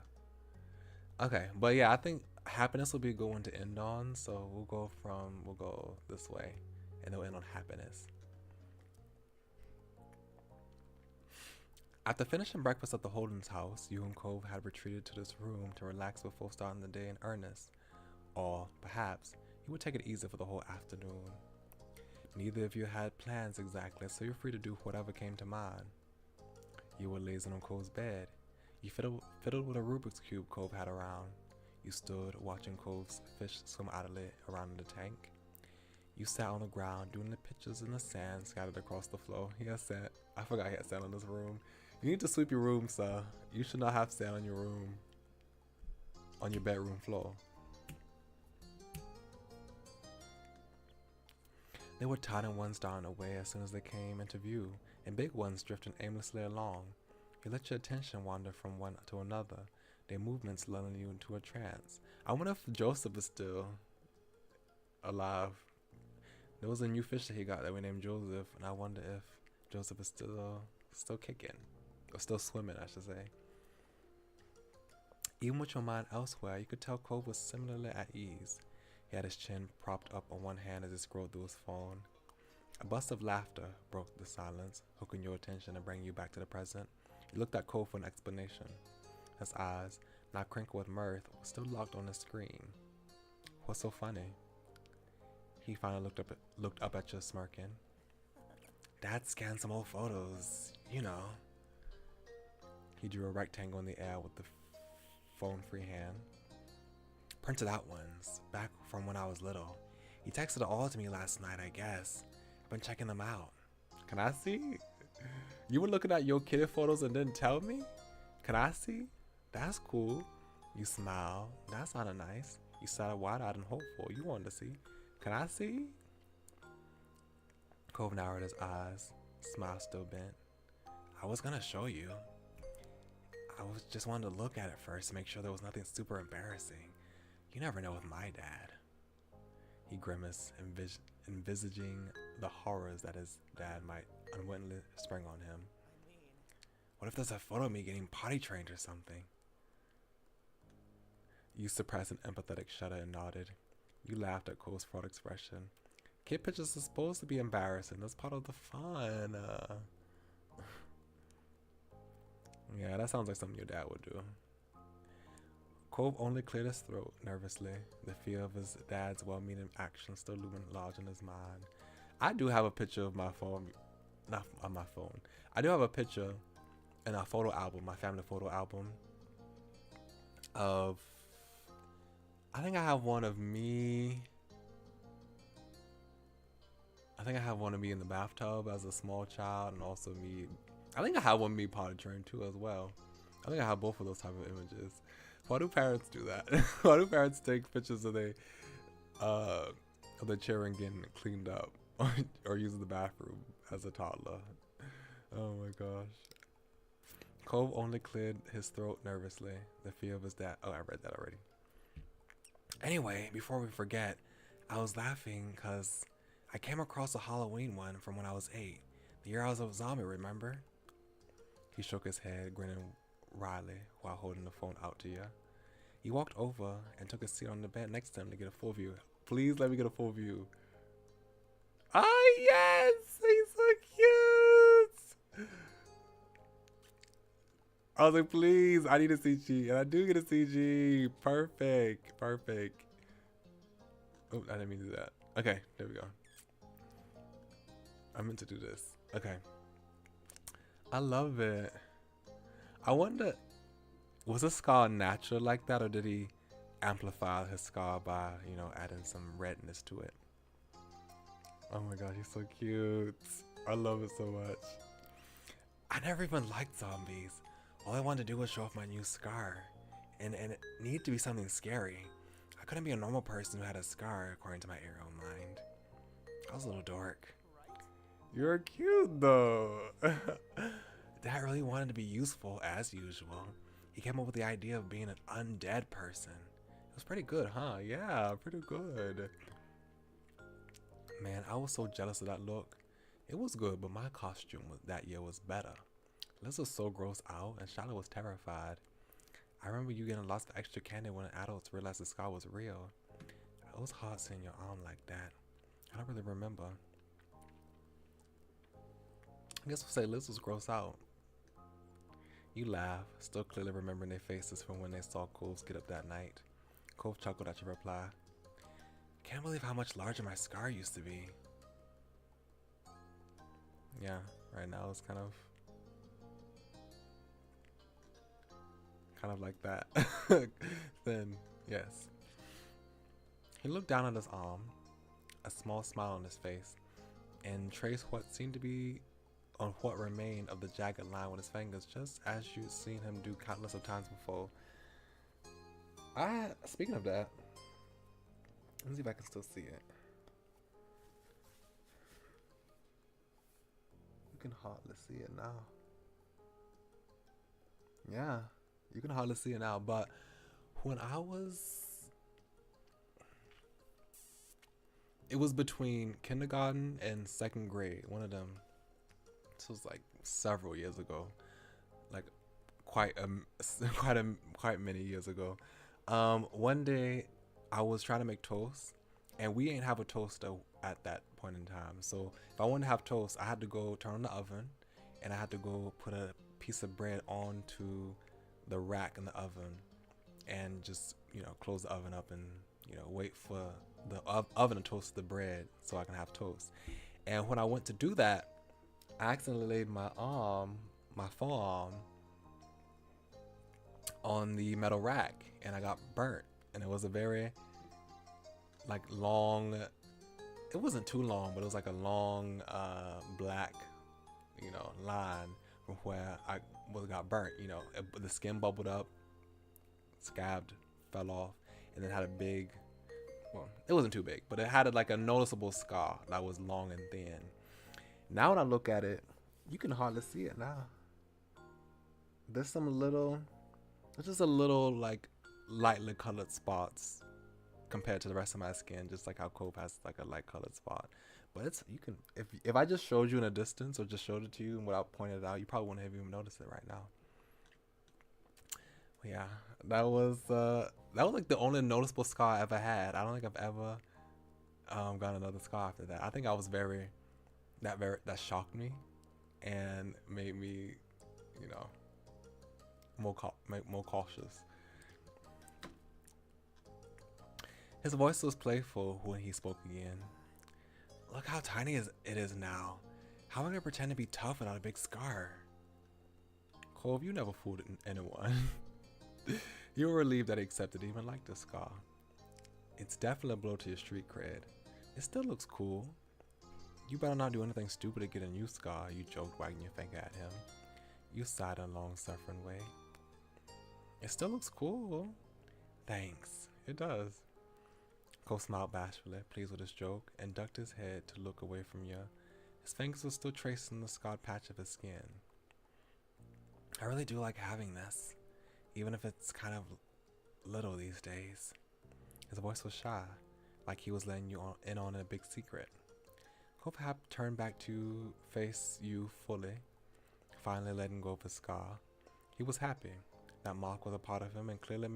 Okay, but yeah, I think happiness will be a good one to end on. So we'll go this way, and then we'll end on happiness. After finishing breakfast at the Holden's house, you and Cove had retreated to this room to relax before starting the day in earnest. Or perhaps you would take it easy for the whole afternoon. Neither of you had plans exactly, so you're free to do whatever came to mind. You were lazing on Cove's bed. You fiddled with a Rubik's Cube Cove had around. You stood watching Cove's fish swim idly around in the tank. You sat on the ground doing the pictures in the sand scattered across the floor. He had sand. I forgot he had sand on this room. You need to sweep your room, sir. You should not have sand on your room, on your bedroom floor. There were tiny ones dying away as soon as they came into view, and big ones drifting aimlessly along. You let your attention wander from one to another, their movements lulling you into a trance. I wonder if Joseph is still alive. There was a new fish that he got that we named Joseph, and I wonder if Joseph is still kicking, or still swimming, I should say. Even with your mind elsewhere, you could tell Cove was similarly at ease. He had his chin propped up on one hand as he scrolled through his phone. A burst of laughter broke the silence, hooking your attention and bringing you back to the present. You looked at Cove for an explanation. His eyes, now crinkled with mirth, were still locked on the screen. What's so funny? He finally looked up at you, smirking. Dad scanned some old photos, you know. He drew a rectangle in the air with the phone-free hand. Printed out ones, back from when I was little. He texted it all to me last night, I guess. I've been checking them out. Can I see? You were looking at your kid photos and didn't tell me? Can I see? That's cool. You smiled. That sounded nice. You sounded wide-eyed and hopeful. You wanted to see. Can I see? Cove narrowed his eyes, smile still bent. I was gonna show you. I was just wanted to look at it first to make sure there was nothing super embarrassing. You never know with my dad. He grimaced, envisaging the horrors that his dad might unwittingly spring on him. What if there's a photo of me getting potty trained or something? You suppressed an empathetic shudder and nodded. You laughed at Cole's fraud expression. Kid pictures are supposed to be embarrassing. That's part of the fun. Yeah, that sounds like something your dad would do. Cove only cleared his throat nervously, the fear of his dad's well-meaning actions still looming large in his mind. I do have a picture of my phone, not on my phone. I do have a picture in our photo album, my family photo album, of, I think I have one of me. I think I have one of me in the bathtub as a small child, and also me. I think I have one of me potty trained too as well. I think I have both of those type of images. Why do parents do that? Why do parents take pictures of their children getting cleaned up or using the bathroom as a toddler. Oh my gosh. Cove only cleared his throat nervously. The fear of his dad. Oh, I read that already. Anyway, before we forget, I was laughing because I came across a Halloween one from when I was 8. The year I was a zombie, remember? He shook his head, grinning wryly while holding the phone out to you. He walked over and took a seat on the bed next to him to get a full view. Please let me get a full view. Ah, yes! He's so cute! I was like, please, I need a CG. And I do get a CG. Perfect. Perfect. Oh, I didn't mean to do that. Okay, there we go. I meant to do this. Okay. I love it. I wonder, was his scar natural like that, or did he amplify his scar by, you know, adding some redness to it? Oh my gosh, he's so cute. I love it so much. I never even liked zombies. All I wanted to do was show off my new scar. And it needed to be something scary. I couldn't be a normal person who had a scar, according to my arrow mind. I was a little dork. You're cute, though. Dad really wanted to be useful, as usual. He came up with the idea of being an undead person. It was pretty good, huh? Yeah, pretty good. Man, I was so jealous of that look. It was good, but my costume that year was better. Liz was so grossed out, and Charlotte was terrified. I remember you getting lots of extra candy when adults realized the scar was real. It was hard seeing your arm like that. I don't really remember. I guess we'll say Liz was grossed out. You laugh, still clearly remembering their faces from when they saw Cove get up that night. Cove chuckled at your reply. Can't believe how much larger my scar used to be. Yeah, right now it's kind of like that. Then, yes. He looked down at his arm, a small smile on his face, and traced what seemed to be on what remained of the jagged line with his fingers, just as you'd seen him do countless of times before. Speaking of that, let me see if I can still see it. You can hardly see it now. Yeah, you can hardly see it now, but when it was between kindergarten and second grade, one of them. This was like several years ago, like quite many years ago. One day I was trying to make toast, and we ain't have a toaster at that point in time. So if I wanted to have toast, I had to go turn on the oven, and I had to go put a piece of bread onto the rack in the oven, and just, you know, close the oven up and, you know, wait for the oven to toast the bread so I can have toast. And when I went to do that, I accidentally laid my forearm on the metal rack, and I got burnt. And it was a very long, it wasn't too long, but it was like a long black, you know, line from where I got burnt. You know, the skin bubbled up, scabbed, fell off, and then had a big, well, it wasn't too big, but it had like a noticeable scar that was long and thin. Now when I look at it, you can hardly see it now. There's just a little like lightly colored spots compared to the rest of my skin, just like how Cove has like a light colored spot. But if I just showed you in a distance or just showed it to you without pointing it out, you probably wouldn't have even noticed it right now. But yeah, that was like the only noticeable scar I ever had. I don't think I've ever got another scar after that. I think I was that shocked me and made me, you know, more cautious. His voice was playful when he spoke again. Look how tiny it is now. How am I gonna pretend to be tough without a big scar? Cove, you never fooled anyone. You were relieved that he accepted even like the scar. It's definitely a blow to your street cred. It still looks cool. You better not do anything stupid to get a new scar, you joked, wagging your finger at him. You sighed in a long-suffering way. It still looks cool. Thanks. It does. Cole smiled bashfully, pleased with his joke, and ducked his head to look away from you. His fingers were still tracing the scarred patch of his skin. I really do like having this, even if it's kind of little these days. His voice was shy, like he was letting you in on a big secret. Cole turned back to face you fully, finally letting go of his scar. He was happy. That mark was a part of him and clearly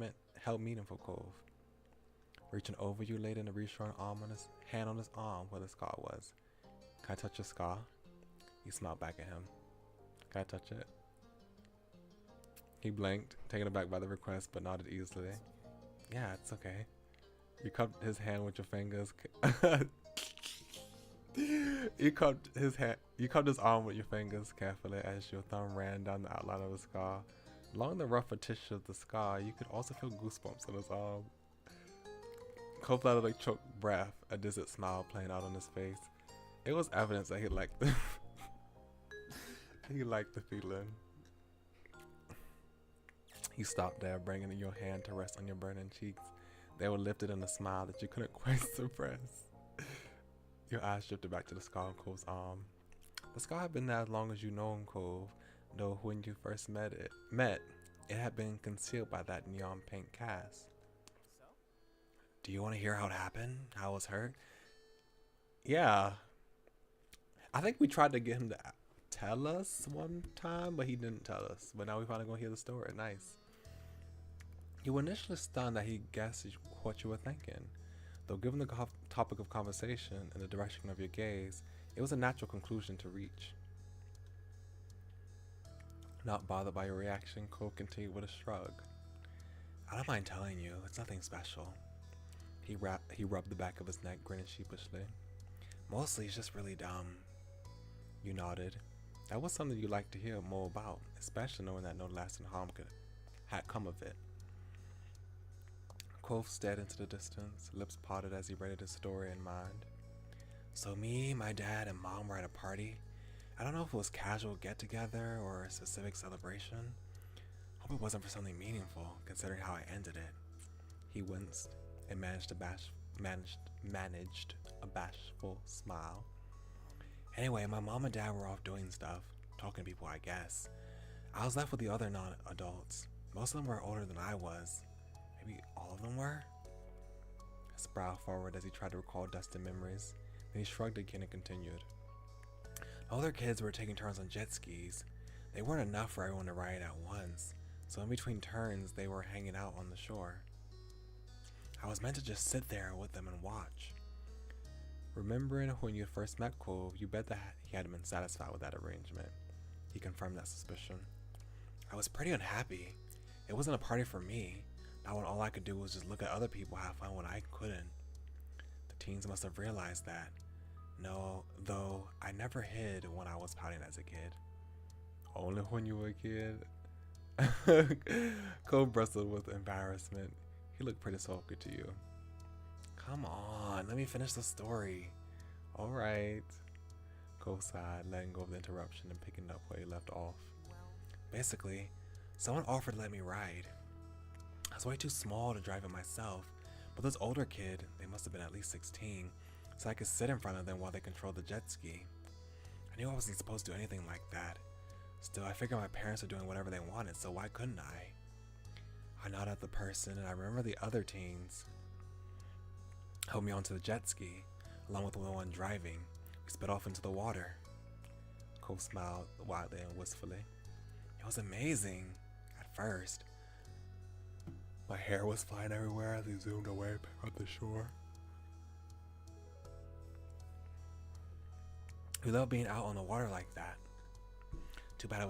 held meaning for Cove. Reaching over you, laid in a reassuring hand on his arm where the scar was. Can I touch your scar? You smiled back at him. Can I touch it? He blinked, taken aback by the request, but nodded easily. Yeah, it's okay. You cupped his hand with your fingers. You cupped his arm with your fingers carefully as your thumb ran down the outline of the scar. Along the rougher tissue of the scar, you could also feel goosebumps on his arm. Cole let out a choked breath, a distant smile playing out on his face. It was evidence that he liked the he liked the feeling. He stopped there, bringing your hand to rest on your burning cheeks. They were lifted in a smile that you couldn't quite suppress. Your eyes drifted back to the scar on Cole's arm. The scar had been there as long as you known Cove, though when you first met, it had been concealed by that neon pink cast. So? Do you want to hear how it happened? How I was hurt? Yeah. I think we tried to get him to tell us one time, but he didn't tell us. But now we finally gonna hear the story. Nice. You were initially stunned that he guessed what you were thinking. Though given the topic of conversation and the direction of your gaze, it was a natural conclusion to reach. Not bothered by your reaction, Cole continued with a shrug. I don't mind telling you, it's nothing special. He rubbed the back of his neck, grinning sheepishly. Mostly it's just really dumb. You nodded. That was something you'd like to hear more about, especially knowing that no lasting harm had come of it. Cove stared into the distance, lips parted as he read his story in mind. So me, my dad, and mom were at a party. I don't know if it was casual get-together or a specific celebration. Hope it wasn't for something meaningful, considering how I ended it. He winced and managed a bashful smile. Anyway, my mom and dad were off doing stuff, talking to people, I guess. I was left with the other non-adults. Most of them were older than I was. Maybe all of them were? His brow forward as he tried to recall dusted memories. Then he shrugged again and continued. The older kids were taking turns on jet skis. They weren't enough for everyone to ride at once, so in between turns, they were hanging out on the shore. I was meant to just sit there with them and watch. Remembering when you first met Cole, you bet that he hadn't been satisfied with that arrangement. He confirmed that suspicion. I was pretty unhappy. It wasn't a party for me. Not when all I could do was just look at other people have fun when I couldn't. The teens must have realized that. No, though I never hid when I was pouting as a kid. Only when you were a kid? Cole bristled with embarrassment. He looked pretty sulky to you. Come on, let me finish the story. Alright. Cole sighed, letting go of the interruption and picking up where he left off. Basically, someone offered to let me ride. I was way too small to drive it myself, but this older kid, they must have been at least 16, so I could sit in front of them while they controlled the jet ski. I knew I wasn't supposed to do anything like that. Still, I figured my parents were doing whatever they wanted, so why couldn't I? I nodded at the person, and I remember the other teens held me onto the jet ski, along with the one driving. We sped off into the water. Cole smiled widely and wistfully. It was amazing, at first. My hair was flying everywhere as he zoomed away from the shore. We loved being out on the water like that. Too bad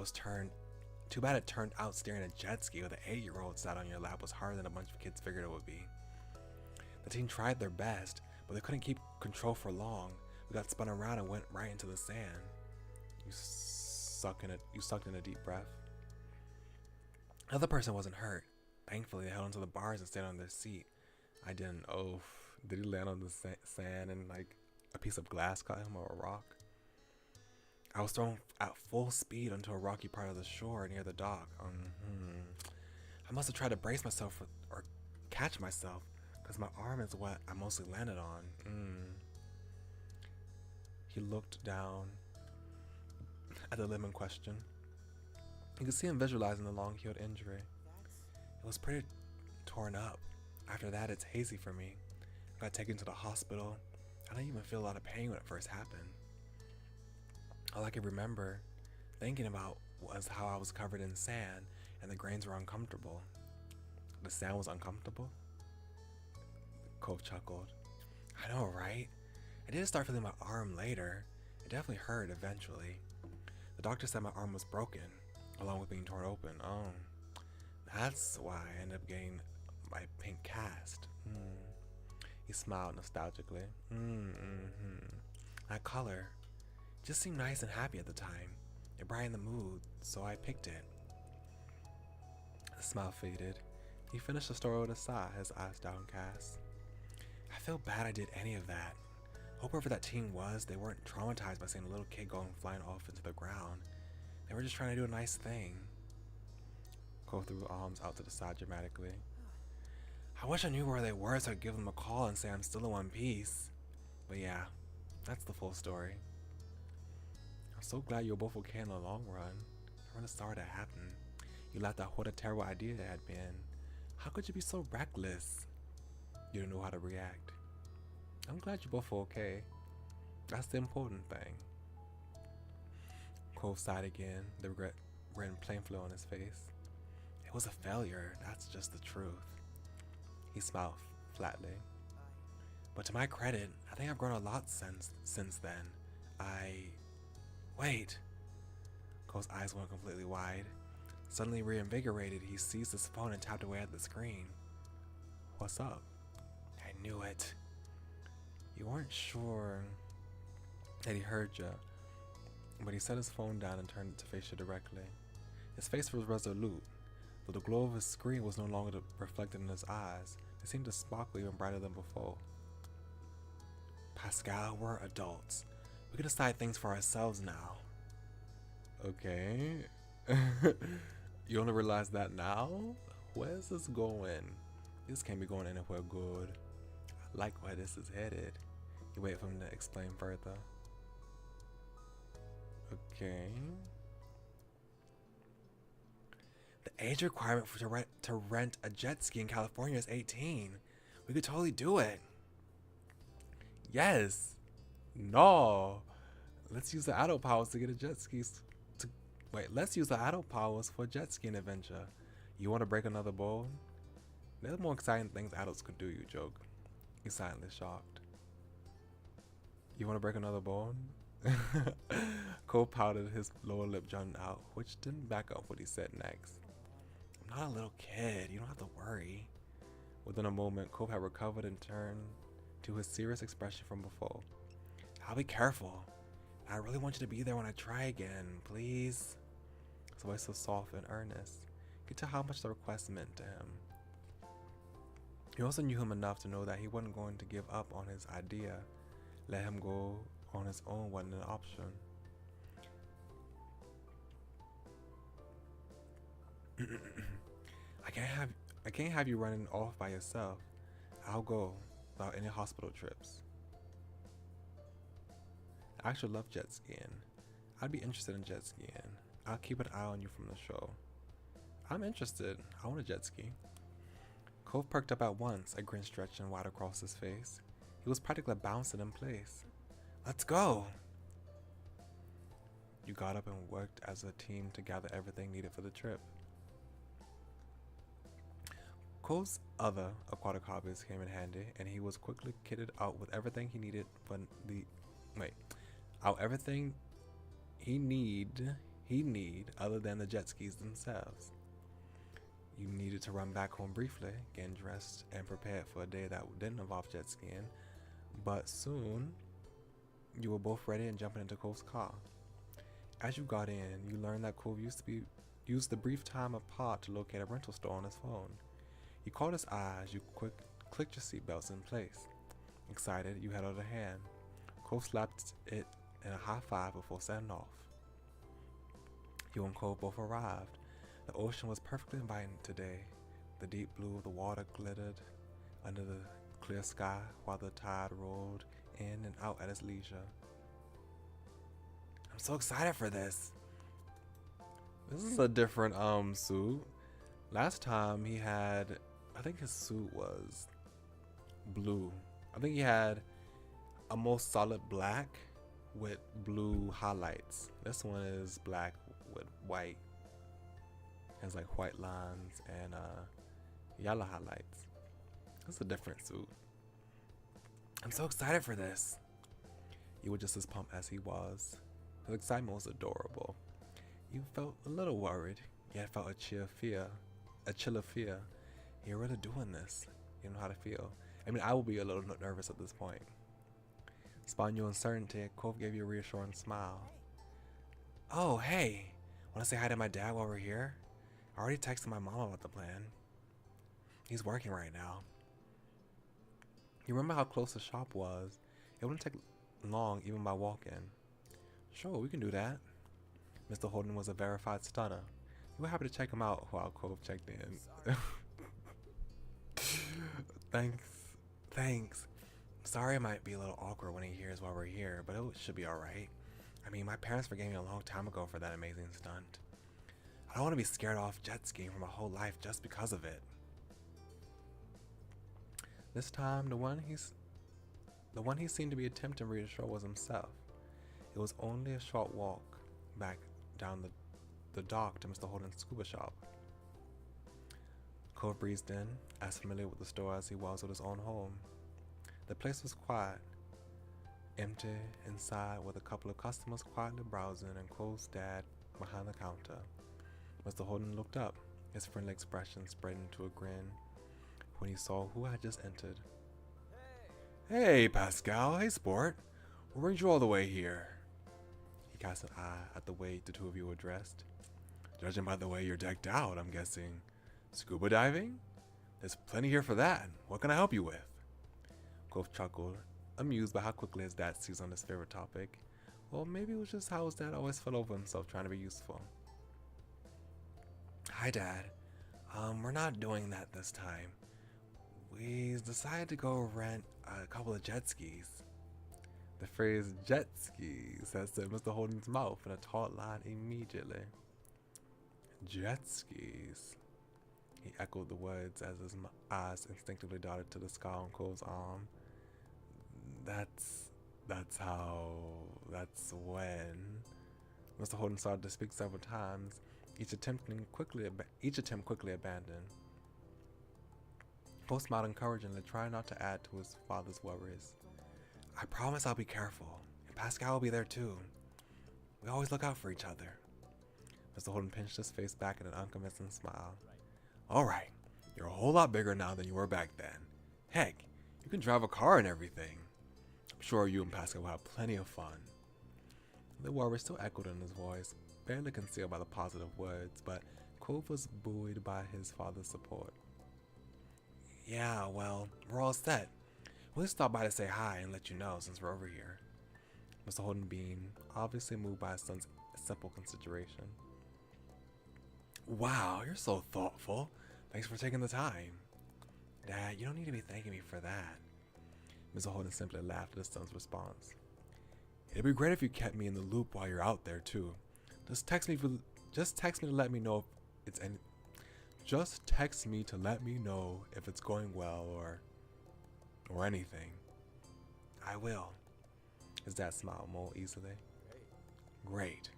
it turned out steering a jet ski with an 8-year-old sat on your lap was harder than a bunch of kids figured it would be. The team tried their best, but they couldn't keep control for long. We got spun around and went right into the sand. You sucked in a deep breath. The other person wasn't hurt. Thankfully, they held onto the bars and stayed on their seat. I didn't. Oh, did he land on the sand and like a piece of glass caught him or a rock? I was thrown at full speed onto a rocky part of the shore near the dock. I must have tried to brace myself or catch myself, because Because my arm is what I mostly landed on. He looked down at the limb in question. You could see him visualizing the long-healed injury. It was pretty torn up. After that, it's hazy for me. I got taken to the hospital. I didn't even feel a lot of pain when it first happened. All I could remember thinking about was how I was covered in sand and the grains were uncomfortable. The sand was uncomfortable? Cove chuckled. I know, right? I did start feeling my arm later. It definitely hurt eventually. The doctor said my arm was broken, along with being torn open. Oh, that's why I ended up getting my pink cast. He smiled nostalgically. That color just seemed nice and happy at the time. It brightened the mood, so I picked it. The smile faded. He finished the story with a sigh, his eyes downcast. I feel bad I did any of that. Hope whoever that team was, they weren't traumatized by seeing a little kid going flying off into the ground. They were just trying to do a nice thing. Cole threw arms out to the side dramatically. I wish I knew where they were so I could give them a call and say I'm still in one piece. But yeah, that's the full story. I'm so glad you were both okay in the long run. I'm really sorry that happened. You laughed at what a terrible idea it had been. How could you be so reckless? You didn't know how to react. I'm glad you both are okay. That's the important thing. Cole sighed again, the regret ran plainly on his face. It was a failure, that's just the truth. He smiled flatly. But to my credit, I think I've grown a lot since then. Wait. Cole's eyes went completely wide. Suddenly reinvigorated, he seized his phone and tapped away at the screen. What's up? I knew it. You weren't sure that he heard you, but he set his phone down and turned it to face you directly. His face was resolute, though the glow of his screen was no longer reflected in his eyes. They seemed to sparkle even brighter than before. Pascal, we're adults. We can decide things for ourselves now. Okay. You only realize that now? Where's this going? This can't be going anywhere good. I like where this is headed. You wait for him to explain further. Okay. The age requirement to rent a jet ski in California is 18. We could totally do it. Yes. No. Let's use the adult powers to get a jet ski. Let's use the adult powers for a jet skiing adventure. You want to break another bone? There's more exciting things adults could do, you joke. He's silently shocked. You want to break another bone? Cole pouted, his lower lip jutting out, which didn't back up what he said next. I'm not a little kid. You don't have to worry. Within a moment, Cole had recovered and turned to his serious expression from before. I'll be careful. I really want you to be there when I try again, please. His voice was soft and earnest. You could tell how much the request meant to him. He also knew him enough to know that he wasn't going to give up on his idea. Let him go on his own wasn't an option. I can't have you running off by yourself. I'll go without any hospital trips. I actually love jet skiing. I'd be interested in jet skiing. I'll keep an eye on you from the show. I'm interested. I want a jet ski. Cove perked up at once, a grin stretching wide across his face. He was practically bouncing in place. Let's go! You got up and worked as a team to gather everything needed for the trip. Cove's other aquatic hobbies came in handy, and he was quickly kitted out with everything he needed for everything he need other than the jet skis themselves. You needed to run back home briefly, getting dressed and prepared for a day that didn't involve jet skiing, but soon you were both ready and jumping into Cove's car. As you got in, you learned that Cove used the brief time apart to locate a rental store on his phone. You caught his eye as you clicked your seatbelts in place. Excited, you held out a hand. Cove slapped it in a high five before setting off. You and Cove both arrived. The ocean was perfectly inviting today. The deep blue of the water glittered under the clear sky while the tide rolled in and out at his leisure. I'm so excited for this. This is a different suit. Last time he had, I think his suit was blue. I think he had a most solid black with blue highlights. This one is black with white. It has like white lines and yellow highlights. It's a different suit. I'm so excited for this. You were just as pumped as he was. His excitement was adorable. You felt a little worried, yet felt a chill of fear. You're really doing this. You know how to feel. I mean, I will be a little nervous at this point. Spotting your uncertainty, Cove gave you a reassuring smile. Oh, hey. Want to say hi to my dad while we're here? I already texted my mom about the plan. He's working right now. You remember how close the shop was? It wouldn't take long even by walking. Sure, we can do that. Mr. Holden was a verified stunner. You were happy to check him out while Cove checked in. Thanks. Sorry it might be a little awkward when he hears why we're here, but it should be alright. I mean, my parents forgave me a long time ago for that amazing stunt. I don't want to be scared off jet skiing for my whole life just because of it. This time, the one he seemed to be attempting to reassure was himself. It was only a short walk back down the dock to Mr. Holden's scuba shop. Cove breezed in, as familiar with the store as he was with his own home. The place was quiet, empty inside with a couple of customers quietly browsing and Cove's dad behind the counter. Mr. Holden looked up, his friendly expression spreading to a grin when he saw who had just entered. Hey, Pascal. Hey, sport. What brings you all the way here? He cast an eye at the way the two of you were dressed. Judging by the way you're decked out, I'm guessing scuba diving? There's plenty here for that. What can I help you with? Cove chuckled, amused by how quickly his dad seized on his favorite topic. Well, maybe it was just how his dad always fell over himself trying to be useful. Hi, Dad. We're not doing that this time. We decided to go rent a couple of jet skis. The phrase jet skis has set Mr. Holden's mouth in a taut line immediately. Jet skis. He echoed the words as his eyes instinctively darted to the scar on Cole's arm. That's when. Mr. Holden started to speak several times, each attempt quickly abandoned. Cole smiled encouragingly, trying not to add to his father's worries. I promise I'll be careful, and Pascal will be there too. We always look out for each other. Mr. Holden pinched his face back in an unconvincing smile. Alright, you're a whole lot bigger now than you were back then. Heck, you can drive a car and everything. I'm sure you and Pascal will have plenty of fun. The worry still echoed in his voice, barely concealed by the positive words, but Cove was buoyed by his father's support. Yeah, well, we're all set. We'll just stop by to say hi and let you know since we're over here. Mr. Holden beamed, obviously moved by his son's simple consideration. Wow, you're so thoughtful. Thanks for taking the time. Dad, you don't need to be thanking me for that. Mr. Holden simply laughed at his son's response. It'd be great if you kept me in the loop while you're out there too. Just text me to let me know if it's any. Just text me to let me know if it's going well or anything. I will. His dad smiled more easily. Great.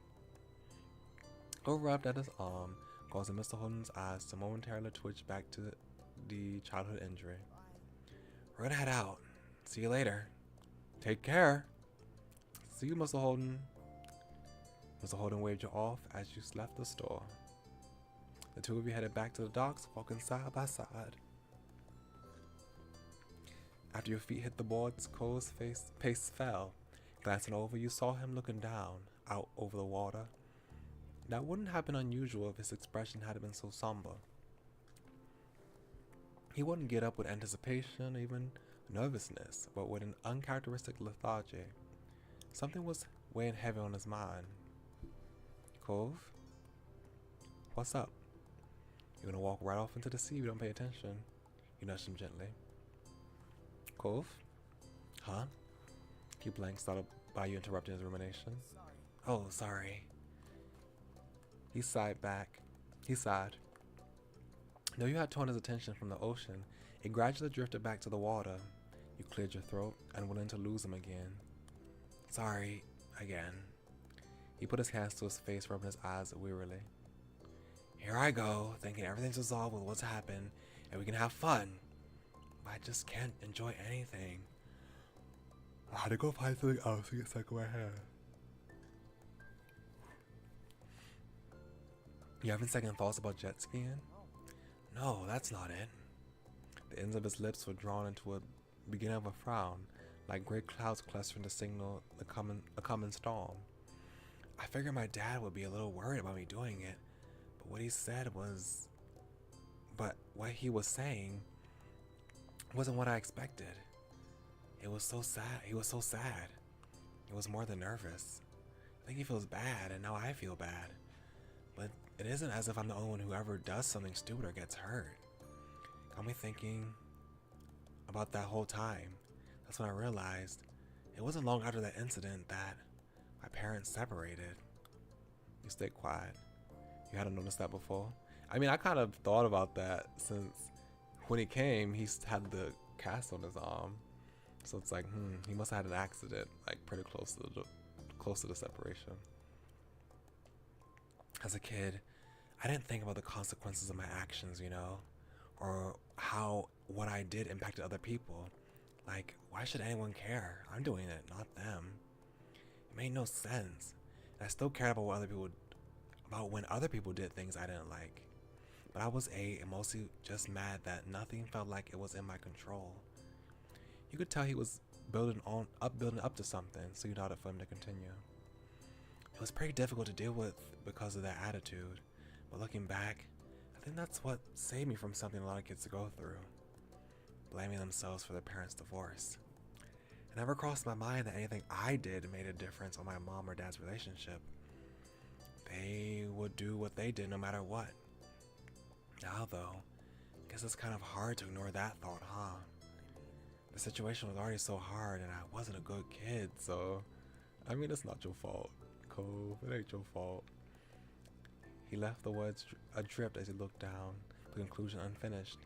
Cove rubbed at his arm, causing Mr. Holden's eyes to momentarily twitch back to the childhood injury. We're gonna head out. See you later. Take care. See you, Mr. Holden. Mr. Holden waved you off as you left the store. The two of you headed back to the docks, walking side by side. After your feet hit the boards, Cole's pace fell. Glancing over, you saw him looking down, out over the water. That wouldn't have been unusual if his expression hadn't been so somber. He wouldn't get up with anticipation, even nervousness, but with an uncharacteristic lethargy. Something was weighing heavy on his mind. Cove? What's up? You're gonna walk right off into the sea if you don't pay attention. You nudged him gently. Cove? Huh? He blanks, startled by you interrupting his rumination. Sorry. Oh, sorry. He sighed back. He sighed. Though you had torn his attention from the ocean, it gradually drifted back to the water. You cleared your throat, unwilling to lose him again. Sorry, again. He put his hands to his face, rubbing his eyes wearily. Here I go, thinking everything's resolved with what's happened, and we can have fun. But I just can't enjoy anything. I had to go find something else to get stuck in my hair. You having second thoughts about jet skiing? No, that's not it. The ends of his lips were drawn into a beginning of a frown, like gray clouds clustering to signal a coming storm. I figured my dad would be a little worried about me doing it, but what he was saying wasn't what I expected. It was so sad. He was so sad. He was more than nervous. I think he feels bad, and now I feel bad. But it isn't as if I'm the only one who ever does something stupid or gets hurt. Got me thinking about that whole time. That's when I realized it wasn't long after that incident that my parents separated. You stayed quiet. You hadn't noticed that before? I mean, I kind of thought about that since when he came, he had the cast on his arm. So it's like, he must have had an accident, like pretty close to the separation. As a kid, I didn't think about the consequences of my actions, or how what I did impacted other people. Like, why should anyone care? I'm doing it, not them. It made no sense. And I still cared about when other people did things I didn't like. But I was mostly just mad that nothing felt like it was in my control. You could tell he was building up to something, so you nodded for him to continue. It was pretty difficult to deal with because of that attitude, but looking back, I think that's what saved me from something a lot of kids go through. Blaming themselves for their parents' divorce. It never crossed my mind that anything I did made a difference on my mom or dad's relationship. They would do what they did no matter what. Now though, I guess it's kind of hard to ignore that thought, huh? The situation was already so hard and I wasn't a good kid, so I mean, it's not your fault, Cove. It ain't your fault. He left the words adrift as he looked down, the conclusion unfinished.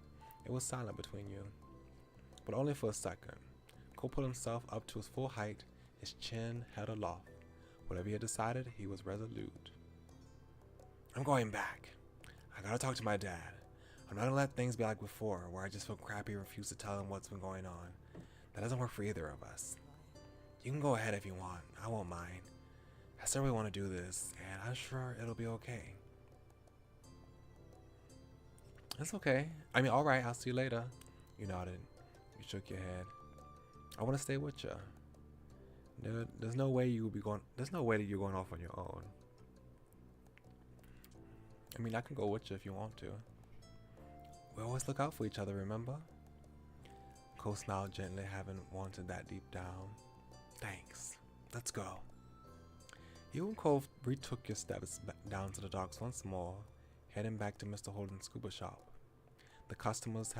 It was silent between you, but only for a second. Cole pulled himself up to his full height, his chin held aloft. Whatever he had decided, he was resolute. I'm going back. I gotta talk to my dad. I'm not gonna let things be like before, where I just feel crappy and refuse to tell him what's been going on. That doesn't work for either of us. You can go ahead if you want. I won't mind. I still really want to do this, and I'm sure it'll be okay. It's okay. I mean, alright, I'll see you later. You nodded. You shook your head. I want to stay with you. There's no way there's no way that you're going off on your own. I mean, I can go with you if you want to. We always look out for each other, remember? Cole smiled gently, having wanted that deep down. Thanks. Let's go. You and Cole retook your steps down to the docks once more, heading back to Mr. Holden's scuba shop. The customers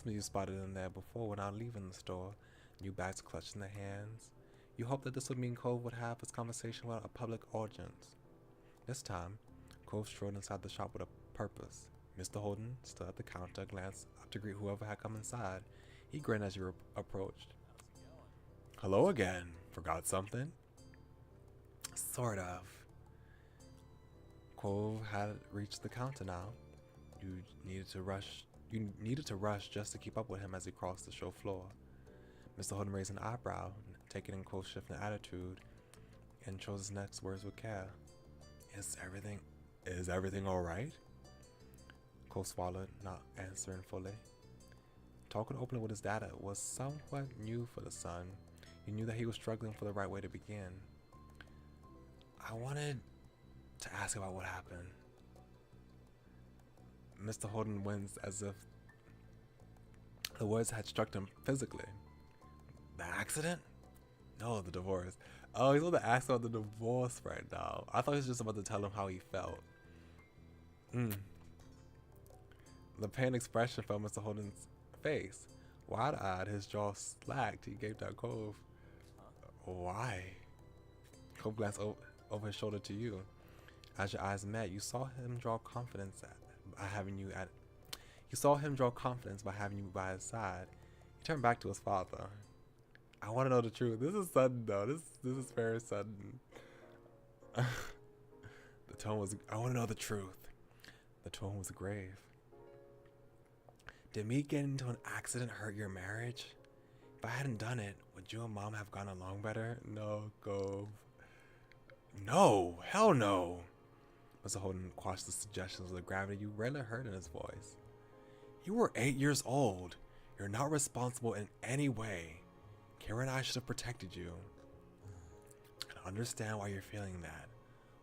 you spotted in there before were now leaving the store, new bags clutched in their hands. You hoped that this would mean Cole would have his conversation without a public audience. This time, Cole strode inside the shop with a purpose. Mr. Holden stood at the counter, glanced up to greet whoever had come inside. He grinned as you approached. Hello again. Forgot something? Sort of. Cole had reached the counter now. You needed to rush just to keep up with him as he crossed the show floor. Mr. Holden raised an eyebrow, taking in Cole's shifting attitude, and chose his next words with care. Is everything alright? Cole swallowed, not answering fully. Talking openly with his dad was somewhat new for the son. You knew that he was struggling for the right way to begin. I wanted to ask about what happened. Mr. Holden winced as if the words had struck him physically. The accident? No, the divorce. Oh, he's on the ask about the divorce right now. I thought he was just about to tell him how he felt. The pain expression from Mr. Holden's face Wide-eyed, his jaw slacked. He gaped at Cove. Why? Cove glanced over his shoulder to you. As your eyes met, you saw him draw confidence by having you at. You saw him draw confidence by having you by his side. He turned back to his father. I want to know the truth. This is sudden, though. This is very sudden. The tone was. I want to know the truth. The tone was grave. Did me getting into an accident hurt your marriage? If I hadn't done it, would you and Mom have gone along better? No, Cove. No, hell no. Mr. Holden quashed the suggestions of the gravity you rarely heard in his voice. You were 8 years old. You're not responsible in any way. Kara and I should have protected you. I understand why you're feeling that.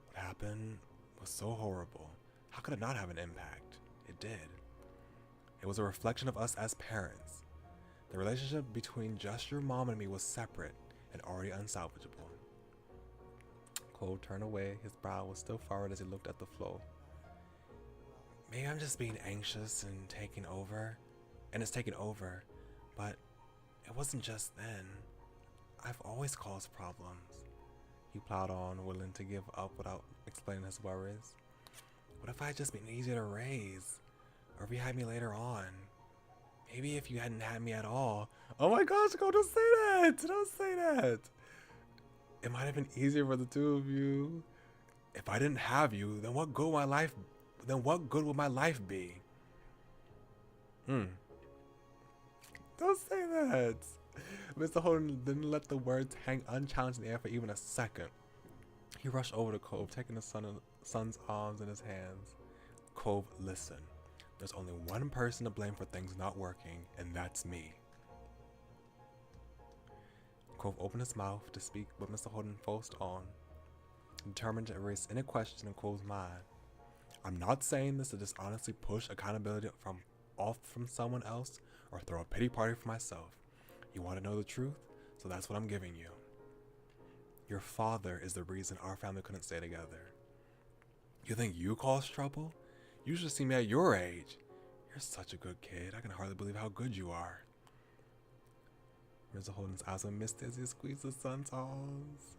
What happened was so horrible. How could it not have an impact? It did. It was a reflection of us as parents. The relationship between just your mom and me was separate and already unsalvageable. Cole turned away. His brow was still furrowed as he looked at the floor. Maybe I'm just being anxious and taking over. And it's taken over. But it wasn't just then. I've always caused problems. He plowed on, willing to give up without explaining his worries. What if I had just been easier to raise? Or if you had me later on? Maybe if you hadn't had me at all. Oh my gosh, go, don't say that! Don't say that! It might have been easier for the two of you. If I didn't have you, then what good would my life be? Don't say that. Mr. Holden didn't let the words hang unchallenged in the air for even a second. He rushed over to Cove, taking his son's arms in his hands. Cove, listen. There's only one person to blame for things not working, and that's me. Cove opened his mouth to speak, but Mr. Holden forced on, determined to erase any question in Cove's mind. I'm not saying this to dishonestly push accountability off from someone else or throw a pity party for myself. You want to know the truth? So that's what I'm giving you. Your father is the reason our family couldn't stay together. You think you caused trouble? You should see me at your age. You're such a good kid. I can hardly believe how good you are. Mr. Holden's eyes were misty as he squeezed his son's arms.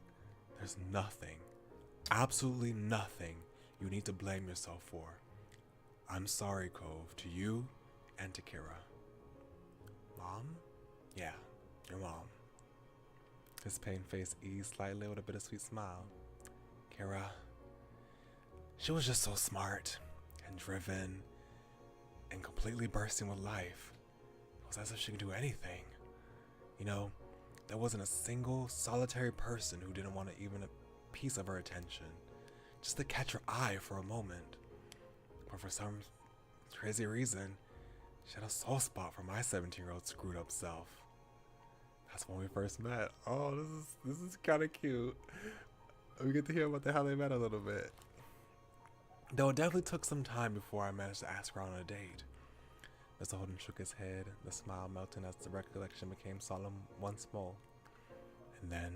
There's nothing, absolutely nothing, you need to blame yourself for. I'm sorry, Cove, to you and to Kira. Mom? Yeah, your mom. His pained face eased slightly with a bittersweet smile. Kira, she was just so smart and driven and completely bursting with life. It was as if she could do anything. You know, there wasn't a single solitary person who didn't want even a piece of her attention, just to catch her eye for a moment. But for some crazy reason, she had a soft spot for my 17-year-old screwed up self. That's when we first met. Oh, this is kind of cute. We get to hear about how they met a little bit. Though it definitely took some time before I managed to ask her on a date. Mr. Holden shook his head, the smile melting as the recollection became solemn once more. And then,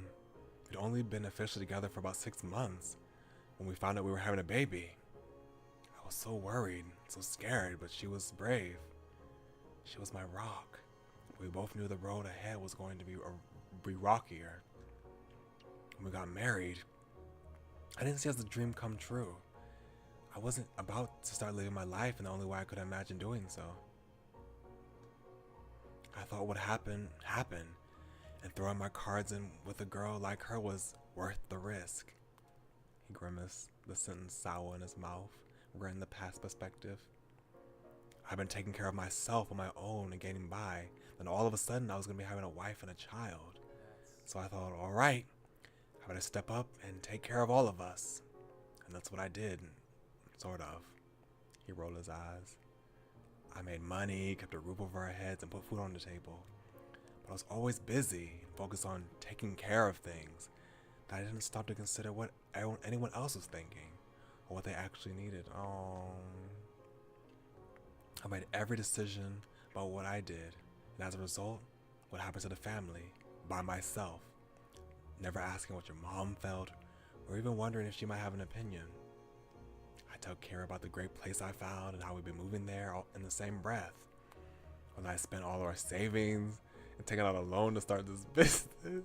we'd only been officially together for about 6 months when we found out we were having a baby. I was so worried, so scared, but she was brave. She was my rock. We both knew the road ahead was going to be rockier. When we got married, I didn't see it as a dream come true. I wasn't about to start living my life in the only way I could imagine doing so. I thought what happened, and throwing my cards in with a girl like her was worth the risk. He grimaced, the sentence sour in his mouth, regarding the past perspective. I've been taking care of myself on my own and getting by, then all of a sudden I was going to be having a wife and a child. So I thought, all right, I better step up and take care of all of us. And that's what I did, sort of. He rolled his eyes. I made money, kept a roof over our heads, and put food on the table. But I was always busy, focused on taking care of things, that I didn't stop to consider what anyone else was thinking, or what they actually needed. I made every decision about what I did, and as a result, what happened to the family, by myself, never asking what your mom felt, or even wondering if she might have an opinion. I tell Kara about the great place I found and how we've been moving there all in the same breath. when I spent all our savings and taking out a loan to start this business.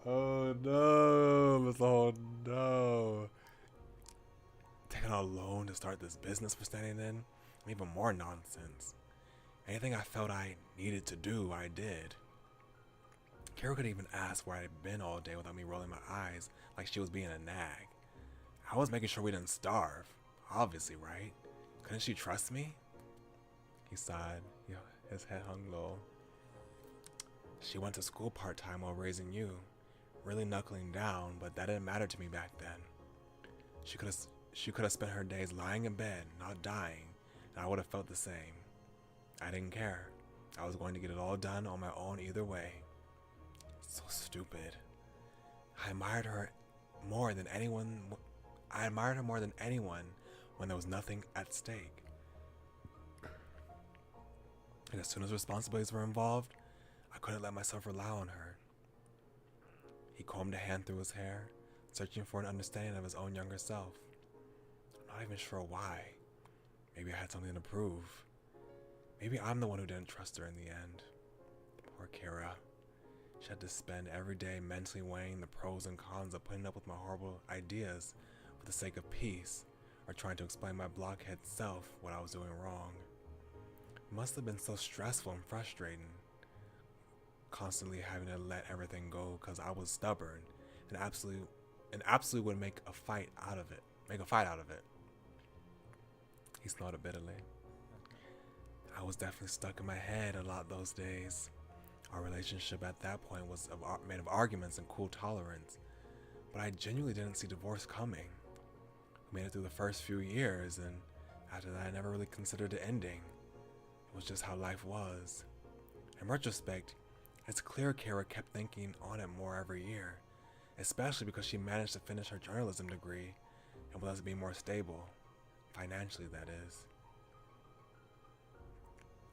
Oh no, Mr. Holden, no. Taking out a loan to start this business we're standing in, and even more nonsense. Anything I felt I needed to do, I did. Kara could even ask where I'd been all day without me rolling my eyes like she was being a nag. I was making sure we didn't starve. Obviously, right? Couldn't she trust me? He sighed. His head hung low. She went to school part-time while raising you. Really knuckling down, but that didn't matter to me back then. She could have spent her days lying in bed, not dying, and I would have felt the same. I didn't care. I was going to get it all done on my own either way. So stupid. I admired her more than anyone when there was nothing at stake. And as soon as responsibilities were involved, I couldn't let myself rely on her. He combed a hand through his hair, searching for an understanding of his own younger self. I'm not even sure why. Maybe I had something to prove. Maybe I'm the one who didn't trust her in the end. Poor Kara. She had to spend every day mentally weighing the pros and cons of putting up with my horrible ideas for the sake of peace, or trying to explain my blockhead self what I was doing wrong. It must have been so stressful and frustrating, constantly having to let everything go because I was stubborn and absolutely would make a fight out of it. He snorted bitterly. I was definitely stuck in my head a lot those days. Our relationship at that point was made of arguments and cool tolerance, but I genuinely didn't see divorce coming. We made it through the first few years, and after that I never really considered it ending. It was just how life was. In retrospect, it's clear Kara kept thinking on it more every year, especially because she managed to finish her journalism degree and with us being more stable, financially that is.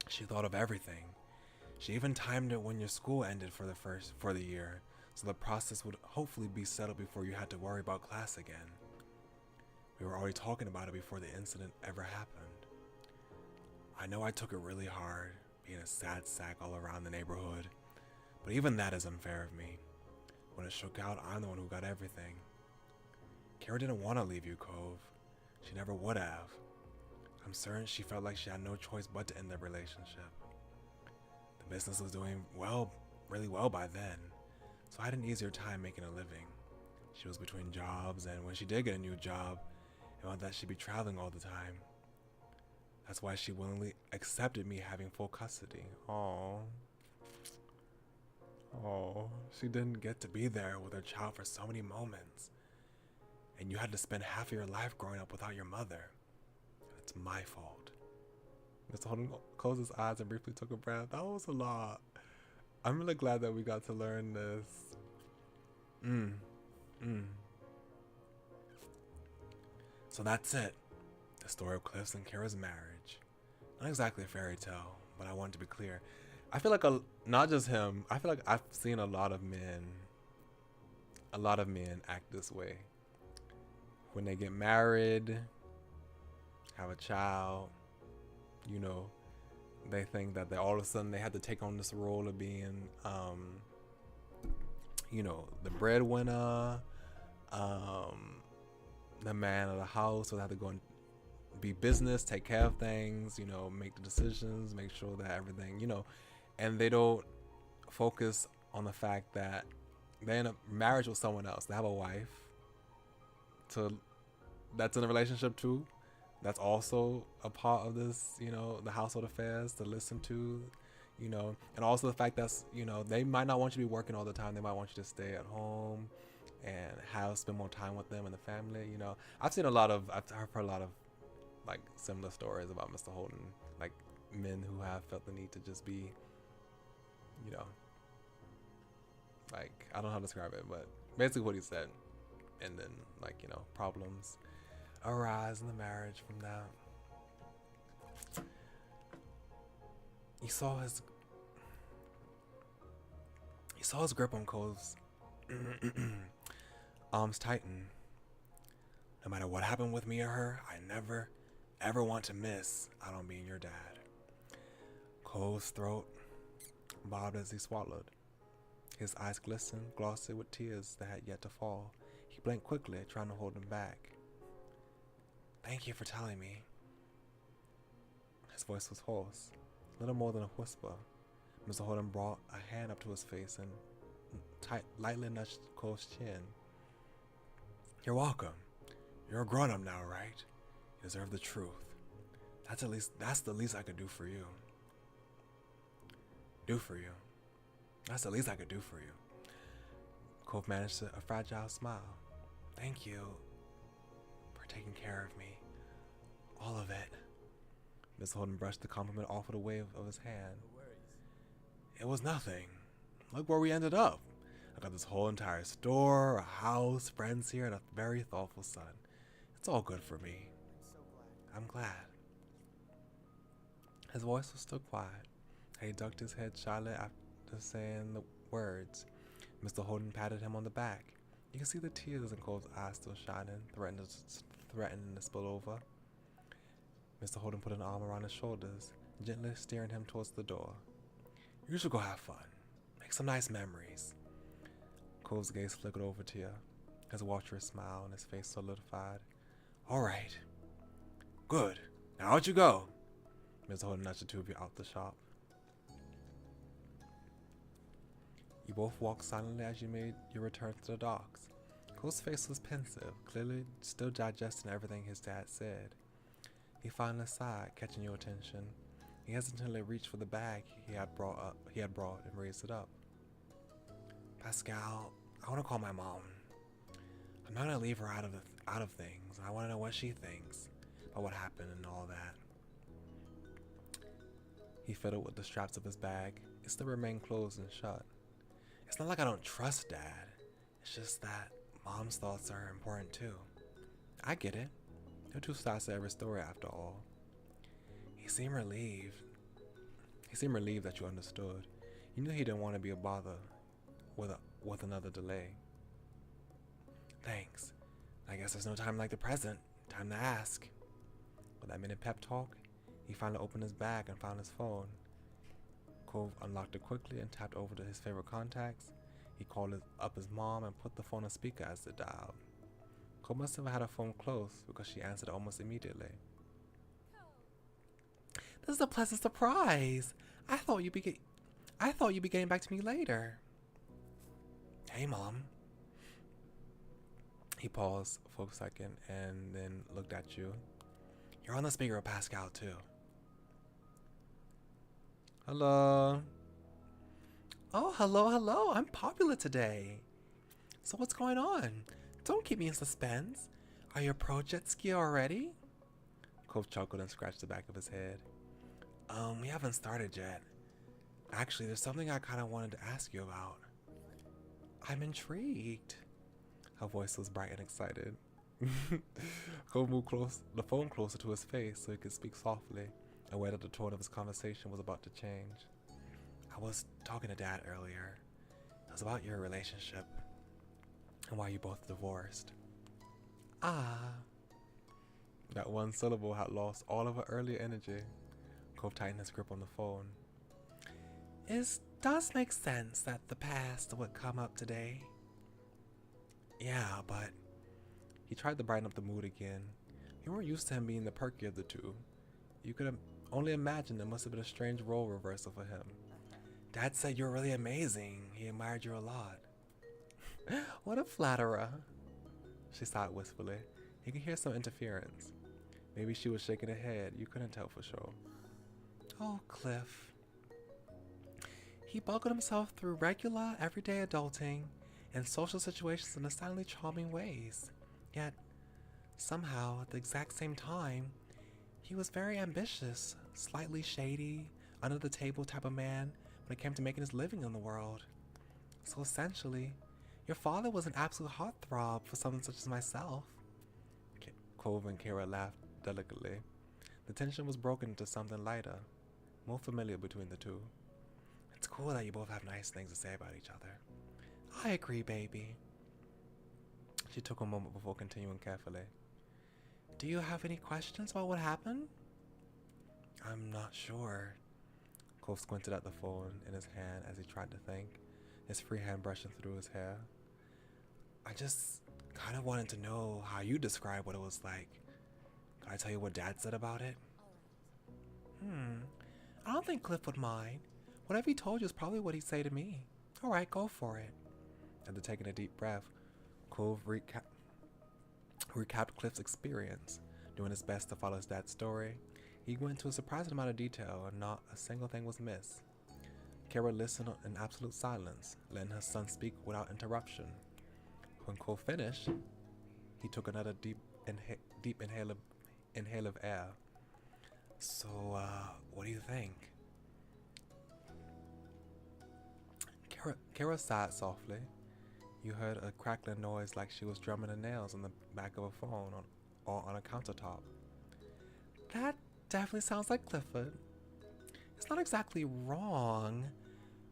She thought of everything. She even timed it when your school ended for the year, so the process would hopefully be settled before you had to worry about class again. We were already talking about it before the incident ever happened. I know I took it really hard, being a sad sack all around the neighborhood, but even that is unfair of me. When it shook out, I'm the one who got everything. Kara didn't want to leave you, Cove. She never would have. I'm certain she felt like she had no choice but to end their relationship. The business was doing really well by then, so I had an easier time making a living. She was between jobs, and when she did get a new job, it meant that she'd be traveling all the time. That's why she willingly accepted me having full custody. Oh, she didn't get to be there with her child for so many moments. And you had to spend half of your life growing up without your mother. It's my fault. Mr. Holden closed his eyes and briefly took a breath. That was a lot. I'm really glad that we got to learn this. So that's it. The story of Cliff's and Kara's marriage. Not exactly a fairy tale, but I want to be clear. I feel like not just him. I feel like I've seen a lot of men act this way. When they get married, have a child, they think that all of a sudden they have to take on this role of being, the breadwinner, the man of the house, so they have to go and be business, take care of things, make the decisions, make sure that everything, and they don't focus on the fact that they're in a marriage with someone else. They have a wife that's in a relationship too. That's also a part of this, the household affairs to listen to, and also the fact that, they might not want you to be working all the time. They might want you to stay at home and spend more time with them and the family. I've heard a lot of like similar stories about Mr. Holden, like men who have felt the need to just be, like, I don't know how to describe it, but basically what he said. And then, problems arise in the marriage from that. You saw his grip on Cole's arms tighten. No matter what happened with me or her, I never, ever want to miss out on being your dad. Cole's throat bobbed as he swallowed. His eyes glistened, glossy with tears that had yet to fall. He blinked quickly, trying to hold them back. Thank you for telling me. His voice was hoarse, little more than a whisper. Mr. Holden brought a hand up to his face and lightly nudged Cole's chin. You're welcome. You're a grown-up now, right? You deserve the truth. That's the least I could do for you. That's the least I could do for you. Cole managed a fragile smile. Thank you for taking care of me. All of it. Mr. Holden brushed the compliment off with a wave of his hand. No worries. It was nothing. Look where we ended up. I got this whole entire store, a house, friends here, and a very thoughtful son. It's all good for me. I'm so glad. I'm glad. His voice was still quiet. He ducked his head shyly after saying the words. Mr. Holden patted him on the back. You could see the tears in Cole's eyes still shining, threatening to spill over. Mr. Holden put an arm around his shoulders, gently steering him towards the door. You should go have fun. Make some nice memories. Cole's gaze flickered over to you. His watcher smiled and his face solidified. All right. Good. Now out you go. Mr. Holden nudged the two of you out the shop. You both walked silently as you made your return to the docks. Cole's face was pensive, clearly still digesting everything his dad said. He finally sighed, catching your attention. He hesitantly reached for the bag he had brought and raised it up. Pascal, I want to call my mom. I'm not gonna leave her out of things. I want to know what she thinks about what happened and all that. He fiddled with the straps of his bag. It still remained closed and shut. It's not like I don't trust Dad. It's just that Mom's thoughts are important too. I get it. There are two sides to every story after all. He seemed relieved that you understood. You knew he didn't want to be a bother with another delay. Thanks. I guess there's no time like the present. Time to ask. With that minute pep talk, he finally opened his bag and found his phone. Cove unlocked it quickly and tapped over to his favorite contacts. He called up his mom and put the phone on speaker as it dialed. Cole must have had her phone close because she answered almost immediately. This is a pleasant surprise. I thought you'd be getting back to me later. Hey, Mom. He paused for a second and then looked at you. You're on the speaker with Pascal too. Hello. Oh, hello. I'm popular today. So what's going on? Don't keep me in suspense. Are you pro jet ski already? Cove chuckled and scratched the back of his head. We haven't started yet. Actually, there's something I kind of wanted to ask you about. I'm intrigued. Her voice was bright and excited. Cove moved the phone closer to his face so he could speak softly, aware that the tone of his conversation was about to change. I was talking to Dad earlier. It was about your relationship and why you both divorced. Ah. That one syllable had lost all of her earlier energy. Cove tightened his grip on the phone. It does make sense that the past would come up today. Yeah, but... He tried to brighten up the mood again. You weren't used to him being the perky of the two. You could only imagine it must have been a strange role reversal for him. Dad said you were really amazing. He admired you a lot. What a flatterer. She sighed wistfully. He could hear some interference. Maybe she was shaking her head. You couldn't tell for sure. Oh, Cliff. He buckled himself through regular, everyday adulting and social situations in astoundingly charming ways. Yet, somehow, at the exact same time, he was very ambitious, slightly shady, under-the-table type of man when it came to making his living in the world. So essentially, your father was an absolute heartthrob for someone such as myself. Cove and Kara laughed delicately. The tension was broken into something lighter, more familiar between the two. It's cool that you both have nice things to say about each other. I agree, baby. She took a moment before continuing carefully. Do you have any questions about what happened? I'm not sure. Cole squinted at the phone in his hand as he tried to think, his free hand brushing through his hair. I just kind of wanted to know how you describe what it was like. Can I tell you what Dad said about it? I don't think Cliff would mind. Whatever he told you is probably what he'd say to me. All right, go for it. After taking a deep breath, Cove recapped Cliff's experience. Doing his best to follow his dad's story, he went into a surprising amount of detail and not a single thing was missed. Kara listened in absolute silence, letting her son speak without interruption. When Cole finished, he took another deep inhale of air. So, what do you think? Kara sighed softly. You heard a crackling noise like she was drumming her nails on the back of a phone or on a countertop. That definitely sounds like Clifford. It's not exactly wrong,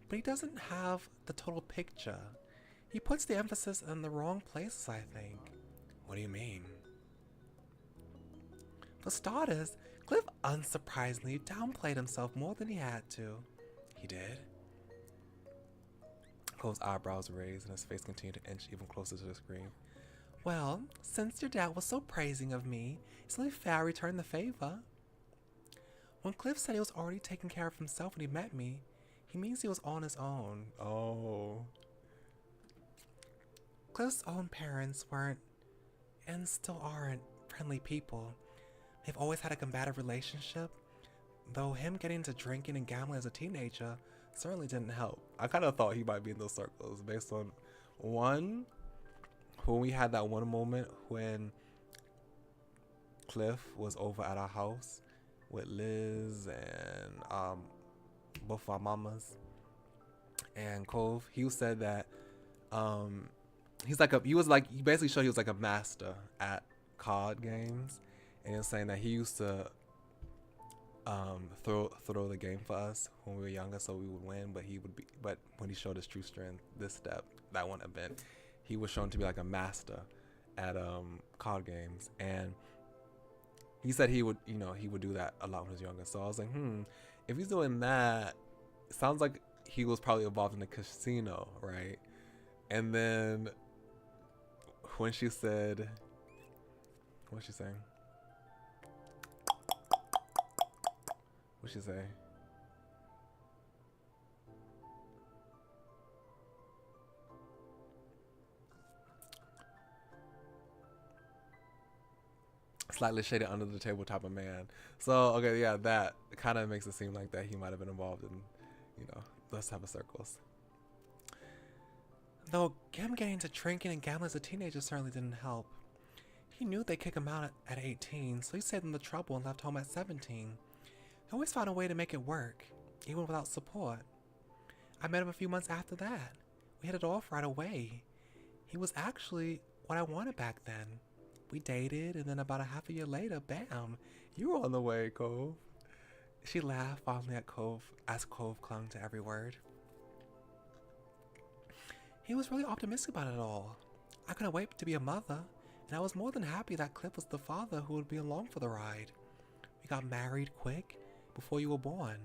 but he doesn't have the total picture. He puts the emphasis in the wrong places, I think. What do you mean? For starters, Cliff unsurprisingly downplayed himself more than he had to. He did? Cole's eyebrows raised and his face continued to inch even closer to the screen. Well, since your dad was so praising of me, it's only fair I return the favor. When Cliff said he was already taking care of himself when he met me, he means he was on his own. Oh. Cliff's own parents weren't, and still aren't, friendly people. They've always had a combative relationship, though him getting into drinking and gambling as a teenager certainly didn't help. I kind of thought he might be in those circles based on when we had that one moment when Cliff was over at our house with Liz and both our mamas and Cove. He said that he basically showed he was like a master at card games, and he was saying that he used to throw the game for us when we were younger so we would win, but when he showed his true strength that one event, he was shown to be like a master at card games, and he said he would do that a lot when he was younger. So I was like, if he's doing that, it sounds like he was probably involved in the casino, right? And then when she said, what's she saying? What'd she say? Slightly shaded under the table type of man. So, okay, yeah, that kind of makes it seem like that he might have been involved in, those type of circles. Though him getting into drinking and gambling as a teenager certainly didn't help. He knew they'd kick him out at 18, so he saved them the trouble and left home at 17. He always found a way to make it work, even without support. I met him a few months after that. We hit it off right away. He was actually what I wanted back then. We dated, and then about a half a year later, bam, you were on the way, Cove. She laughed fondly at Cove as Cove clung to every word. He was really optimistic about it all. I couldn't wait to be a mother, and I was more than happy that Cliff was the father who would be along for the ride. We got married quick, before you were born.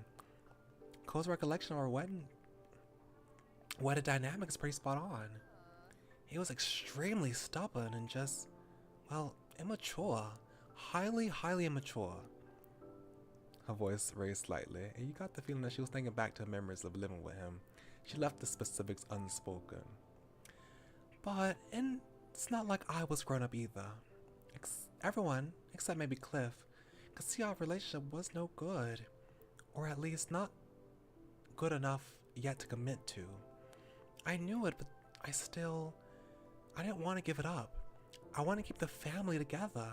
Cole's recollection of our wedding dynamic is pretty spot on. He was extremely stubborn and just, immature. Highly, highly immature. Her voice raised slightly, and you got the feeling that she was thinking back to memories of living with him. She left the specifics unspoken. But it's not like I was grown up either. Everyone, except maybe Cliff, could see our relationship was no good, or at least not good enough yet to commit to. I knew it, but I didn't want to give it up. I want to keep the family together.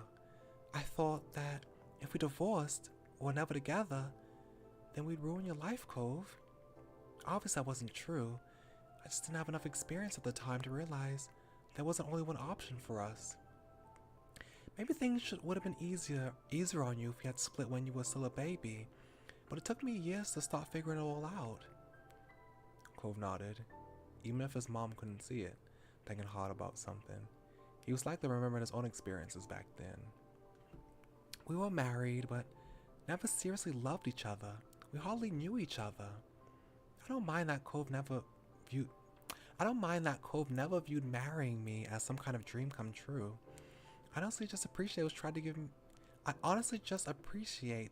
I thought that if we divorced or were never together, then we'd ruin your life, Cove. Obviously that wasn't true. I just didn't have enough experience at the time to realize there wasn't only one option for us. Maybe things would have been easier on you if you had split when you were still a baby, but it took me years to start figuring it all out. Cove nodded, even if his mom couldn't see it, thinking hard about something. He was likely remembering his own experiences back then. We were married, but never seriously loved each other We hardly knew each other. I don't mind that Cove never viewed I don't mind that Cove never viewed marrying me as some kind of dream come true. I honestly just appreciate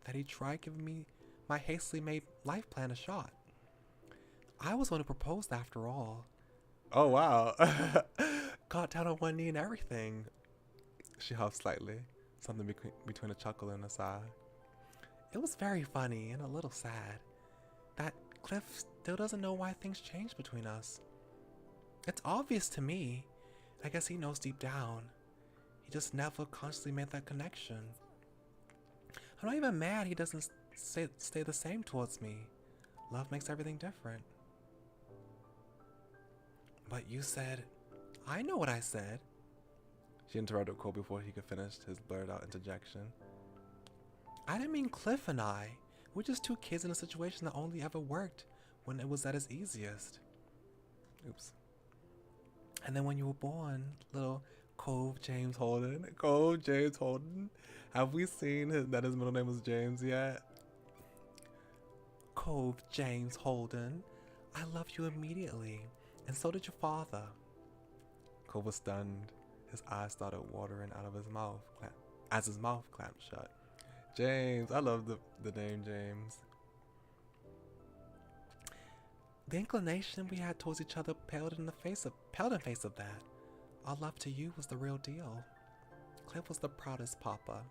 that he tried giving me my hastily made life plan a shot. I was the one who proposed after all. Oh wow. Got down on one knee and everything. She huffed slightly, something between a chuckle and a sigh. It was very funny and a little sad. That Cliff still doesn't know why things changed between us. It's obvious to me. I guess he knows deep down. He just never consciously made that connection. I'm not even mad he doesn't stay the same towards me. Love makes everything different. But you said... I know what I said. She interrupted Cole before he could finish his blurred out interjection. I didn't mean Cliff and I. We're just two kids in a situation that only ever worked when it was at its easiest. Oops. And then when you were born, little Cove James Holden. Cove James Holden. Have we seen that his middle name was James yet? Cove James Holden. I loved you immediately. And so did your father. Cove was stunned. His eyes started watering out of his mouth as his mouth clamped shut. James. I love the name James. The inclination we had towards each other paled in face of that. Our love to you was the real deal. Cliff was the proudest papa.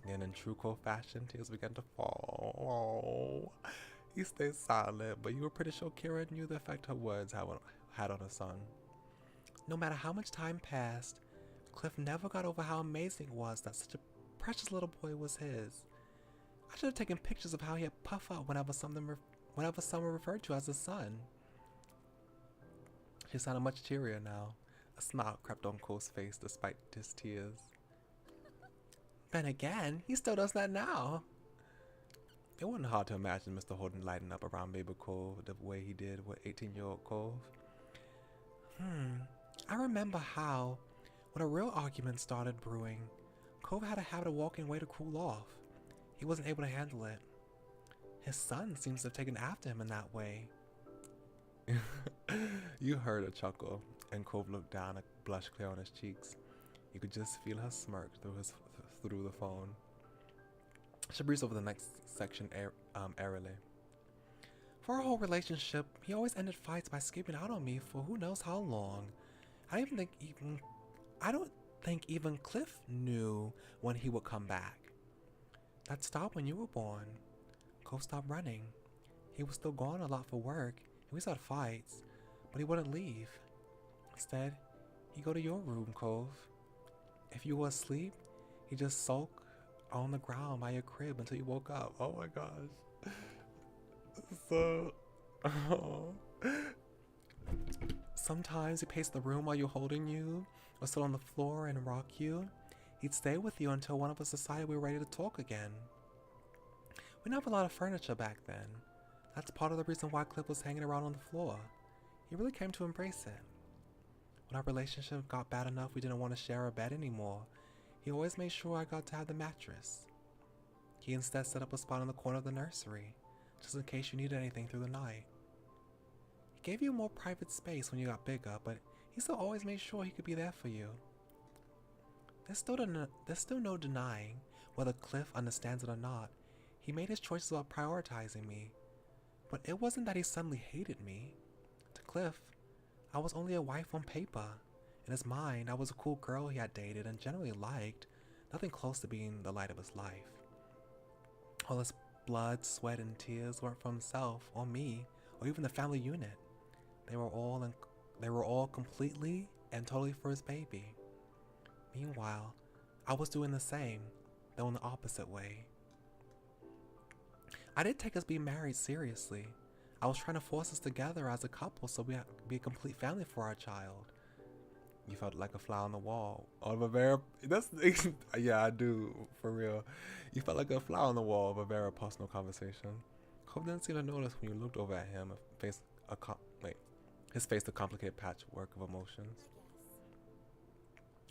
And in true Cole fashion, tears began to fall. Oh. He stayed silent, but you were pretty sure Kira knew the effect her words had on her son. No matter how much time passed, Cliff never got over how amazing it was that such a precious little boy was his. I should have taken pictures of how he had puff out whenever someone referred to as his son. She sounded much cheerier now. A smile crept on Cole's face despite his tears. Then again, he still does that now. It wasn't hard to imagine Mr. Holden lighting up around baby Cole the way he did with 18-year-old Cove. I remember how, when a real argument started brewing, Cove had a habit of walking away to cool off. He wasn't able to handle it. His son seems to have taken after him in that way. You heard a chuckle, and Cove looked down, a blush clear on his cheeks. You could just feel her smirk through the phone. She breezed over the next section airily. For our whole relationship, he always ended fights by skipping out on me for who knows how long. I don't think even Cliff knew when he would come back. That stopped when you were born. Cove stopped running. He was still gone a lot for work, and we started fights, but he wouldn't leave. Instead, he'd go to your room, Cove. If you were asleep, he'd just sulk on the ground by your crib until you woke up. Oh my gosh. So, Sometimes he'd pace the room while you're holding you, or sit on the floor and rock you. He'd stay with you until one of us decided we were ready to talk again. We didn't have a lot of furniture back then. That's part of the reason why Cliff was hanging around on the floor. He really came to embrace it. When our relationship got bad enough we didn't want to share a bed anymore, he always made sure I got to have the mattress. He instead set up a spot in the corner of the nursery, just in case you needed anything through the night. He gave you more private space when you got bigger, but he still always made sure he could be there for you. There's still no denying, whether Cliff understands it or not, he made his choices about prioritizing me. But it wasn't that he suddenly hated me. To Cliff, I was only a wife on paper. In his mind, I was a cool girl he had dated and generally liked, nothing close to being the light of his life. All his blood, sweat, and tears weren't for himself, or me, or even the family unit. They were all completely and totally for his baby. Meanwhile, I was doing the same, though in the opposite way. I didn't take us being married seriously. I was trying to force us together as a couple so we could be a complete family for our child. You felt like a fly on the wall. Yeah, I do, for real. You felt like a fly on the wall of a very personal conversation. Cole didn't seem to notice when you looked over at him, his face a complicated patchwork of emotions.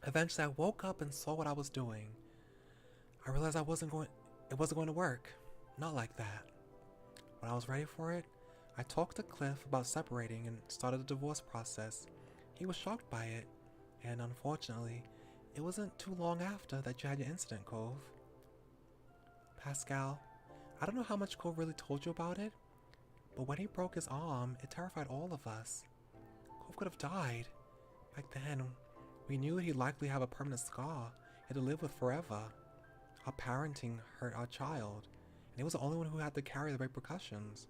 Eventually, I woke up and saw what I was doing. I realized it wasn't going to work. Not like that. When I was ready for it, I talked to Cliff about separating and started the divorce process. He was shocked by it, and unfortunately, it wasn't too long after that you had your incident, Cove. Pascal, I don't know how much Cove really told you about it, but when he broke his arm, it terrified all of us. Cove could have died. Back then, we knew he'd likely have a permanent scar he had to live with forever. Our parenting hurt our child, and he was the only one who had to carry the repercussions.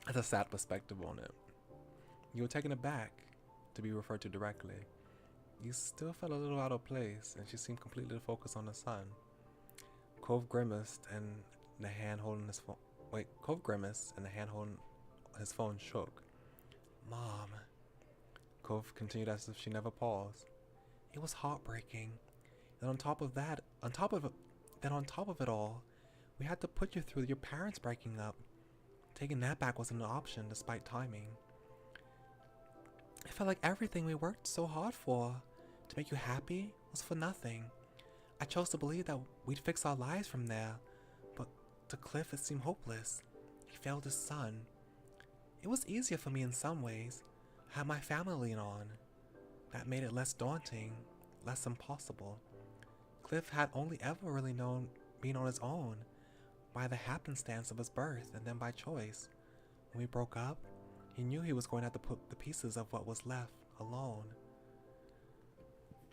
That's a sad perspective on it. You were taken aback to be referred to directly. You still felt a little out of place, and she seemed completely focused on the son. Cove grimaced, and the hand holding his phone. Cove grimaced, and the hand holding his phone shook. Mom. Cove continued as if she never paused. It was heartbreaking. And on top of it all, we had to put you through your parents breaking up. Taking that back wasn't an option, despite timing. It felt like everything we worked so hard for, to make you happy, was for nothing. I chose to believe that we'd fix our lives from there, but to Cliff it seemed hopeless. He failed his son. It was easier for me in some ways. I had my family to lean on. That made it less daunting, less impossible. Cliff had only ever really known being on his own, by the happenstance of his birth and then by choice. When we broke up, he knew he was going to have to put the pieces of what was left alone.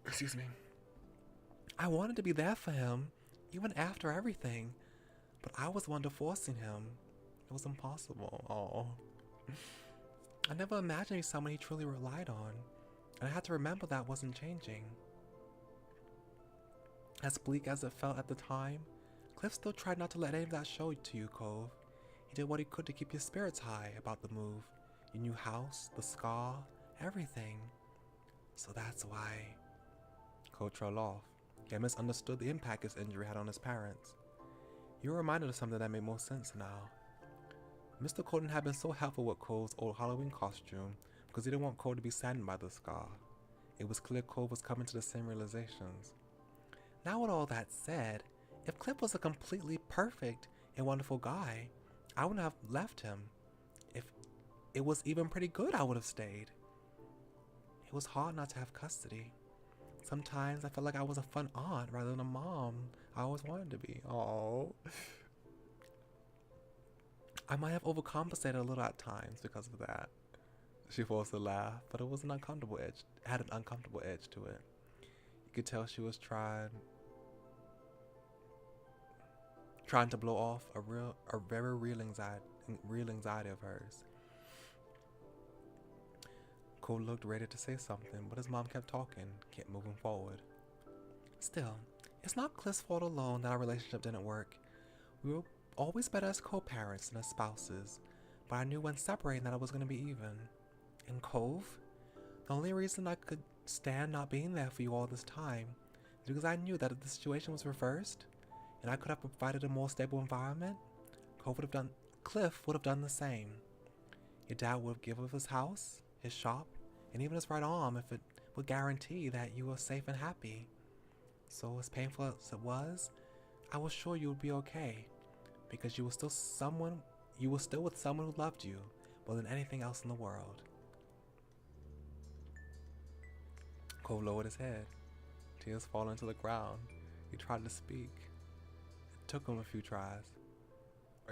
Excuse me. I wanted to be there for him, even after everything, but I was the one divorcing him. It was impossible. Oh. I never imagined he's someone he truly relied on, and I had to remember that wasn't changing. As bleak as it felt at the time, Cliff still tried not to let any of that show to you, Cove. He did what he could to keep your spirits high about the move. Your new house, the scar, everything. So that's why. Cove trailed off. He had misunderstood the impact his injury had on his parents. You were reminded of something that made more sense now. Mr. Colton had been so helpful with Cove's old Halloween costume because he didn't want Cove to be saddened by the scar. It was clear Cove was coming to the same realizations. Now with all that said, if Cliff was a completely perfect and wonderful guy, I wouldn't have left him. If it was even pretty good, I would have stayed. It was hard not to have custody. Sometimes I felt like I was a fun aunt rather than a mom I always wanted to be. Oh. I might have overcompensated a little at times because of that. She forced a laugh, but it was an uncomfortable edge. It had an uncomfortable edge to it. You could tell she was trying to blow off a very real anxiety of hers. Cole looked ready to say something, but his mom kept talking, kept moving forward. Still, it's not Cliff's fault alone that our relationship didn't work. We were always better as co-parents than as spouses, but I knew when separating that I was going to be even. And Cove, the only reason I could stand not being there for you all this time is because I knew that if the situation was reversed, and I could have provided a more stable environment, Cliff would have done the same. Your dad would have given up his house, his shop, and even his right arm if it would guarantee that you were safe and happy. So as painful as it was, I was sure you would be okay, because you were still with someone who loved you more than anything else in the world. Cole lowered his head, tears falling to the ground. He tried to speak. Took him a few tries.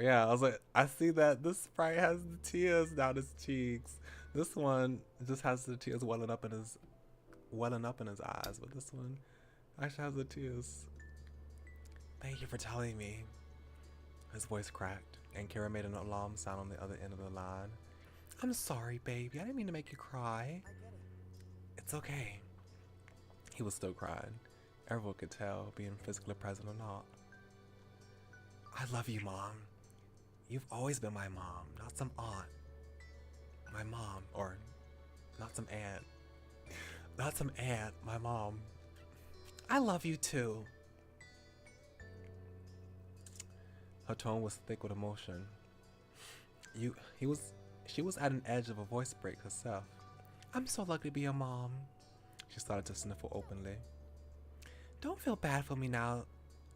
Yeah, I was like, I see that this sprite has the tears down his cheeks. This one just has the tears welling up in his eyes, but this one actually has the tears. Thank you for telling me. His voice cracked, and Kara made an alarm sound on the other end of the line. I'm sorry, baby. I didn't mean to make you cry. I get it. It's okay. He was still crying. Everyone could tell, being physically present or not. I love you, Mom. You've always been my mom, not some aunt. My mom, or not some aunt. Not some aunt, my mom. I love you too. Her tone was thick with emotion. She was at an edge of a voice break herself. I'm so lucky to be your mom. She started to sniffle openly. Don't feel bad for me now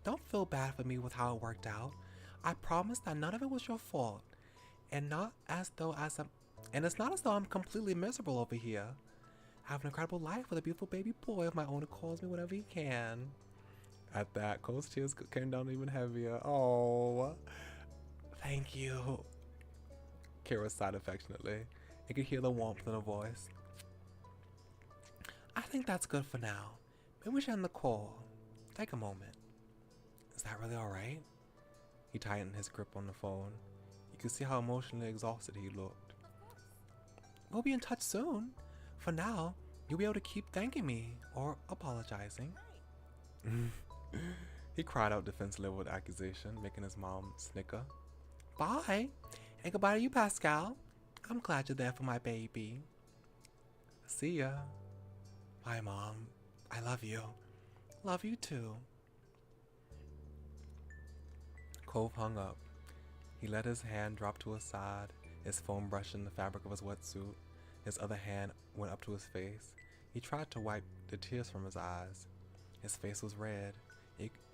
Don't feel bad for me with how it worked out. I promise that none of it was your fault. And not as though as I'm and it's not as though I'm completely miserable over here. I have an incredible life with a beautiful baby boy of my own who calls me whenever he can. At that, Cole's tears came down even heavier. Oh, thank you. Kira sighed affectionately. You could hear the warmth in her voice. I think that's good for now. Maybe we should end the call. Take a moment. Is that really alright? He tightened his grip on the phone. You could see how emotionally exhausted he looked. We'll be in touch soon. For now, you'll be able to keep thanking me or apologizing. He cried out defensively with accusation, making his mom snicker. Bye, and goodbye to you, Pascal. I'm glad you're there for my baby. See ya. Bye, Mom. I love you. Love you too. Cove hung up. He let his hand drop to his side, his phone brushing the fabric of his wetsuit. His other hand went up to his face. He tried to wipe the tears from his eyes. His face was red.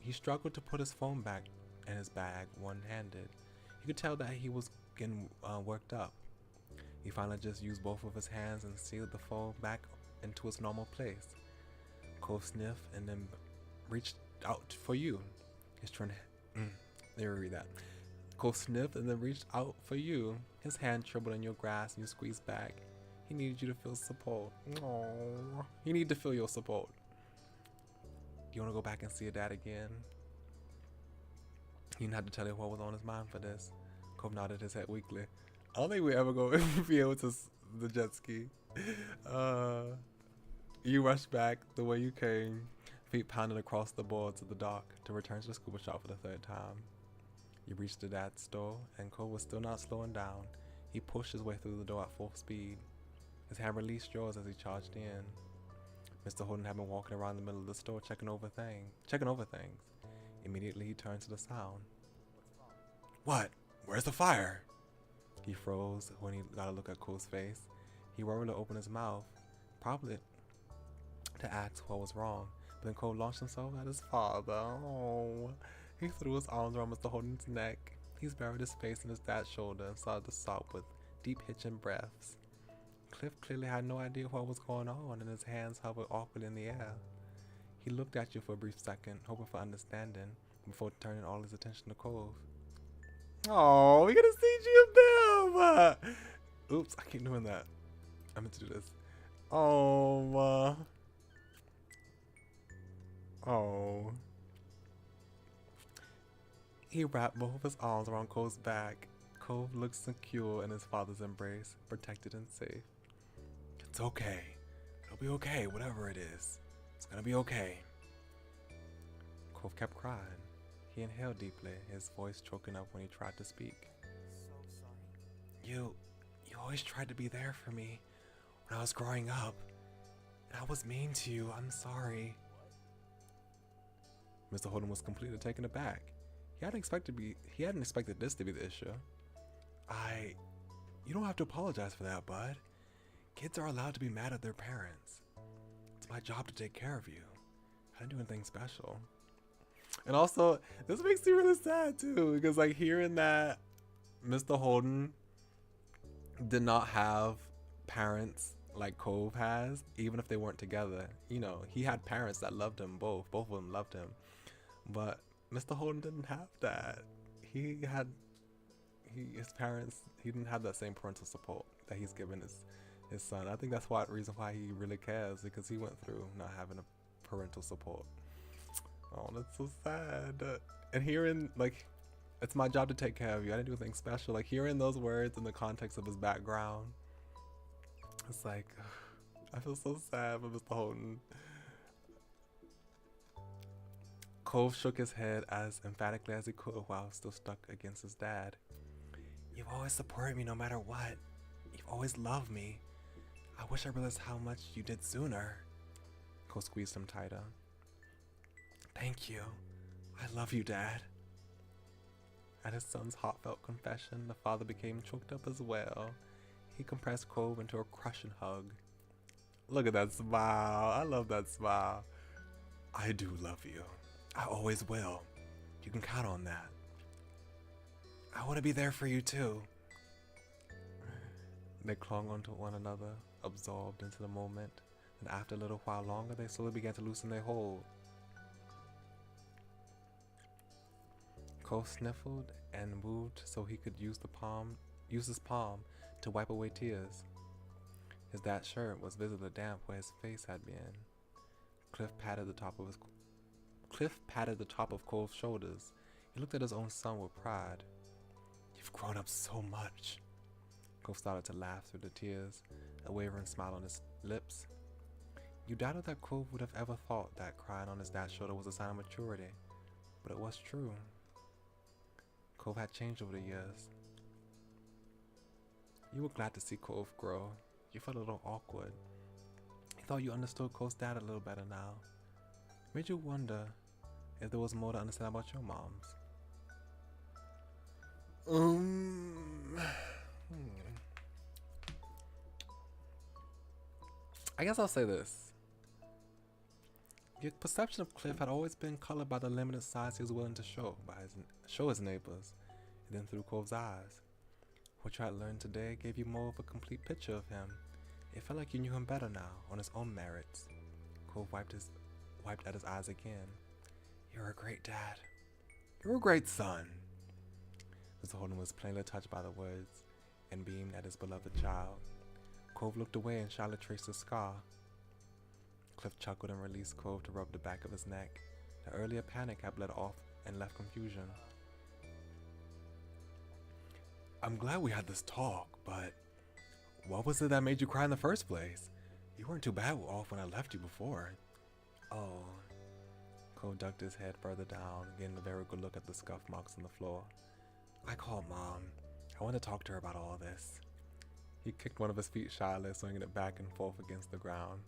He struggled to put his phone back in his bag one-handed. You could tell that he was getting worked up. He finally just used both of his hands and sealed the phone back into its normal place. Cove sniffed and then reached out for you. His turn. Let me read that. Cove sniffed and then reached out for you. His hand trembled in your grasp and you squeezed back. He needed you to feel support. Aww. He needed to feel your support. You want to go back and see your dad again? He didn't have to tell you what was on his mind for this. Cove nodded his head weakly. I don't think we ever go be able to the jet ski. You rushed back the way you came, feet pounding across the boards of the dock to return to the scuba shop for the third time. You reached the dad's store, and Cole was still not slowing down. He pushed his way through the door at full speed. His hand released yours as he charged in. Mr. Holden had been walking around the middle of the store checking over things. Immediately he turned to the sound. What? Where's the fire? He froze when he got a look at Cole's face. He worried to open his mouth, probably to ask what was wrong, but then Cole launched himself at his father. Oh. He threw his arms around Mr. Holden's neck. He buried his face in his dad's shoulder and started to sob with deep hitching breaths. Cliff clearly had no idea what was going on, and his hands hovered awkwardly in the air. He looked at you for a brief second, hoping for understanding, before turning all his attention to Cove. Oh, we got a CG of them! Oops, I keep doing that. I meant to do this. Oh. Oh. He wrapped both of his arms around Cove's back. Cove looked secure in his father's embrace, protected and safe. It's okay. It'll be okay, whatever it is. It's gonna be okay. Cove kept crying. He inhaled deeply, his voice choking up when he tried to speak. So sorry. You always tried to be there for me when I was growing up. And I was mean to you. I'm sorry. Mr. Holden was completely taken aback. He hadn't expected this to be the issue. You don't have to apologize for that, bud. Kids are allowed to be mad at their parents. It's my job to take care of you. I didn't do anything special. And also, this makes me really sad too, because like hearing that Mr. Holden did not have parents like Cove has, even if they weren't together. You know, he had parents that loved him both. Both of them loved him. But Mr. Holden didn't have that. His parents, he didn't have that same parental support that he's given his son. I think that's the reason why he really cares, because he went through not having a parental support. Oh, that's so sad. And hearing, like, it's my job to take care of you. I didn't do anything special. Like, hearing those words in the context of his background, it's like, I feel so sad for Mr. Holden. Cove shook his head as emphatically as he could while still stuck against his dad. You've always supported me no matter what. You've always loved me. I wish I realized how much you did sooner. Cove squeezed him tighter. Thank you. I love you, Dad. At his son's heartfelt confession, the father became choked up as well. He compressed Cove into a crushing hug. Look at that smile. I love that smile. I do love you. I always will. You can count on that. I want to be there for you too. They clung onto one another, absorbed into the moment, and after a little while longer, they slowly began to loosen their hold. Cove sniffled and moved so he could use his palm to wipe away tears. His dad's shirt was visibly damp where his face had been. Cliff patted the top of Cove's shoulders. He looked at his own son with pride. You've grown up so much. Cove started to laugh through the tears, a wavering smile on his lips. You doubted that Cove would have ever thought that crying on his dad's shoulder was a sign of maturity, but it was true. Cove had changed over the years. You were glad to see Cove grow. You felt a little awkward. You thought you understood Cove's dad a little better now. Made you wonder if there was more to understand about your moms. I guess I'll say this. Your perception of Cliff had always been colored by the limited size he was willing to show his neighbors, and then through Cove's eyes. What you had learned today gave you more of a complete picture of him. It felt like you knew him better now, on his own merits. Cove wiped at his eyes again. You're a great dad. You're a great son. Mr. Holden was plainly touched by the words, and beamed at his beloved child. Cove looked away and shyly traced his scar. Cliff chuckled and released Cove to rub the back of his neck. The earlier panic had bled off and left confusion. I'm glad we had this talk, but what was it that made you cry in the first place? You weren't too bad off when I left you before. Oh. Cove ducked his head further down, getting a very good look at the scuff marks on the floor. I called Mom. I want to talk to her about all this. He kicked one of his feet shyly, swinging it back and forth against the ground.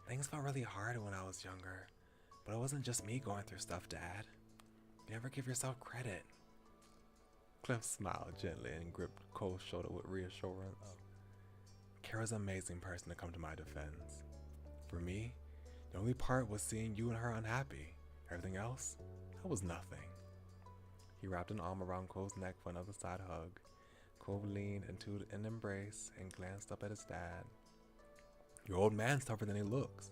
Things felt really hard when I was younger, but it wasn't just me going through stuff, Dad. You never give yourself credit. Cliff smiled gently and gripped Cole's shoulder with reassurance. Kara's an amazing person to come to my defense. For me, the only part was seeing you and her unhappy. Everything else, that was nothing. He wrapped an arm around Cole's neck for another side hug. Cole leaned into an embrace and glanced up at his dad. Your old man's tougher than he looks.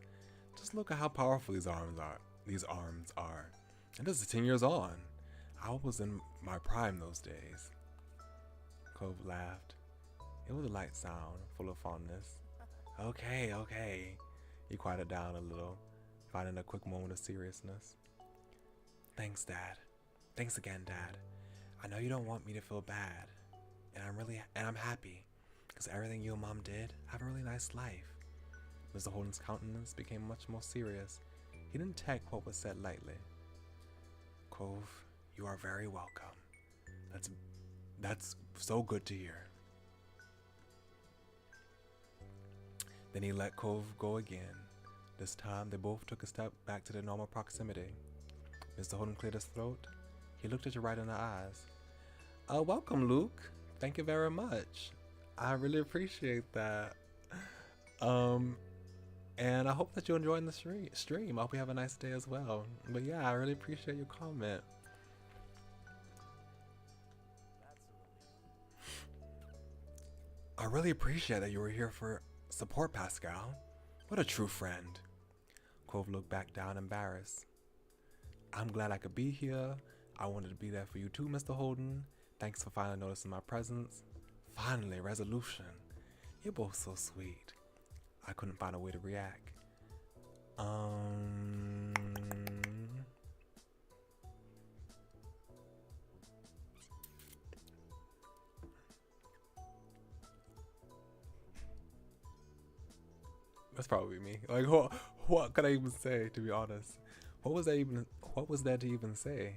Just look at how powerful these arms are. And this is 10 years on. I was in my prime those days. Cove laughed. It was a light sound, full of fondness. Okay. He quieted down a little, finding a quick moment of seriousness. Thanks, Dad. Thanks again, Dad. I know you don't want me to feel bad, and I'm happy, because everything you and Mom did, have a really nice life. Mr. Holden's countenance became much more serious. He didn't take what was said lightly. Cove, you are very welcome. That's so good to hear. Then he let Cove go again. This time, they both took a step back to their normal proximity. Mr. Holden cleared his throat. He looked at you right in the eyes. Welcome, Luke. Thank you very much. I really appreciate that. And I hope that you're enjoying the stream. I hope you have a nice day as well. But yeah, I really appreciate your comment. I really appreciate that you were here for support, Pascal. What a true friend. Cove looked back down, embarrassed. I'm glad I could be here. I wanted to be there for you too, Mr. Holden. Thanks for finally noticing my presence. Finally, resolution. You're both so sweet. I couldn't find a way to react. That's probably me. Like, what could I even say, to be honest? What was there to even say?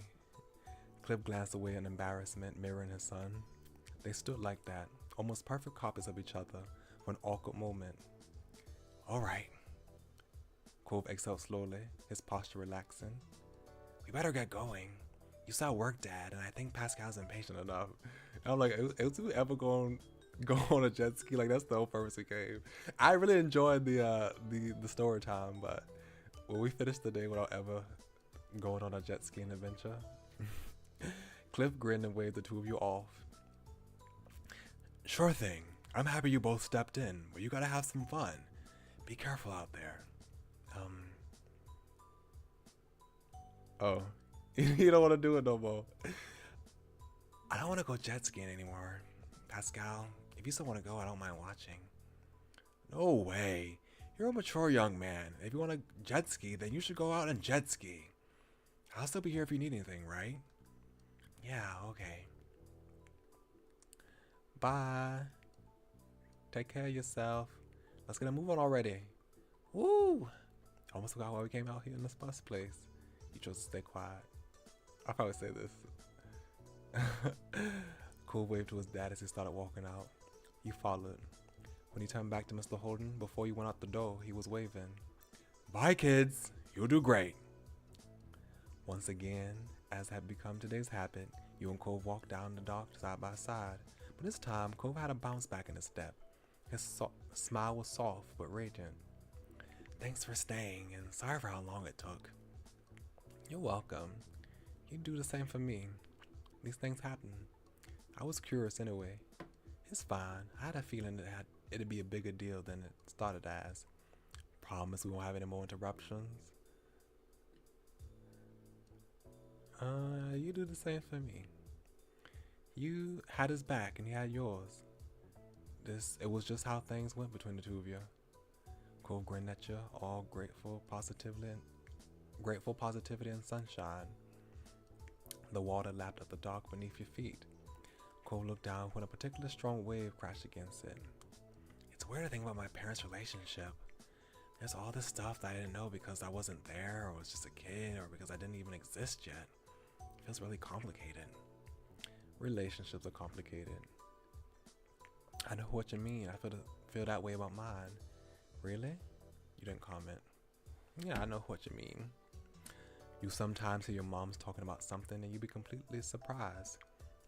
Cliff glanced away in embarrassment, mirroring his son. They stood like that, almost perfect copies of each other, for an awkward moment. All right. Cove exhaled slowly, his posture relaxing. We better get going. You saw work, Dad, and I think Pascal's impatient enough. And I'm like, is we ever going to go on a jet ski? Like, that's the whole purpose we came. I really enjoyed the story time, but will we finish the day without ever going on a jet skiing adventure? Cliff grinned and waved the two of you off. Sure thing. I'm happy you both stepped in, but you gotta have some fun. Be careful out there. Oh. You don't want to do it no more. I don't want to go jet skiing anymore. Pascal, if you still want to go, I don't mind watching. No way. You're a mature young man. If you want to jet ski, then you should go out and jet ski. I'll still be here if you need anything, right? Yeah, okay. Bye. Take care of yourself. Let's get a move on already. Woo! Almost forgot why we came out here in this first place. You chose to stay quiet. I'll probably say this. Cole waved to his dad as he started walking out. He followed. When he turned back to Mr. Holden, before he went out the door, he was waving. Bye, kids. You'll do great. Once again, as had become today's habit, you and Cove walked down the dock side by side. But this time, Cove had a bounce back in his step. His smile was soft but radiant. Thanks for staying, and sorry for how long it took. You're welcome. You do the same for me. These things happen. I was curious anyway. It's fine. I had a feeling that it'd be a bigger deal than it started as. Promise we won't have any more interruptions. You do the same for me. You had his back and he had yours. It was just how things went between the two of you. Cole grinned at you, all grateful positivity and sunshine. The water lapped at the dock beneath your feet. Cole looked down when a particularly strong wave crashed against it. It's weird to think about my parents' relationship. There's all this stuff that I didn't know because I wasn't there, or was just a kid, or because I didn't even exist yet. It feels really complicated. Relationships are complicated. I know what you mean. I feel that way about mine. Really? You didn't comment. Yeah, I know what you mean. You sometimes hear your moms talking about something and you be completely surprised.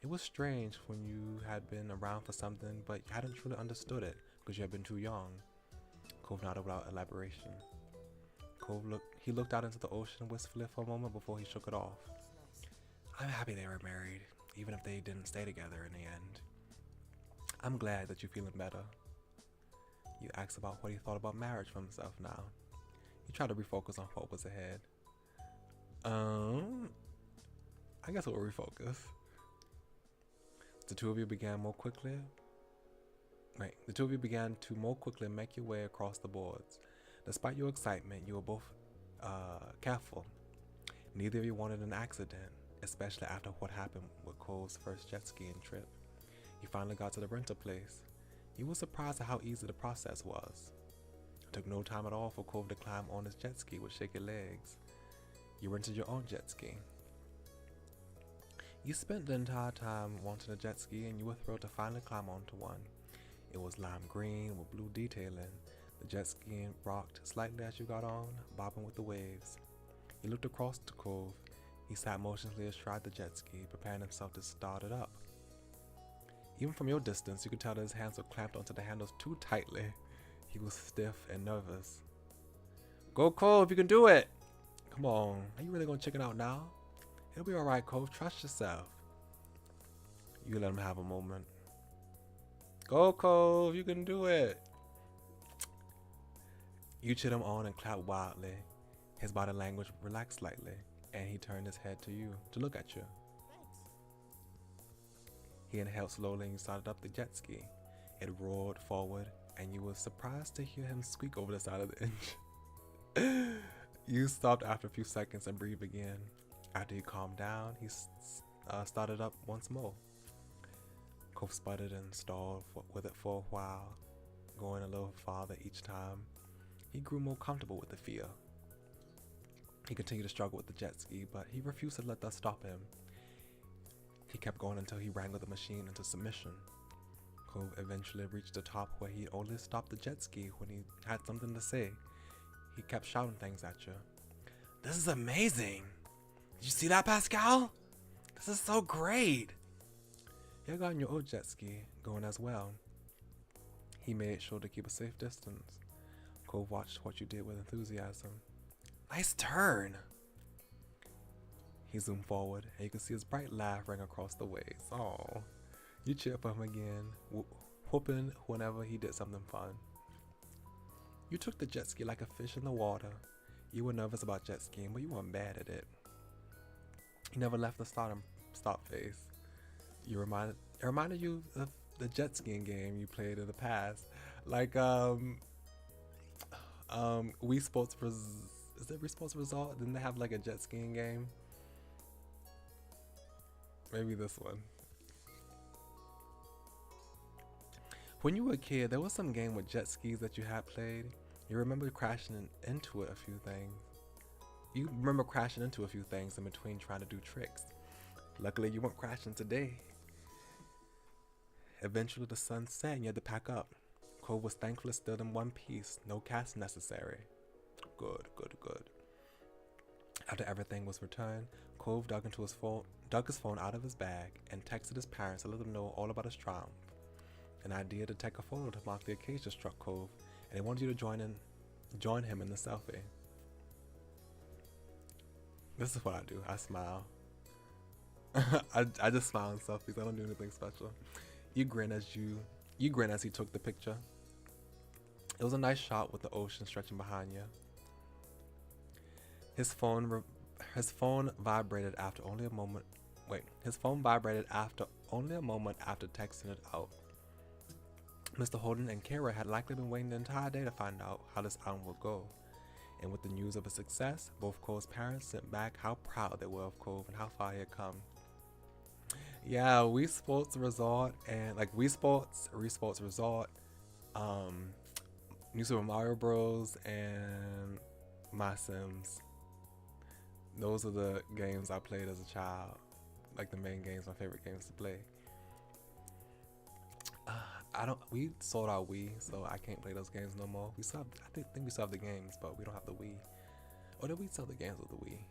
It was strange when you had been around for something but you hadn't truly understood it because you had been too young. Cove nodded without elaboration. He looked out into the ocean wistfully for a moment before he shook it off. I'm happy they were married, even if they didn't stay together in the end. I'm glad that you're feeling better. You asked about what he thought about marriage for himself now. He tried to refocus on what was ahead. I guess we'll refocus. The two of you began to more quickly make your way across the boards. Despite your excitement, you were both careful. Neither of you wanted an accident, especially after what happened with Cole's first jet skiing trip. You finally got to the rental place. You were surprised at how easy the process was. It took no time at all for Cove to climb on his jet ski with shaky legs. You rented your own jet ski. You spent the entire time wanting a jet ski and you were thrilled to finally climb onto one. It was lime green with blue detailing. The jet ski rocked slightly as you got on, bobbing with the waves. You looked across to Cove. He sat motionlessly astride the jet ski, preparing himself to start it up. Even from your distance, you could tell that his hands were clamped onto the handles too tightly. He was stiff and nervous. Go, Cove, you can do it! Come on, are you really gonna chicken out now? It'll be alright, Cove, trust yourself. You let him have a moment. Go, Cove, you can do it! You cheered him on and clapped wildly. His body language relaxed slightly, and he turned his head to you to look at you. He inhaled slowly and you started up the jet ski. It roared forward and you were surprised to hear him squeak over the side of the engine. You stopped after a few seconds and breathed again. After he calmed down, he started up once more. Cove sputtered and stalled with it for a while, going a little farther each time. He grew more comfortable with the fear. He continued to struggle with the jet ski, but he refused to let that stop him. He kept going until he wrangled the machine into submission. Cove eventually reached the top where he'd only stopped the jet ski when he had something to say. He kept shouting things at you. This is amazing! Did you see that, Pascal? This is so great! You got on your old jet ski going as well. He made sure to keep a safe distance. Cove watched what you did with enthusiasm. Nice turn! He zoomed forward, and you could see his bright laugh ring across the waves. Oh, you cheer for him again, whooping whenever he did something fun. You took the jet ski like a fish in the water. You were nervous about jet skiing, but you weren't bad at it. You never left the stop phase. It reminded you of the jet skiing game you played in the past, like Wii Sports. Is it Wii Sports Resort? Didn't they have like a jet skiing game? Maybe this one. When you were a kid, there was some game with jet skis that you had played. You remember crashing into a few things. You remember crashing into a few things in between trying to do tricks. Luckily, you weren't crashing today. Eventually, the sun set and you had to pack up. Cove was thankfully still in one piece, no cast necessary. Good, good, good. After everything was returned, Cove dug his phone out of his bag and texted his parents to let them know all about his triumph. An idea to take a photo to mark the occasion struck Cove, and they wanted you to join him in the selfie. This is what I do. I smile. I just smile in selfies. I don't do anything special. You grin as he took the picture. It was a nice shot with the ocean stretching behind you. His phone vibrated after only a moment. His phone vibrated after only a moment after texting it out. Mr. Holden and Kara had likely been waiting the entire day to find out how this outing would go. And with the news of his success, both Cove's parents sent back how proud they were of Cove and how far he had come. Yeah, Wii Sports Resort and like Wii Sports Resort, New Super Mario Bros. And My Sims. Those are the games I played as a child. Like the main games, my favorite games to play. We sold our Wii, so I can't play those games no more. I think we still have the games, but we don't have the Wii. Or did we sell the games with the Wii?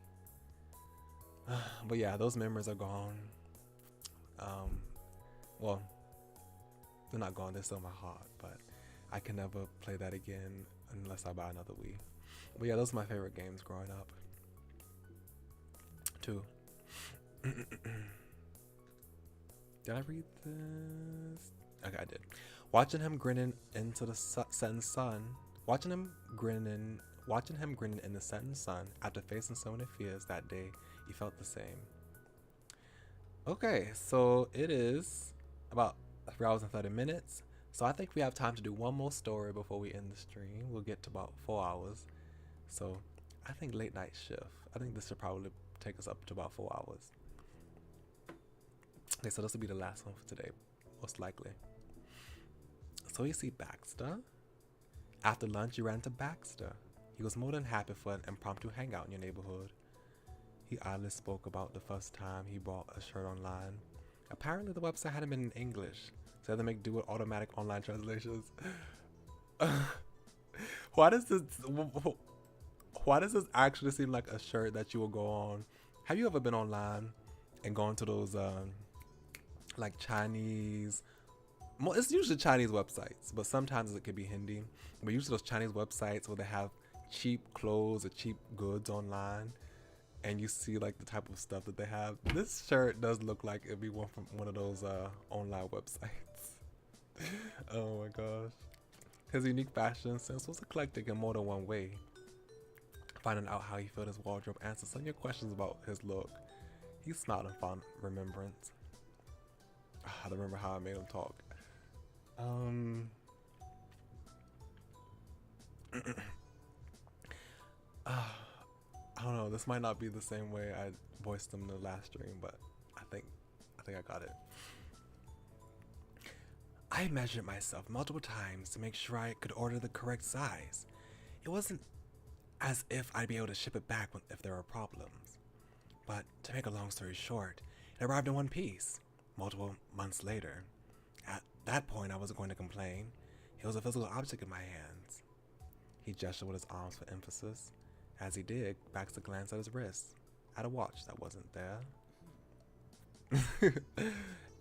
But yeah, those memories are gone. Well, they're not gone, they're still in my heart, but I can never play that again unless I buy another Wii. But yeah, those are my favorite games growing up. Too. Did I read this? Okay, I did. Watching him grinning into the setting sun. Watching him grinning in the setting sun after facing so many fears that day, he felt the same. Okay, so it is about 3 hours and 30 minutes. So I think we have time to do one more story before we end the stream. We'll get to about 4 hours. So I think late night shift. I think this should probably take us up to about 4 hours. Okay, so this will be the last one for today, most likely. So you see Baxter. After lunch, you ran to Baxter. He was more than happy for an impromptu hangout in your neighborhood. He oddly spoke about the first time he bought a shirt online. Apparently the website hadn't been in English, so he had to make do with automatic online translations. Why does this actually seem like a shirt that you will go on? Have you ever been online and gone to those like Chinese, it's usually Chinese websites, but sometimes it could be Hindi, but usually those Chinese websites where they have cheap clothes or cheap goods online, and you see like the type of stuff that they have. This shirt does look like it'd be one from one of those online websites. Oh my gosh. His unique fashion sense was eclectic in more than one way. Finding out how he filled his wardrobe answered some of your questions about his look. He smiled in fond remembrance. I remember how I made him talk. I don't know, this might not be the same way I voiced them in the last stream, but I think I got it. I measured myself multiple times to make sure I could order the correct size. It wasn't as if I'd be able to ship it back if there were problems. But to make a long story short, it arrived in one piece, multiple months later. At that point, I wasn't going to complain. It was a physical object in my hands. He gestured with his arms for emphasis. As he did, Baxter glanced at his wrist, at a watch that wasn't there.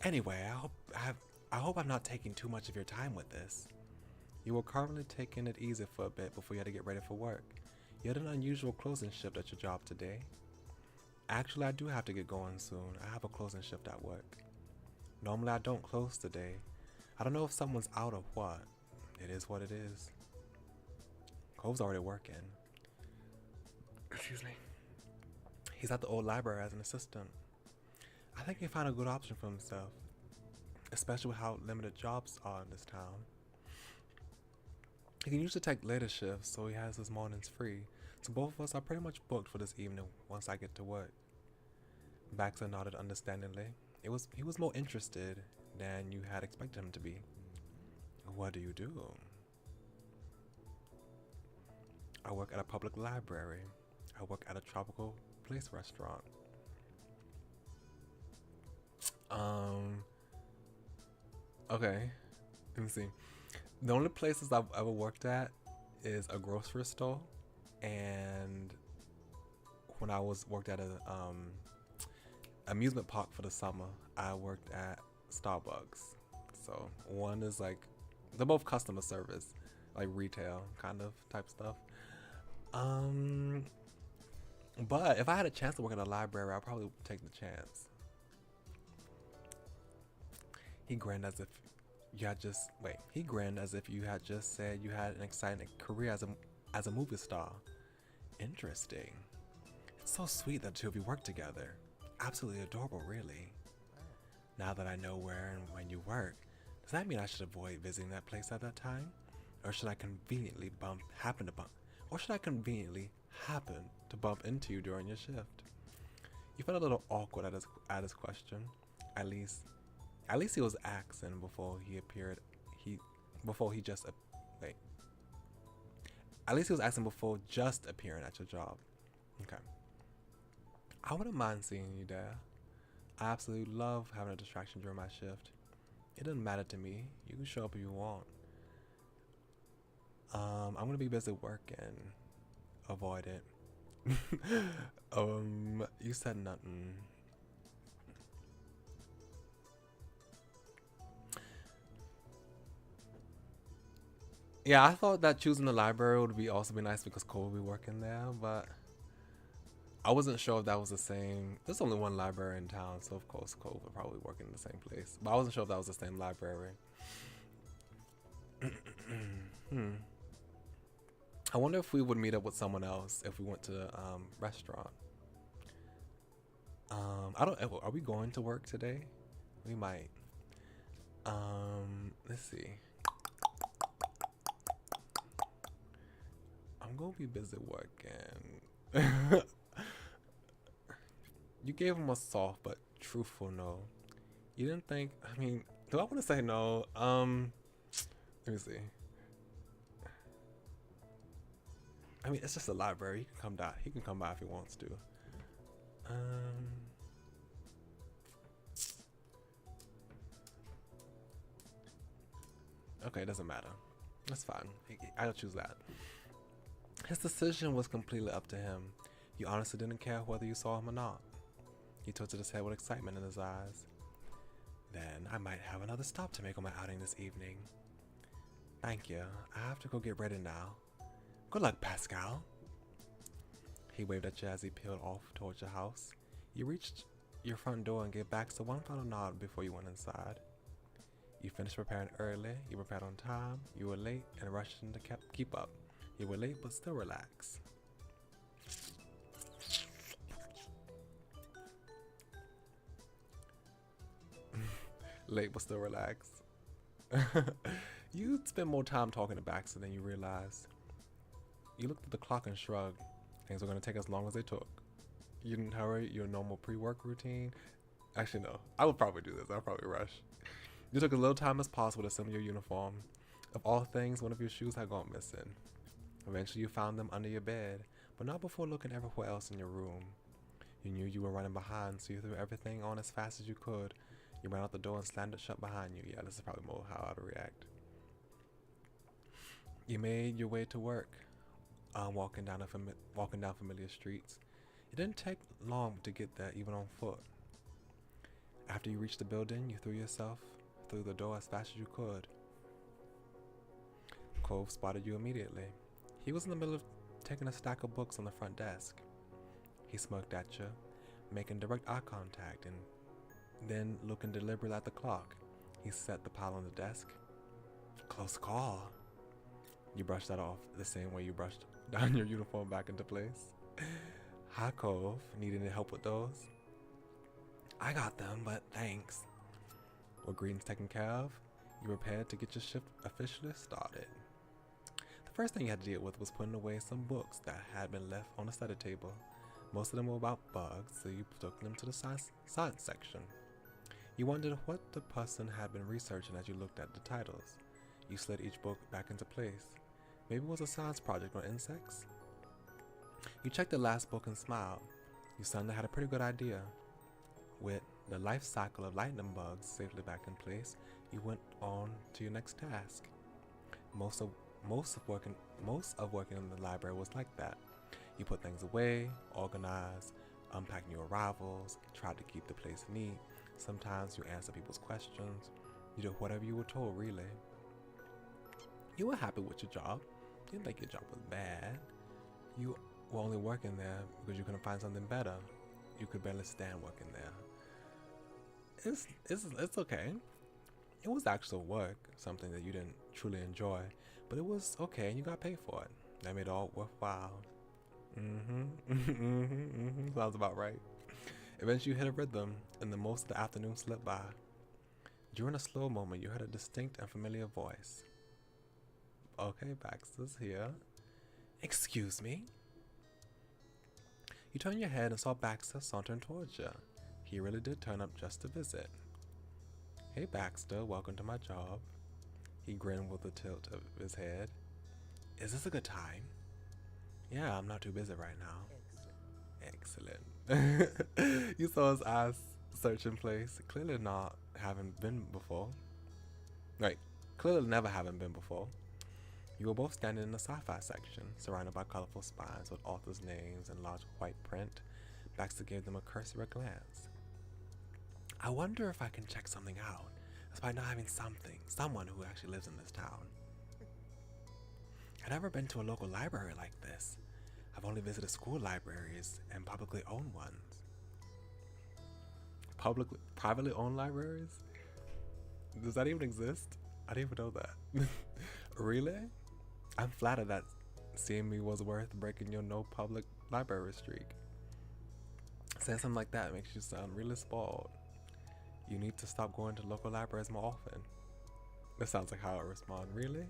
Anyway, I hope I'm not taking too much of your time with this. You were currently taking it easy for a bit before you had to get ready for work. You had an unusual closing shift at your job today. Actually, I do have to get going soon. I have a closing shift at work. Normally, I don't close today. I don't know if someone's out or what. It is what it is. Cove's already working. Excuse me. He's at the old library as an assistant. I think he found a good option for himself, especially with how limited jobs are in this town. He can usually take later shifts, so he has his mornings free. So both of us are pretty much booked for this evening once I get to work. Baxter nodded understandingly. He was more interested than you had expected him to be. What do you do? I work at a public library. I work at a tropical place restaurant. Okay. Let me see. The only places I've ever worked at is a grocery store, and when I worked at a amusement park for the summer, I worked at Starbucks. So one is like, they're both customer service, like retail kind of type stuff. But if I had a chance to work at a library, I'd probably take the chance. He grinned as if you had just He grinned as if you had just said you had an exciting career as a movie star. Interesting. It's so sweet that the two of you work together. Absolutely adorable, really. Now that I know where and when you work, does that mean I should avoid visiting that place at that time? Or should I conveniently happen to bump into you during your shift? You felt a little awkward at his question. At least he was asking before he appeared. At least he was asking before just appearing at your job. Okay. I wouldn't mind seeing you there. I absolutely love having a distraction during my shift. It doesn't matter to me. You can show up if you want. I'm gonna be busy working. Avoid it. You said nothing. Yeah, I thought that choosing the library would also be nice because Cole would be working there, but I wasn't sure if that was the same. There's only one library in town, so of course Cole would probably work in the same place. But I wasn't sure if that was the same library. I wonder if we would meet up with someone else if we went to the restaurant. Are we going to work today? We might. Let's see. I'm gonna be busy working. You gave him a soft but truthful no. You didn't think, do I want to say no? Let me see. It's just a library. He can come by if he wants to. Okay, it doesn't matter. That's fine. I'll choose that. His decision was completely up to him. You honestly didn't care whether you saw him or not. He tilted his head with excitement in his eyes. Then I might have another stop to make on my outing this evening. Thank you. I have to go get ready now. Good luck, Pascal. He waved at you as he peeled off towards your house. You reached your front door and gave Baxter one final nod before you went inside. You finished preparing early. You prepared on time. You were late and rushed in to keep up. You were late but still relaxed. Late but still relaxed. You spent more time talking to Baxter than you realized. You looked at the clock and shrugged. Things were going to take as long as they took. You didn't hurry your normal pre-work routine. Actually, no. I would probably do this. I'll probably rush. You took as little time as possible to assemble your uniform. Of all things, one of your shoes had gone missing. Eventually, you found them under your bed, but not before looking everywhere else in your room. You knew you were running behind, so you threw everything on as fast as you could. You ran out the door and slammed it shut behind you. Yeah, this is probably more how I'd react. You made your way to work, walking down familiar streets. It didn't take long to get there, even on foot. After you reached the building, you threw yourself through the door as fast as you could. Cove spotted you immediately. He was in the middle of taking a stack of books on the front desk. He smirked at you. making direct eye contact and then looking deliberately at the clock. He set the pile on the desk. Close call. You brushed that off the same way you brushed down your uniform back into place. Hi, Cove. Need any help with those? I got them, but thanks. Were greetings taken care of? You prepared to get your shift officially started. The first thing you had to deal with was putting away some books that had been left on the study table. Most of them were about bugs, so you took them to the science section. You wondered what the person had been researching as you looked at the titles. You slid each book back into place. Maybe it was a science project on insects? You checked the last book and smiled. You suddenly had a pretty good idea. With the life cycle of lightning bugs safely back in place, you went on to your next task. Most of working in the library was like that. You put things away, organized, unpacked new arrivals, tried to keep the place neat. Sometimes you answer people's questions. You did whatever you were told, really. You were happy with your job. You didn't think your job was bad. You were only working there because you couldn't find something better. You could barely stand working there. It's okay. It was actual work, something that you didn't truly enjoy, but it was okay and you got paid for it. That made it all worthwhile. Sounds about right. Eventually you hit a rhythm and the most of the afternoon slipped by. During a slow moment, you heard a distinct and familiar voice. Okay, Baxter's here. Excuse me? You turned your head and saw Baxter sauntering towards you. He really did turn up just to visit. Hey Baxter, welcome to my job. He grinned with a tilt of his head. Is this a good time? Yeah, I'm not too busy right now. Excellent. You saw his eyes search in place, clearly not having been before. Right, clearly never having been before. You were both standing in the sci-fi section, surrounded by colorful spines with authors' names in large white print. Baxter gave them a cursory glance. I wonder if I can check something out, despite not having someone who actually lives in this town. I've never been to a local library like this. I've only visited school libraries and publicly owned ones. Privately owned libraries? Does that even exist? I didn't even know that. Really? I'm flattered that seeing me was worth breaking your no public library streak. Saying something like that makes you sound really spoiled. You need to stop going to local libraries more often. That sounds like how I respond. Really?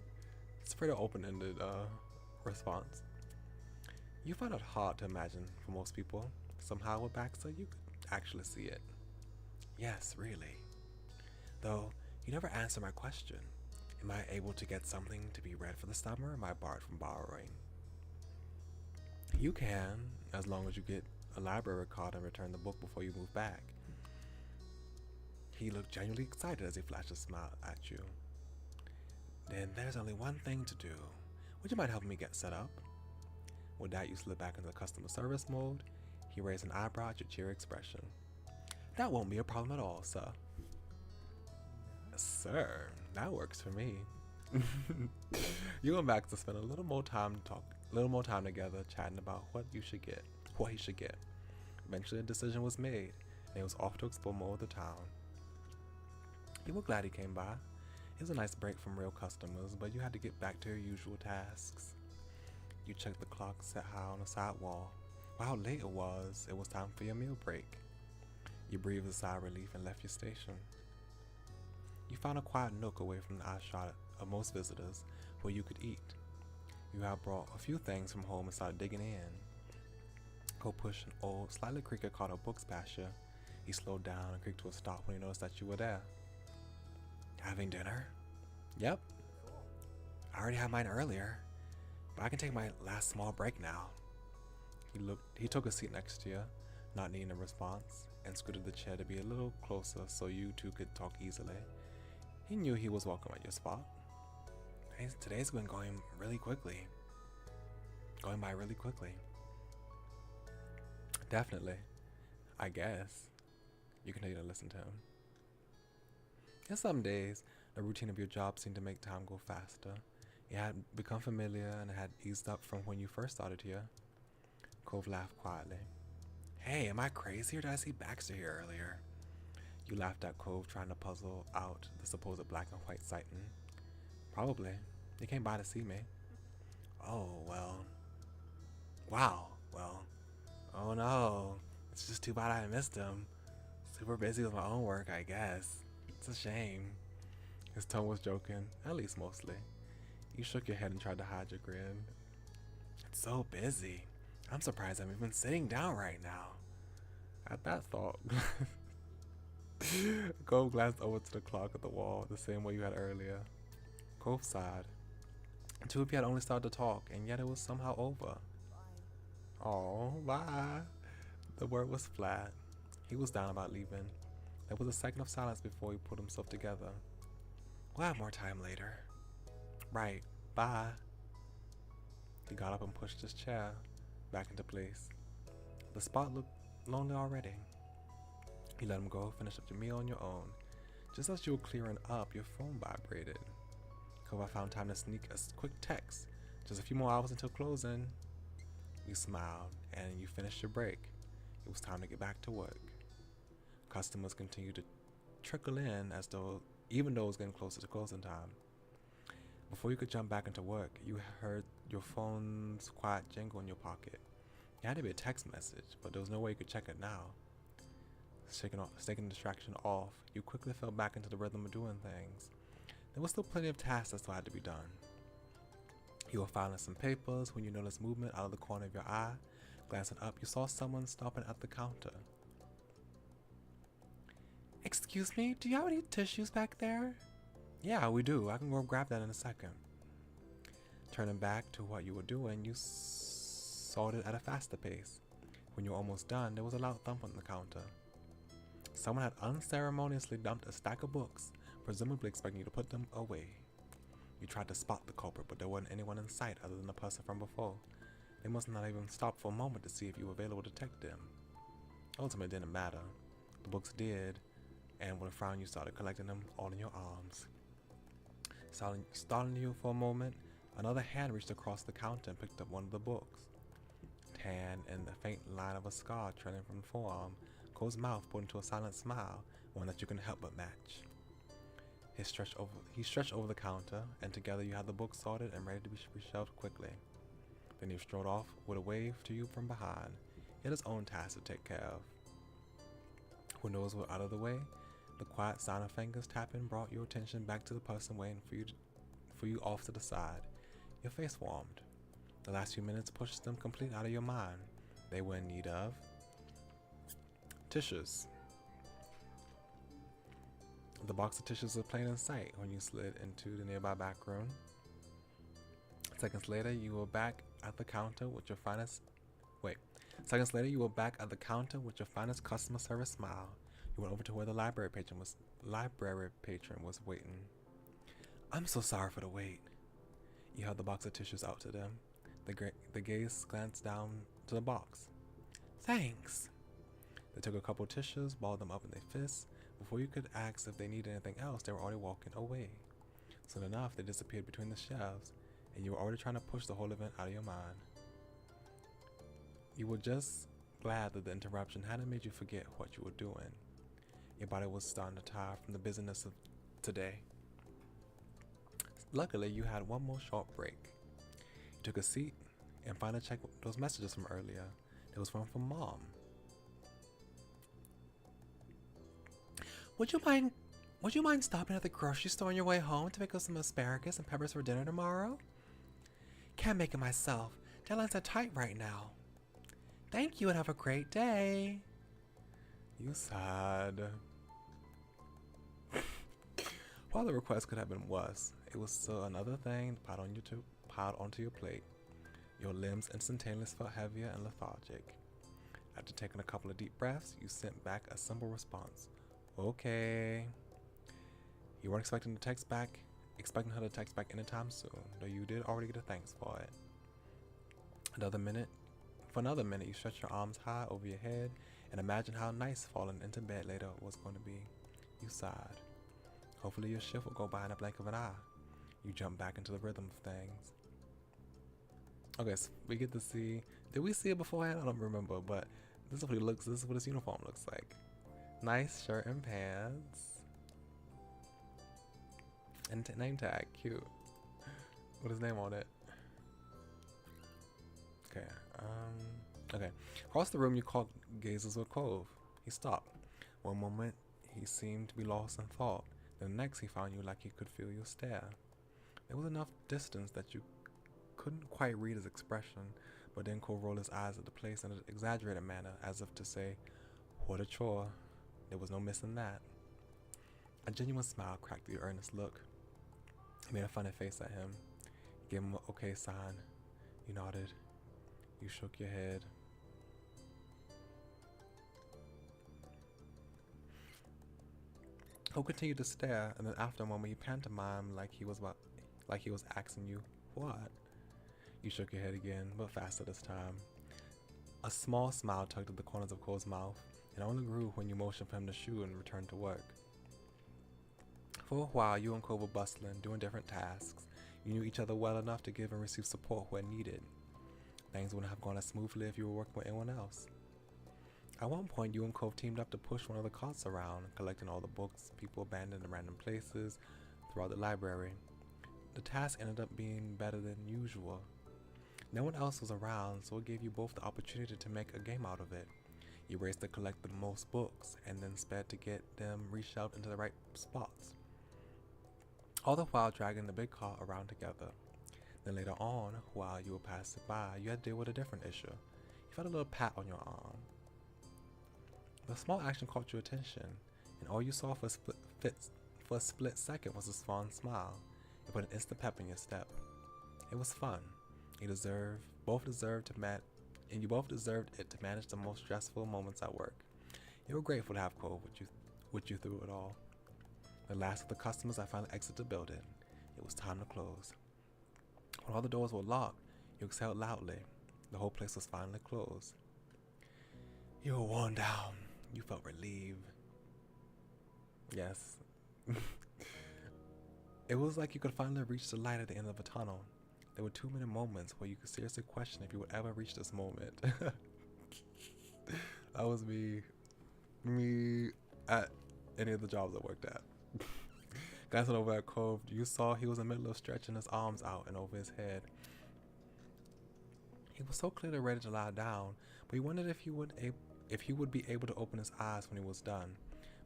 It's a pretty open-ended response. You find it hard to imagine for most people. Somehow with Baxter, you could actually see it. Yes, really. Though, you never answer my question. Am I able to get something to be read for the summer, or am I barred from borrowing? You can, as long as you get a library card and return the book before you move back. He looked genuinely excited as he flashed a smile at you. Then there's only one thing to do. Would you mind helping me get set up? With that, you slid back into the customer service mode. He raised an eyebrow at your cheery expression. That won't be a problem at all, sir. Sir, that works for me. You and Max to spend a little more time together, chatting about what he should get. Eventually, a decision was made, and he was off to explore more of the town. You were glad he came by. It was a nice break from real customers, but you had to get back to your usual tasks. You checked the clock set high on the side wall. While how late it was time for your meal break. You breathed a sigh of relief and left your station. You found a quiet nook away from the eye shot of most visitors where you could eat. You had brought a few things from home and started digging in. Go push an old, slightly creaky cart of books past you. He slowed down and creaked to a stop when he noticed that you were there. Having dinner? Yep. I already had mine earlier, but I can take my last small break now. He took a seat next to you, not needing a response, and scooted the chair to be a little closer so you two could talk easily. He knew he was welcome at your spot. Today's been going by really quickly. Definitely. I guess. You continue to listen to him. In some days, the routine of your job seemed to make time go faster. It had become familiar and had eased up from when you first started here. Cove laughed quietly. Hey, am I crazy or did I see Baxter here earlier? You laughed at Cove trying to puzzle out the supposed black and white sighting. Probably. He came by to see me. Oh, well. Wow. Well. Oh no. It's just too bad I missed him. Super busy with my own work, I guess. It's a shame. His tone was joking, at least mostly. You shook your head and tried to hide your grin. It's so busy. I'm surprised I'm even sitting down right now. At that thought, Cove glanced over to the clock at the wall the same way you had earlier. Cove sighed. The two of you had only started to talk, and yet it was somehow over. Oh, bye. The word was flat. He was down about leaving. There was a second of silence before he pulled himself together. We'll have more time later. Right. Bye. He got up and pushed his chair back into place. The spot looked lonely already. You let him go, finish up your meal on your own. Just as you were clearing up, your phone vibrated. Cove, I found time to sneak a quick text. Just a few more hours until closing. You smiled, and you finished your break. It was time to get back to work. Customers continued to trickle in even though it was getting closer to closing time. Before you could jump back into work, you heard your phone's quiet jingle in your pocket. It had to be a text message, but there was no way you could check it now. Shaking the distraction off, you quickly fell back into the rhythm of doing things. There was still plenty of tasks that still had to be done. You were filing some papers when you noticed movement out of the corner of your eye. Glancing up, you saw someone stopping at the counter. Excuse me, do you have any tissues back there? Yeah, we do. I can go grab that in a second. Turning back to what you were doing, you sorted at a faster pace. When you were almost done, there was a loud thump on the counter. Someone had unceremoniously dumped a stack of books, presumably expecting you to put them away. You tried to spot the culprit, but there wasn't anyone in sight other than the person from before. They must not even stop for a moment to see if you were available to detect them. Ultimately, it didn't matter. The books did, and with a frown, you started collecting them all in your arms. Startling you for a moment, another hand reached across the counter and picked up one of the books. Tan and the faint line of a scar trailing from the forearm, Cole's mouth pulled into a silent smile, one that you couldn't help but match. He stretched over the counter, and together you had the book sorted and ready to be shelved quickly. Then he strode off with a wave to you from behind. He had his own task to take care of. Windows were out of the way. The quiet sound of fingers tapping brought your attention back to the person waiting for you off to the side. Your face warmed. The last few minutes pushed them completely out of your mind. They were in need of tissues. The box of tissues was plain in sight when you slid into the nearby back room. Seconds later, you were back at the counter with your finest customer service smile. You went over to where the library patron was waiting. I'm so sorry for the wait. You held the box of tissues out to them. The gaze glanced down to the box. Thanks. They took a couple of tissues, balled them up in their fists. Before you could ask if they needed anything else, they were already walking away. Soon enough, they disappeared between the shelves, and you were already trying to push the whole event out of your mind. You were just glad that the interruption hadn't made you forget what you were doing. Your body was starting to tire from the busyness of today. Luckily, you had one more short break. You took a seat and finally checked those messages from earlier. There was one from Mom. Would you mind stopping at the grocery store on your way home to pick up some asparagus and peppers for dinner tomorrow? Can't make it myself. Deadlines are tight right now. Thank you and have a great day. You sighed. While the request could have been worse, it was still another thing piled onto your plate. Your limbs instantaneously felt heavier and lethargic. After taking a couple of deep breaths, you sent back a simple response. Okay. You weren't expecting her to text back anytime soon, though you did already get a thanks for it. For another minute, you stretched your arms high over your head and imagined how nice falling into bed later was going to be. You sighed. Hopefully your shift will go by in a blink of an eye. You jump back into the rhythm of things. Okay, so we get to see, did we see it beforehand? I don't remember, but This is what he looks. This is what his uniform looks like. Nice shirt and pants. And name tag, cute. With his name on it. Okay. Okay. Across the room, you caught gazes with Cove. He stopped. One moment, he seemed to be lost in thought. The next, he found you like he could feel your stare. There was enough distance that you couldn't quite read his expression, but then Cole rolled his eyes at the place in an exaggerated manner, as if to say, "What a chore." There was no missing that. A genuine smile cracked the earnest look. He made a funny face at him. He gave him an okay sign. You nodded. You shook your head. Cole continued to stare, and then after a moment, he pantomimed like he was asking you, "What?" You shook your head again, but faster this time. A small smile tugged at the corners of Cole's mouth, and only grew when you motioned for him to shoot and return to work. For a while, you and Cole were bustling, doing different tasks. You knew each other well enough to give and receive support where needed. Things wouldn't have gone as smoothly if you were working with anyone else. At one point, you and Cove teamed up to push one of the carts around, collecting all the books people abandoned in random places throughout the library. The task ended up being better than usual. No one else was around, so it gave you both the opportunity to make a game out of it. You raced to collect the most books, and then sped to get them reshelved into the right spots, all the while dragging the big cart around together. Then later on, while you were passing by, you had to deal with a different issue. You felt a little pat on your arm. The small action caught your attention, and all you saw for a split second was a fond smile. It put an instant pep in your step. It was fun. You both deserved it to manage the most stressful moments at work. You were grateful to have Cole with you through it all. The last of the customers had finally exited the building. It was time to close. When all the doors were locked, you exhaled loudly. The whole place was finally closed. You were worn down. You felt relieved. Yes. It was like you could finally reach the light at the end of a tunnel. There were too many moments where you could seriously question if you would ever reach this moment. That was me at any of the jobs I worked at. Glancing over at Cove, you saw he was in the middle of stretching his arms out and over his head. He was so clearly ready to lie down, but he wondered if he would be able to open his eyes when he was done.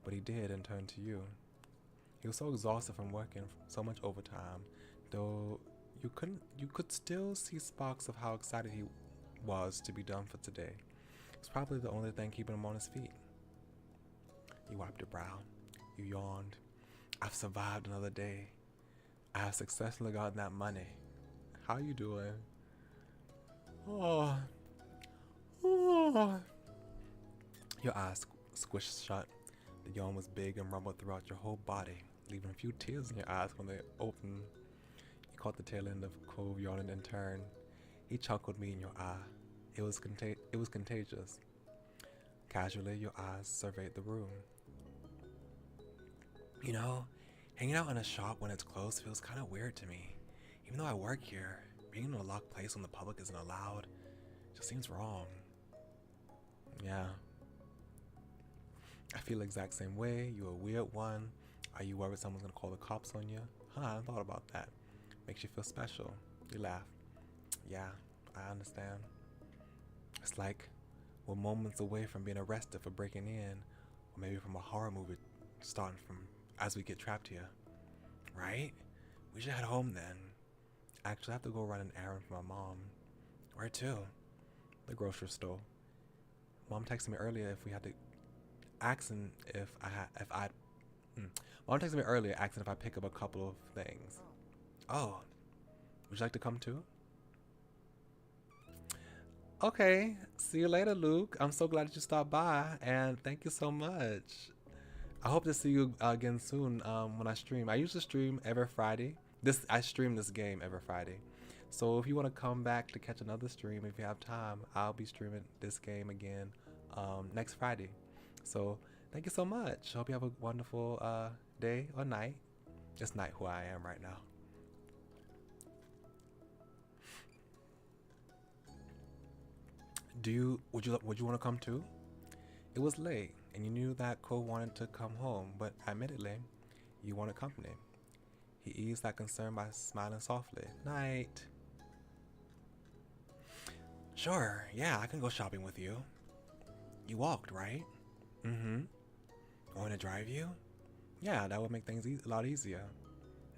But he did and turned to you. He was so exhausted from working so much overtime, though you could still see sparks of how excited he was to be done for today. It was probably the only thing keeping him on his feet. You wiped your brow. You yawned. I've survived another day. I have successfully gotten that money. How you doing? Oh. Your eyes squished shut. The yawn was big and rumbled throughout your whole body, leaving a few tears in your eyes when they opened. You caught the tail end of Cove yawning in turn. He chuckled me in your eye. It was contagious. Casually, your eyes surveyed the room. You know, hanging out in a shop when it's closed feels kind of weird to me. Even though I work here, being in a locked place when the public isn't allowed just seems wrong. Yeah. I feel the exact same way. You're a weird one. Are you worried someone's gonna call the cops on you? I hadn't thought about that. Makes you feel special. You laugh. Yeah, I understand. It's like we're moments away from being arrested for breaking in, or maybe from a horror movie starting from as we get trapped here. Right? We should head home then. Actually, I have to go run an errand for my mom. Where to? The grocery store. Mom texted me earlier if we had to asking Mom texted me earlier asking if I pick up a couple of things. Oh, would you like to come too? Okay, see you later, Luke. I'm so glad that you stopped by, and thank you so much. I hope to see you again soon when I stream. I usually stream every Friday. I stream this game every Friday. So if you want to come back to catch another stream, if you have time, I'll be streaming this game again next Friday. So thank you so much. Hope you have a wonderful day or night. It's night who I am right now. Would you want to come too? It was late, and you knew that Cole wanted to come home, but admittedly, you wanted company. He eased that concern by smiling softly. Night. Sure, yeah, I can go shopping with you. You walked, right? Mm-hmm. Want to drive you? Yeah, that would make things a lot easier.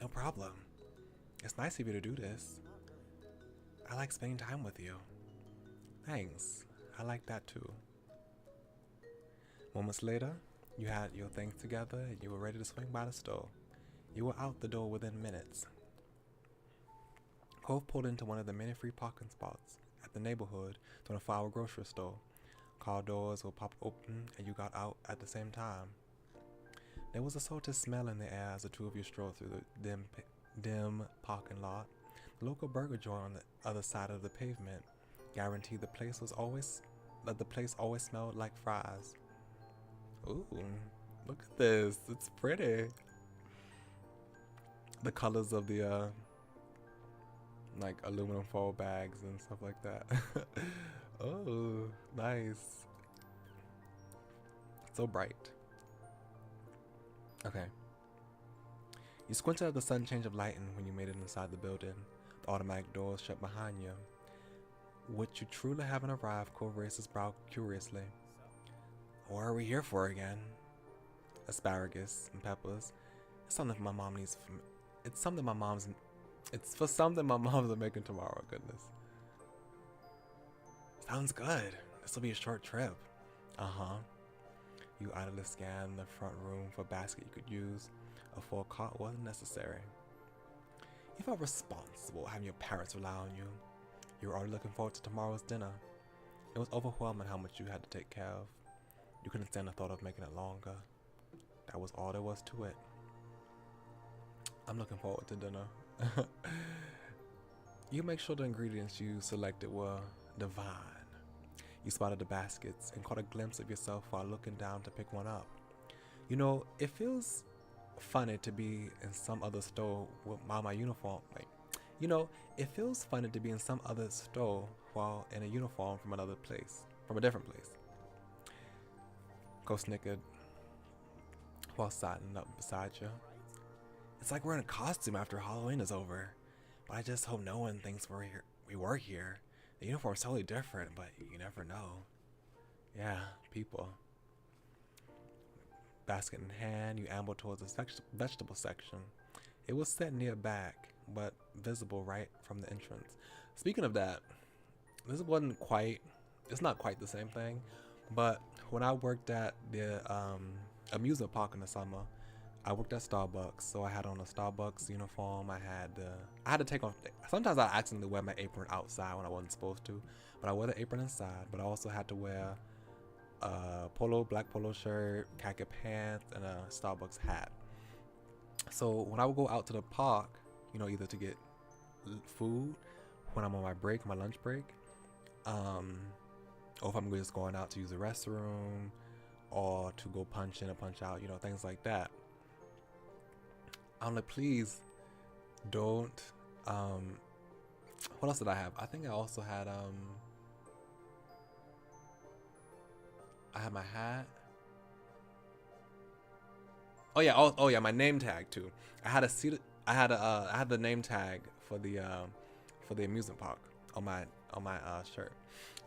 No problem. It's nice of you to do this. I like spending time with you. Thanks. I like that too. Moments later, you had your things together and you were ready to swing by the store. You were out the door within minutes. Cove pulled into one of the many free parking spots at the neighborhood 24-hour grocery store. Car doors will pop open and you got out at the same time. There was a salty smell in the air as the two of you strolled through the dim parking lot. The local burger joint on the other side of the pavement guaranteed the place always smelled like fries. Ooh, look at this. It's pretty. The colors of the like aluminum foil bags and stuff like that. Oh, nice. So bright. Okay. You squinted at the sudden change of lighting when you made it inside the building. The automatic doors shut behind you. Would you truly haven't arrived? Cole raised his brow curiously. What are we here for again? Asparagus and peppers. It's something my mom needs. It's for something my mom's are making tomorrow. Goodness. Sounds good. This will be a short trip. Uh-huh. You idly scanned the front room for a basket you could use. A full cart wasn't necessary. You felt responsible having your parents rely on you. You were already looking forward to tomorrow's dinner. It was overwhelming how much you had to take care of. You couldn't stand the thought of making it longer. That was all there was to it. I'm looking forward to dinner. You make sure the ingredients you selected were divine. You spotted the baskets and caught a glimpse of yourself while looking down to pick one up. You know, it feels funny to be in some other store while my uniform. It feels funny to be in some other store while in a uniform from a different place. Cole snickered while sidling up beside you. It's like we're in a costume after Halloween is over. But I just hope no one thinks we were here. The uniform's totally different, but you never know. Yeah, people. Basket in hand, you ambled towards the vegetable section. It was set near back, but visible right from the entrance. Speaking of that, it's not quite the same thing, but when I worked at the amusement park in the summer, I worked at Starbucks, so I had on a Starbucks uniform. I had to take off. Sometimes I accidentally wear my apron outside when I wasn't supposed to, but I wore the apron inside. But I also had to wear a black polo shirt, khaki pants, and a Starbucks hat. So when I would go out to the park, either to get food when I'm on my lunch break, or if I'm just going out to use the restroom, or to go punch in or punch out, things like that. I'm like, please don't. What else did I have? I think I also had I had my hat. Oh yeah, my name tag too. I had the name tag for the amusement park on my shirt.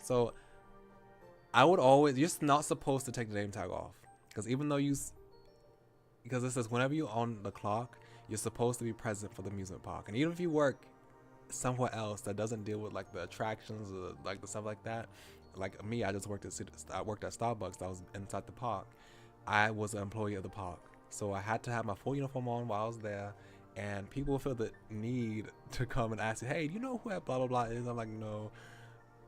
So I would always, you're not supposed to take the name tag off, because because it says whenever you're on the clock, you're supposed to be present for the amusement park. And even if you work somewhere else that doesn't deal with like the attractions or like the stuff like that, like me, I worked at Starbucks. I was inside the park. I was an employee of the park, so I had to have my full uniform on while I was there. And people feel the need to come and ask you, hey, do you know who that blah blah blah is? I'm like, no,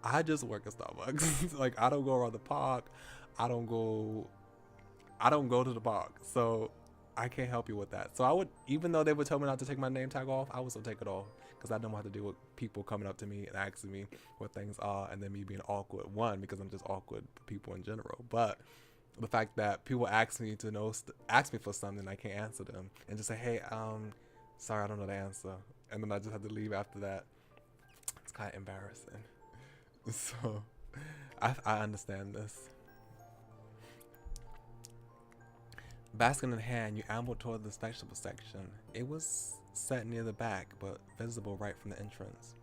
I just work at Starbucks. Like, I don't go around the park. I don't go to the park. So I can't help you with that. So I would, even though they would tell me not to take my name tag off, I would still take it off, because I don't have to deal with people coming up to me and asking me what things are, and then me being awkward. One, because I'm just awkward for people in general. But the fact that people ask me for something, I can't answer them, and just say, hey, sorry, I don't know the answer, and then I just have to leave after that. It's kind of embarrassing. So I understand this. Basket in hand, you ambled toward the vegetable section. It was set near the back, but visible right from the entrance.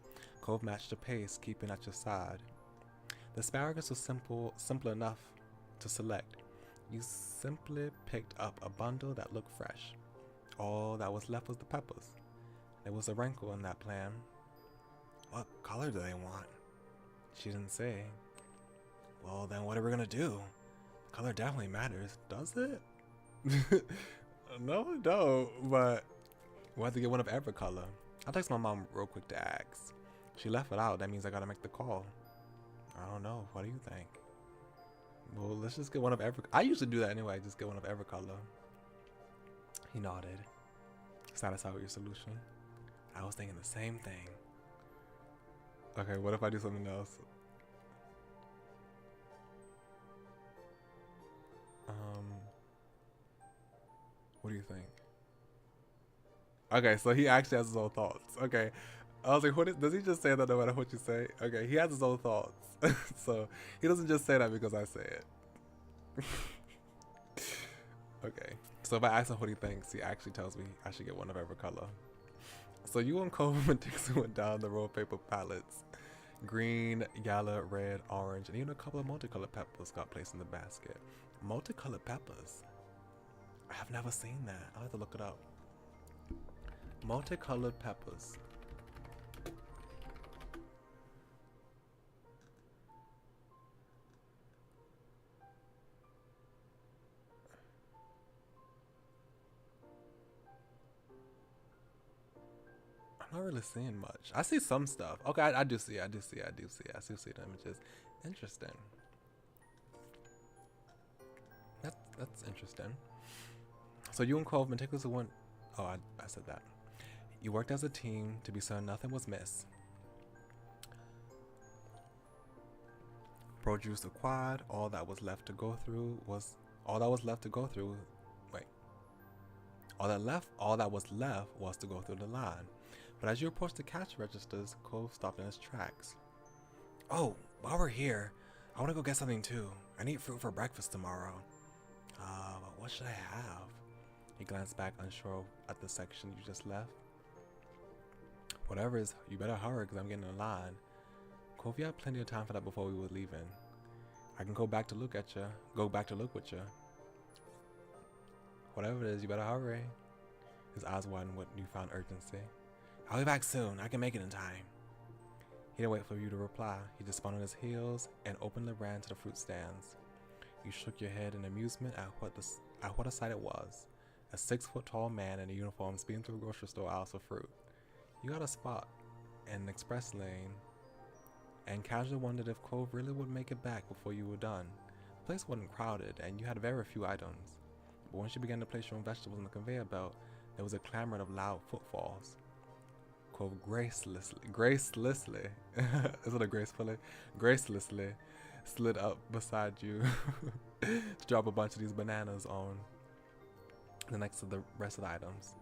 Cove matched the pace, keeping at your side. The asparagus was simple enough to select. You simply picked up a bundle that looked fresh. All that was left was the peppers. There was a wrinkle in that plan. What color do they want? She didn't say. Well, then what are we gonna do? Color definitely matters, does it? No, it don't, but we'll have to get one of every color. I'll text my mom real quick to ask. She left it out, that means I gotta make the call. I don't know, what do you think? Well, let's just get one of every. I usually do that anyway, just get one of every color. He nodded. Satisfied with your solution? I was thinking the same thing. Okay, what if I do something else? What do you think? Okay, so he actually has his own thoughts. Okay, I was like, does he just say that no matter what you say? Okay, he has his own thoughts. So he doesn't just say that because I say it. Okay, so if I ask him what he thinks, he actually tells me I should get one of every color. So you and Colvin and Dixon went down the row of paper pallets. Green, yellow, red, orange, and even a couple of multicolored peppers got placed in the basket. Multicolored peppers? I have never seen that. I'll have to look it up. Multicolored peppers. I'm not really seeing much. I see some stuff. Okay, I do see it. I still see the images. Interesting. That's interesting. So you and Cove meticulously went. Oh, I said that. You worked as a team to be certain nothing was missed. Produce acquired. All that was left to go through. Wait. All that was left was to go through the line. But as you approached the cash registers, Cove stopped in his tracks. Oh, while we're here, I want to go get something too. I need fruit for breakfast tomorrow. But what should I have? He glanced back, unsure at the section you just left. Whatever is, you better hurry because I'm getting in line. Cove, you had plenty of time for that before we were leaving. I can go back to look with you. Whatever it is, you better hurry. His eyes widened with newfound urgency. I'll be back soon. I can make it in time. He didn't wait for you to reply. He just spun on his heels and openly ran to the fruit stands. You shook your head in amusement at what a sight it was. A 6-foot-tall man in a uniform speeding through a grocery store aisles of fruit. You got a spot in an express lane and casually wondered if Cove really would make it back before you were done. The place wasn't crowded and you had very few items. But once you began to place your own vegetables on the conveyor belt, there was a clamoring of loud footfalls. Cove gracelessly, is it a gracefully? Gracelessly slid up beside you to drop a bunch of these bananas on next to the rest of the items.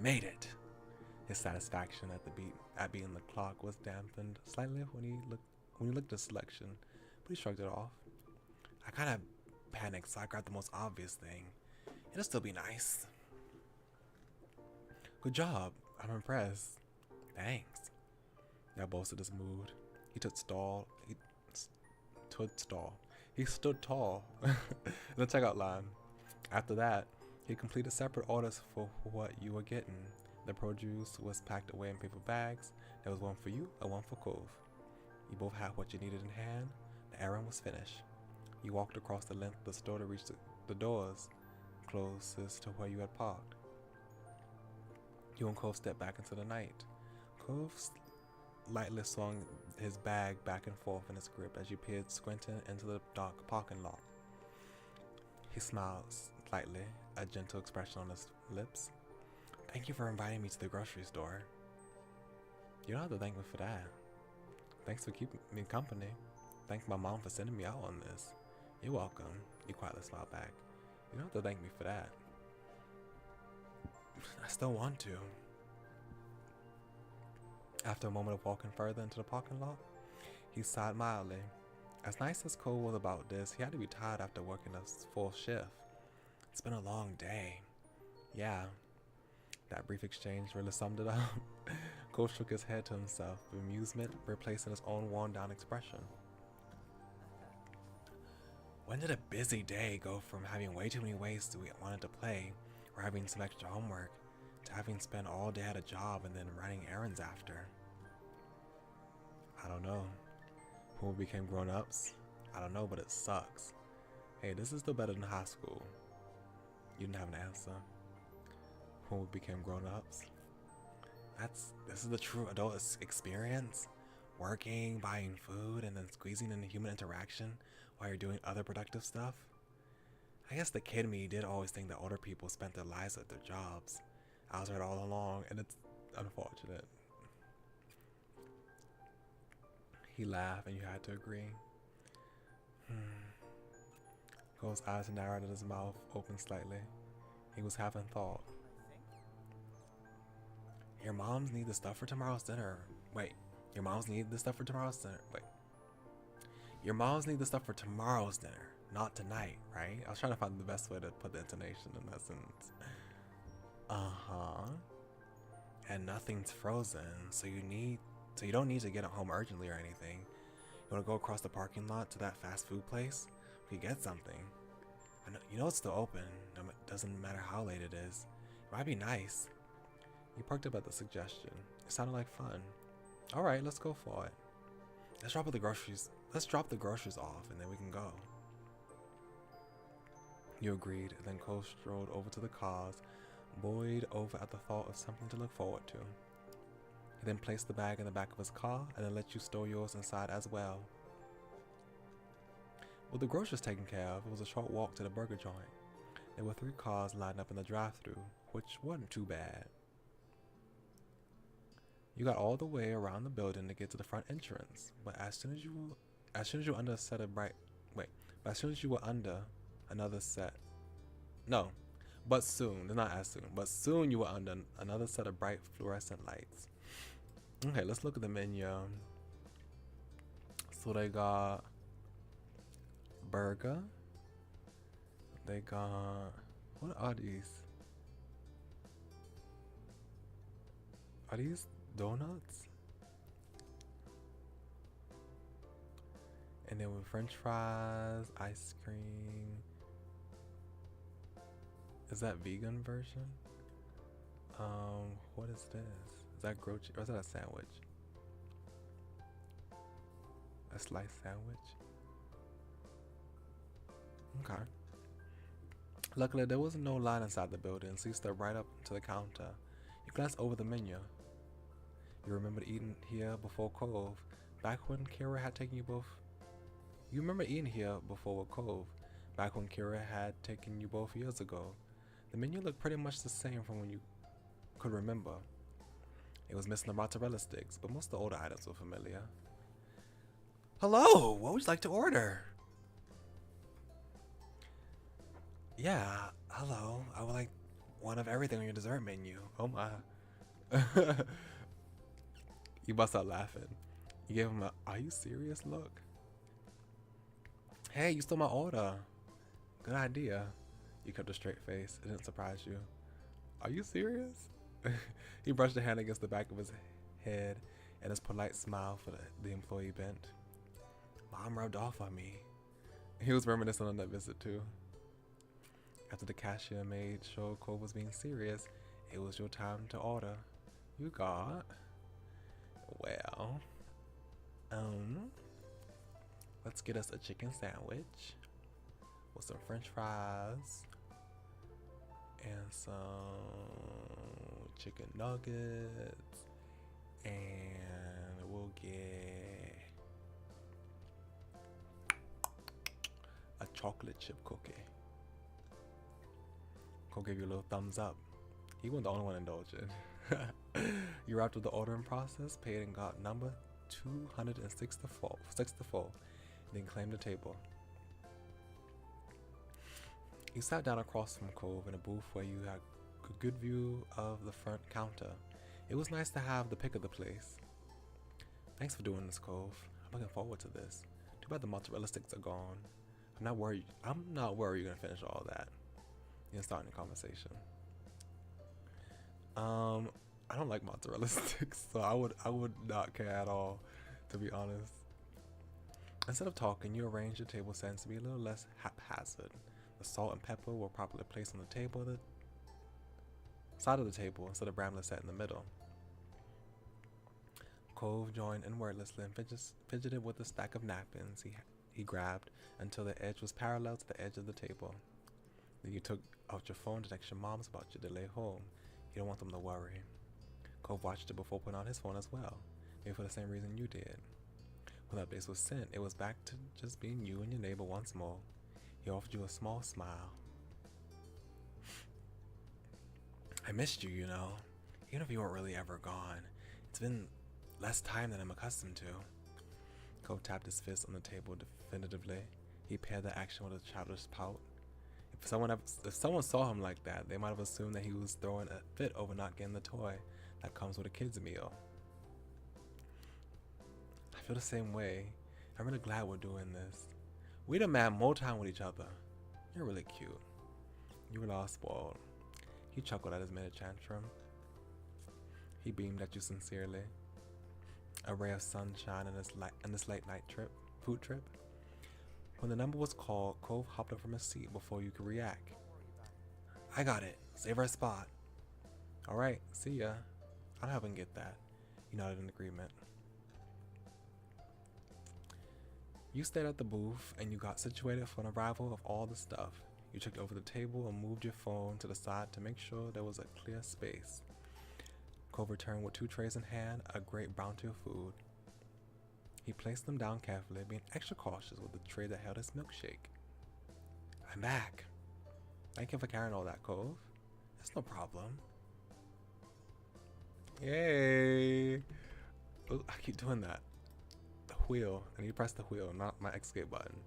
Made it. His satisfaction at beating the clock was dampened slightly when he looked at the selection, but he shrugged it off. I kind of panicked, so I grabbed the most obvious thing. It'll still be nice. Good job. I'm impressed. Thanks. That boasted his mood. He stood tall in the checkout line. After that, he completed separate orders for what you were getting. The produce was packed away in paper bags. There was one for you and one for Cove. You both had what you needed in hand. The errand was finished. You walked across the length of the store to reach the doors closest to where you had parked. You and Cove stepped back into the night. Cove lightly swung his bag back and forth in his grip as you peered squinting into the dark parking lot. He smiled slightly, a gentle expression on his lips. Thank you for inviting me to the grocery store. You don't have to thank me for that. Thanks for keeping me company. Thank my mom for sending me out on this. You're welcome. You quietly smiled back. You don't have to thank me for that. I still want to. After a moment of walking further into the parking lot, he sighed mildly. As nice as Cole was about this, he had to be tired after working a full shift. It's been a long day. Yeah, that brief exchange really summed it up. Cole shook his head to himself, with amusement replacing his own worn-down expression. When did a busy day go from having way too many ways we wanted to play, or having some extra homework, to having spent all day at a job and then running errands after? I don't know. When we became grown-ups? I don't know, but it sucks. Hey, this is still better than high school. You didn't have an answer. When we became grown-ups? This is the true adult experience? Working, buying food, and then squeezing in human interaction while you're doing other productive stuff? I guess the kid me did always think that older people spent their lives at their jobs. I was right all along, and it's unfortunate. He laughed, and you had to agree. Cole's eyes narrowed and his mouth opened slightly. He was having thought. Your moms need the stuff for tomorrow's dinner. Wait, your moms need the stuff for tomorrow's dinner. Wait. Your moms need the stuff for tomorrow's dinner, not tonight, right? I was trying to find the best way to put the intonation in that sentence. And nothing's frozen, so you don't need to get it home urgently or anything. You want to go across the parking lot to that fast food place? We get something. I know, you know it's still open. It doesn't matter how late it is. It might be nice. He perked up at the suggestion. It sounded like fun. All right, let's go for it. Let's drop the groceries off, and then we can go. You agreed, and then Cole strolled over to the cars, buoyed over at the thought of something to look forward to. He then placed the bag in the back of his car, and then let you store yours inside as well. With the groceries taken care of, it was a short walk to the burger joint. There were 3 cars lined up in the drive-thru, which wasn't too bad. You got all the way around the building to get to the front entrance, but as soon as you were under as soon as you were under another set, but soon you were under another set of bright fluorescent lights. Okay, let's look at the menu. So they got burger. They got, what are these? Are these donuts? And then with French fries, ice cream. Is that vegan version? What is this? Is that grilled cheese, or is that a sandwich? A sliced sandwich? Okay. Luckily, there was no line inside the building, so you stepped right up to the counter. You glanced over the menu. You remembered eating here before Cove, back when Kira had taken you both. You remember eating here before with Cove, back when Kira had taken you both years ago. The menu looked pretty much the same from when you could remember. It was missing the mozzarella sticks, but most of the older items were familiar. Hello, what would you like to order? Yeah, hello, I would like one of everything on your dessert menu. Oh my. You bust out laughing. You gave him a, are you serious look? Hey, you stole my order. Good idea. You kept a straight face. It didn't surprise you. Are you serious? He brushed a hand against the back of his head, and his polite smile for the employee bent. Mom rubbed off on me. He was reminiscent on that visit too. After the cashier made sure Cole was being serious, it was your time to order. You got, well, let's get us a chicken sandwich with some French fries and some chicken nuggets, and we'll get a chocolate chip cookie. Cole gave you a little thumbs up. He wasn't the only one indulging. You wrapped up the ordering process, paid, and got number 264, then claimed the table. You sat down across from Cove in a booth where you had a good view of the front counter. It was nice to have the pick of the place. Thanks for doing this, Cove. I'm looking forward to this. Too bad the mozzarella sticks are gone. I'm not worried you're gonna finish all that. You're starting a conversation. I don't like mozzarella sticks, so I would not care at all, to be honest. Instead of talking, you arrange your table settings to be a little less haphazard. The salt and pepper were properly placed on the table, the side of the table, instead of randomly set in the middle. Cove joined in wordlessly and fidgeted with the stack of napkins he grabbed until the edge was parallel to the edge of the table. Then you took out your phone to text your moms about your delay home. You don't want them to worry. Cove watched it before putting on his phone as well, maybe for the same reason you did. When that base was sent, it was back to just being you and your neighbor once more. He offered you a small smile. I missed you, you know, even if you weren't really ever gone. It's been less time than I'm accustomed to. Cove tapped his fist on the table definitively. He paired the action with a childish pout. If someone saw him like that, they might have assumed that he was throwing a fit over not getting the toy that comes with a kid's meal. I feel the same way. I'm really glad we're doing this. We done had more time with each other. You're really cute. You were all spoiled. He chuckled at his mini tantrum. He beamed at you sincerely. A ray of sunshine in this late night food trip. When the number was called, Cove hopped up from his seat before you could react. I got it. Save our spot. Alright, see ya. I'll have him get that. You nodded in agreement. You stayed at the booth and you got situated for an arrival of all the stuff. You checked over the table and moved your phone to the side to make sure there was a clear space. Cove returned with 2 trays in hand, a great bounty of food. He placed them down carefully, being extra cautious with the tray that held his milkshake. I'm back. Thank you for carrying all that, Cove. It's no problem. Yay! Ooh, I keep doing that. The wheel. I need to press the wheel, not my escape button.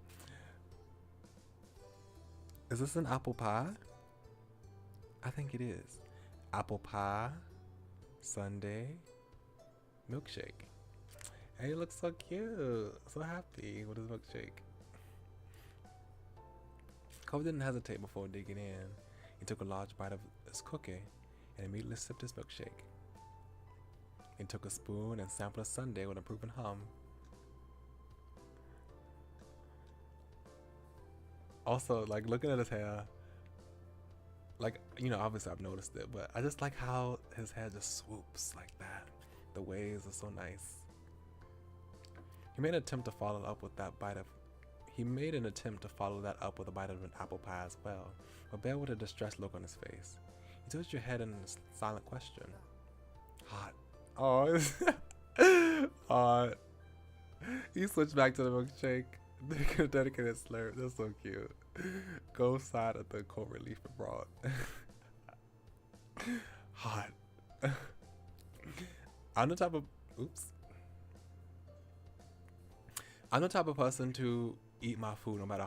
Is this an apple pie? I think it is. Apple pie, sundae, milkshake. Hey, he looks so cute. So happy with his milkshake. Cove didn't hesitate before digging in. He took a large bite of his cookie and immediately sipped his milkshake. He took a spoon and sampled a sundae with an approving hum. Also, like, looking at his hair, like, you know, obviously I've noticed it, but I just like how his hair just swoops like that. The waves are so nice. He made an attempt to follow that up with a bite of an apple pie as well, but bared with a distressed look on his face. He tilted your head in a silent question. Hot. Oh, he switched back to the milkshake. The dedicated slurp. That's so cute. Go side of the cold relief abroad. Hot. I'm the type of person to eat my food no matter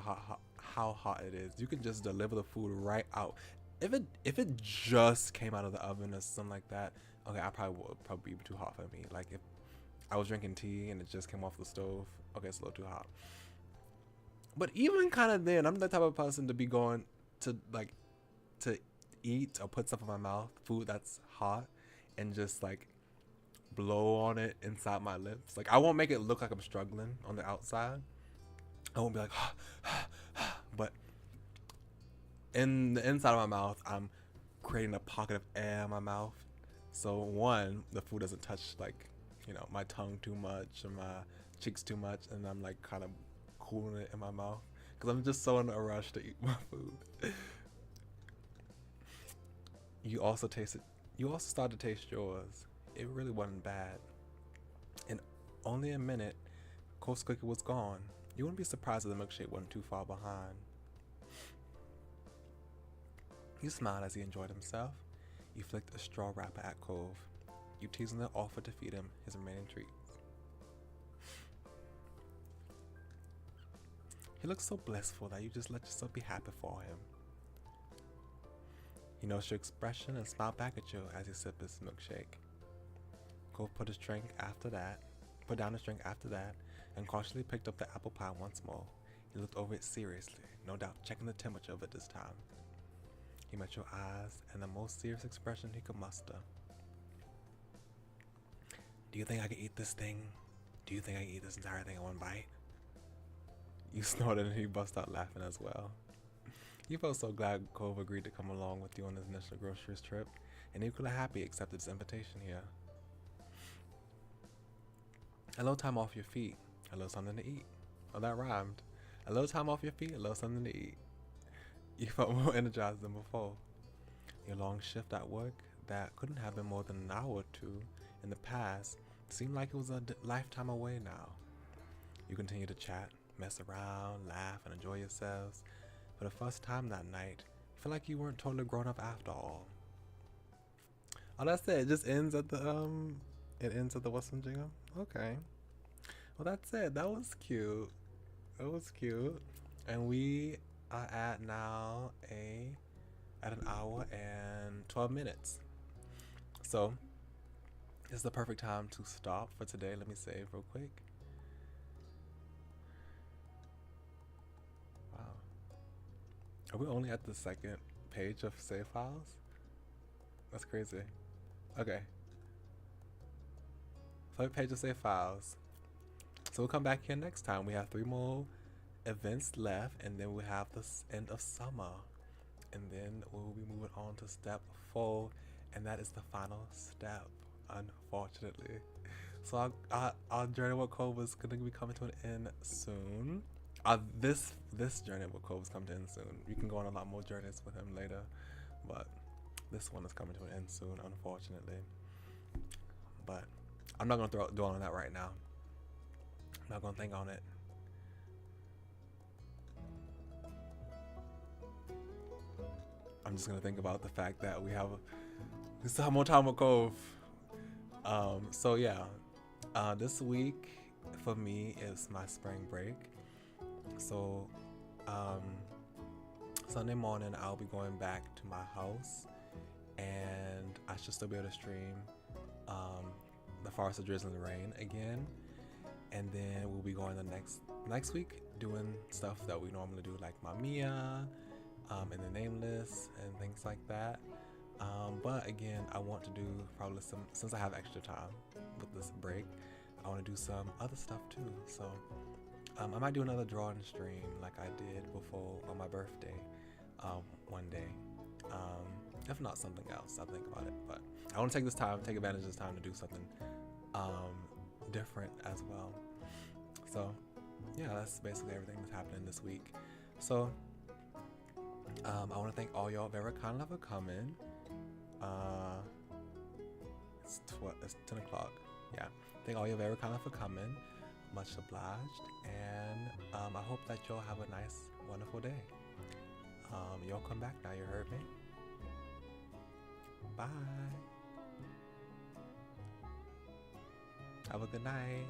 how hot it is. You can just deliver the food right out. If it just came out of the oven or something like that, okay, I probably be too hot for me. Like if I was drinking tea and it just came off the stove, okay, it's a little too hot. But even kind of then, I'm the type of person to be going to eat or put stuff in my mouth, food that's hot, and just like blow on it inside my lips. Like I won't make it look like I'm struggling on the outside. I won't be like, but in the inside of my mouth, I'm creating a pocket of air in my mouth. So one, the food doesn't touch like, you know, my tongue too much or my cheeks too much, and I'm like kind of cooling it in my mouth because I'm just so in a rush to eat my food. You also started to taste yours. It really wasn't bad. In only a minute, Cove's cookie was gone. You wouldn't be surprised if the milkshake wasn't too far behind. He smiled as he enjoyed himself. You flicked a straw wrapper at Cove. You teasingly offered to feed him his remaining treats. He looked so blissful that you just let yourself be happy for him. He noticed your expression and smiled back at you as he sipped his milkshake. Cove put his drink after that, put down his drink after that and cautiously picked up the apple pie once more. He looked over it seriously, no doubt checking the temperature of it this time. He met your eyes and the most serious expression he could muster. Do you think I can eat this thing? Do you think I can eat this entire thing in one bite? You snorted and he bust out laughing as well. He felt so glad Cove agreed to come along with you on his initial groceries trip, and equally happy accepted his invitation here. A little time off your feet, a little something to eat. Oh, that rhymed. A little time off your feet, a little something to eat. You felt more energized than before. Your long shift at work, that couldn't have been more than an hour or two in the past, seemed like it was a lifetime away now. You continued to chat, mess around, laugh, and enjoy yourselves. For the first time that night, you feel like you weren't totally grown up after all. Oh, that's it. It just ends at the it ends at the Western jingle. Okay. Well, that's it. That was cute. It was cute. And we are at now at an hour and 12 minutes. So this is the perfect time to stop for today. Let me save real quick. Wow. Are we only at the second page of save files? That's crazy. Okay. Third page of save files. So we'll come back here next time. We have 3 more events left, and then we have the end of summer. And then we'll be moving on to step 4, and that is the final step, unfortunately. So our journey with Cove is going to be coming to an end soon. This journey with Cove is coming to an end soon. You can go on a lot more journeys with him later, but this one is coming to an end soon, unfortunately. But I'm not going to dwell on that right now. I'm not going to think on it. I'm just going to think about the fact that we still have more time with Cove. So yeah, this week for me is my spring break. So Sunday morning I'll be going back to my house, and I should still be able to stream The Forest of Drizzling Rain again, and then we'll be going the next week doing stuff that we normally do, like Mamiya and the Nameless and things like that. But again, I want to do probably since I have extra time with this break, I want to do some other stuff too. So I might do another drawing stream like I did before on my birthday one day. If not something else, I'll think about it. But I want to take advantage of this time to do something different as well. So yeah, that's basically everything that's happening this week. So I want to thank all y'all very kindly for coming. It's 10 o'clock. Yeah, thank all y'all very kindly for coming. Much obliged, and I hope that y'all have a nice, wonderful day. Y'all come back now. You heard me. Bye. Have a good night.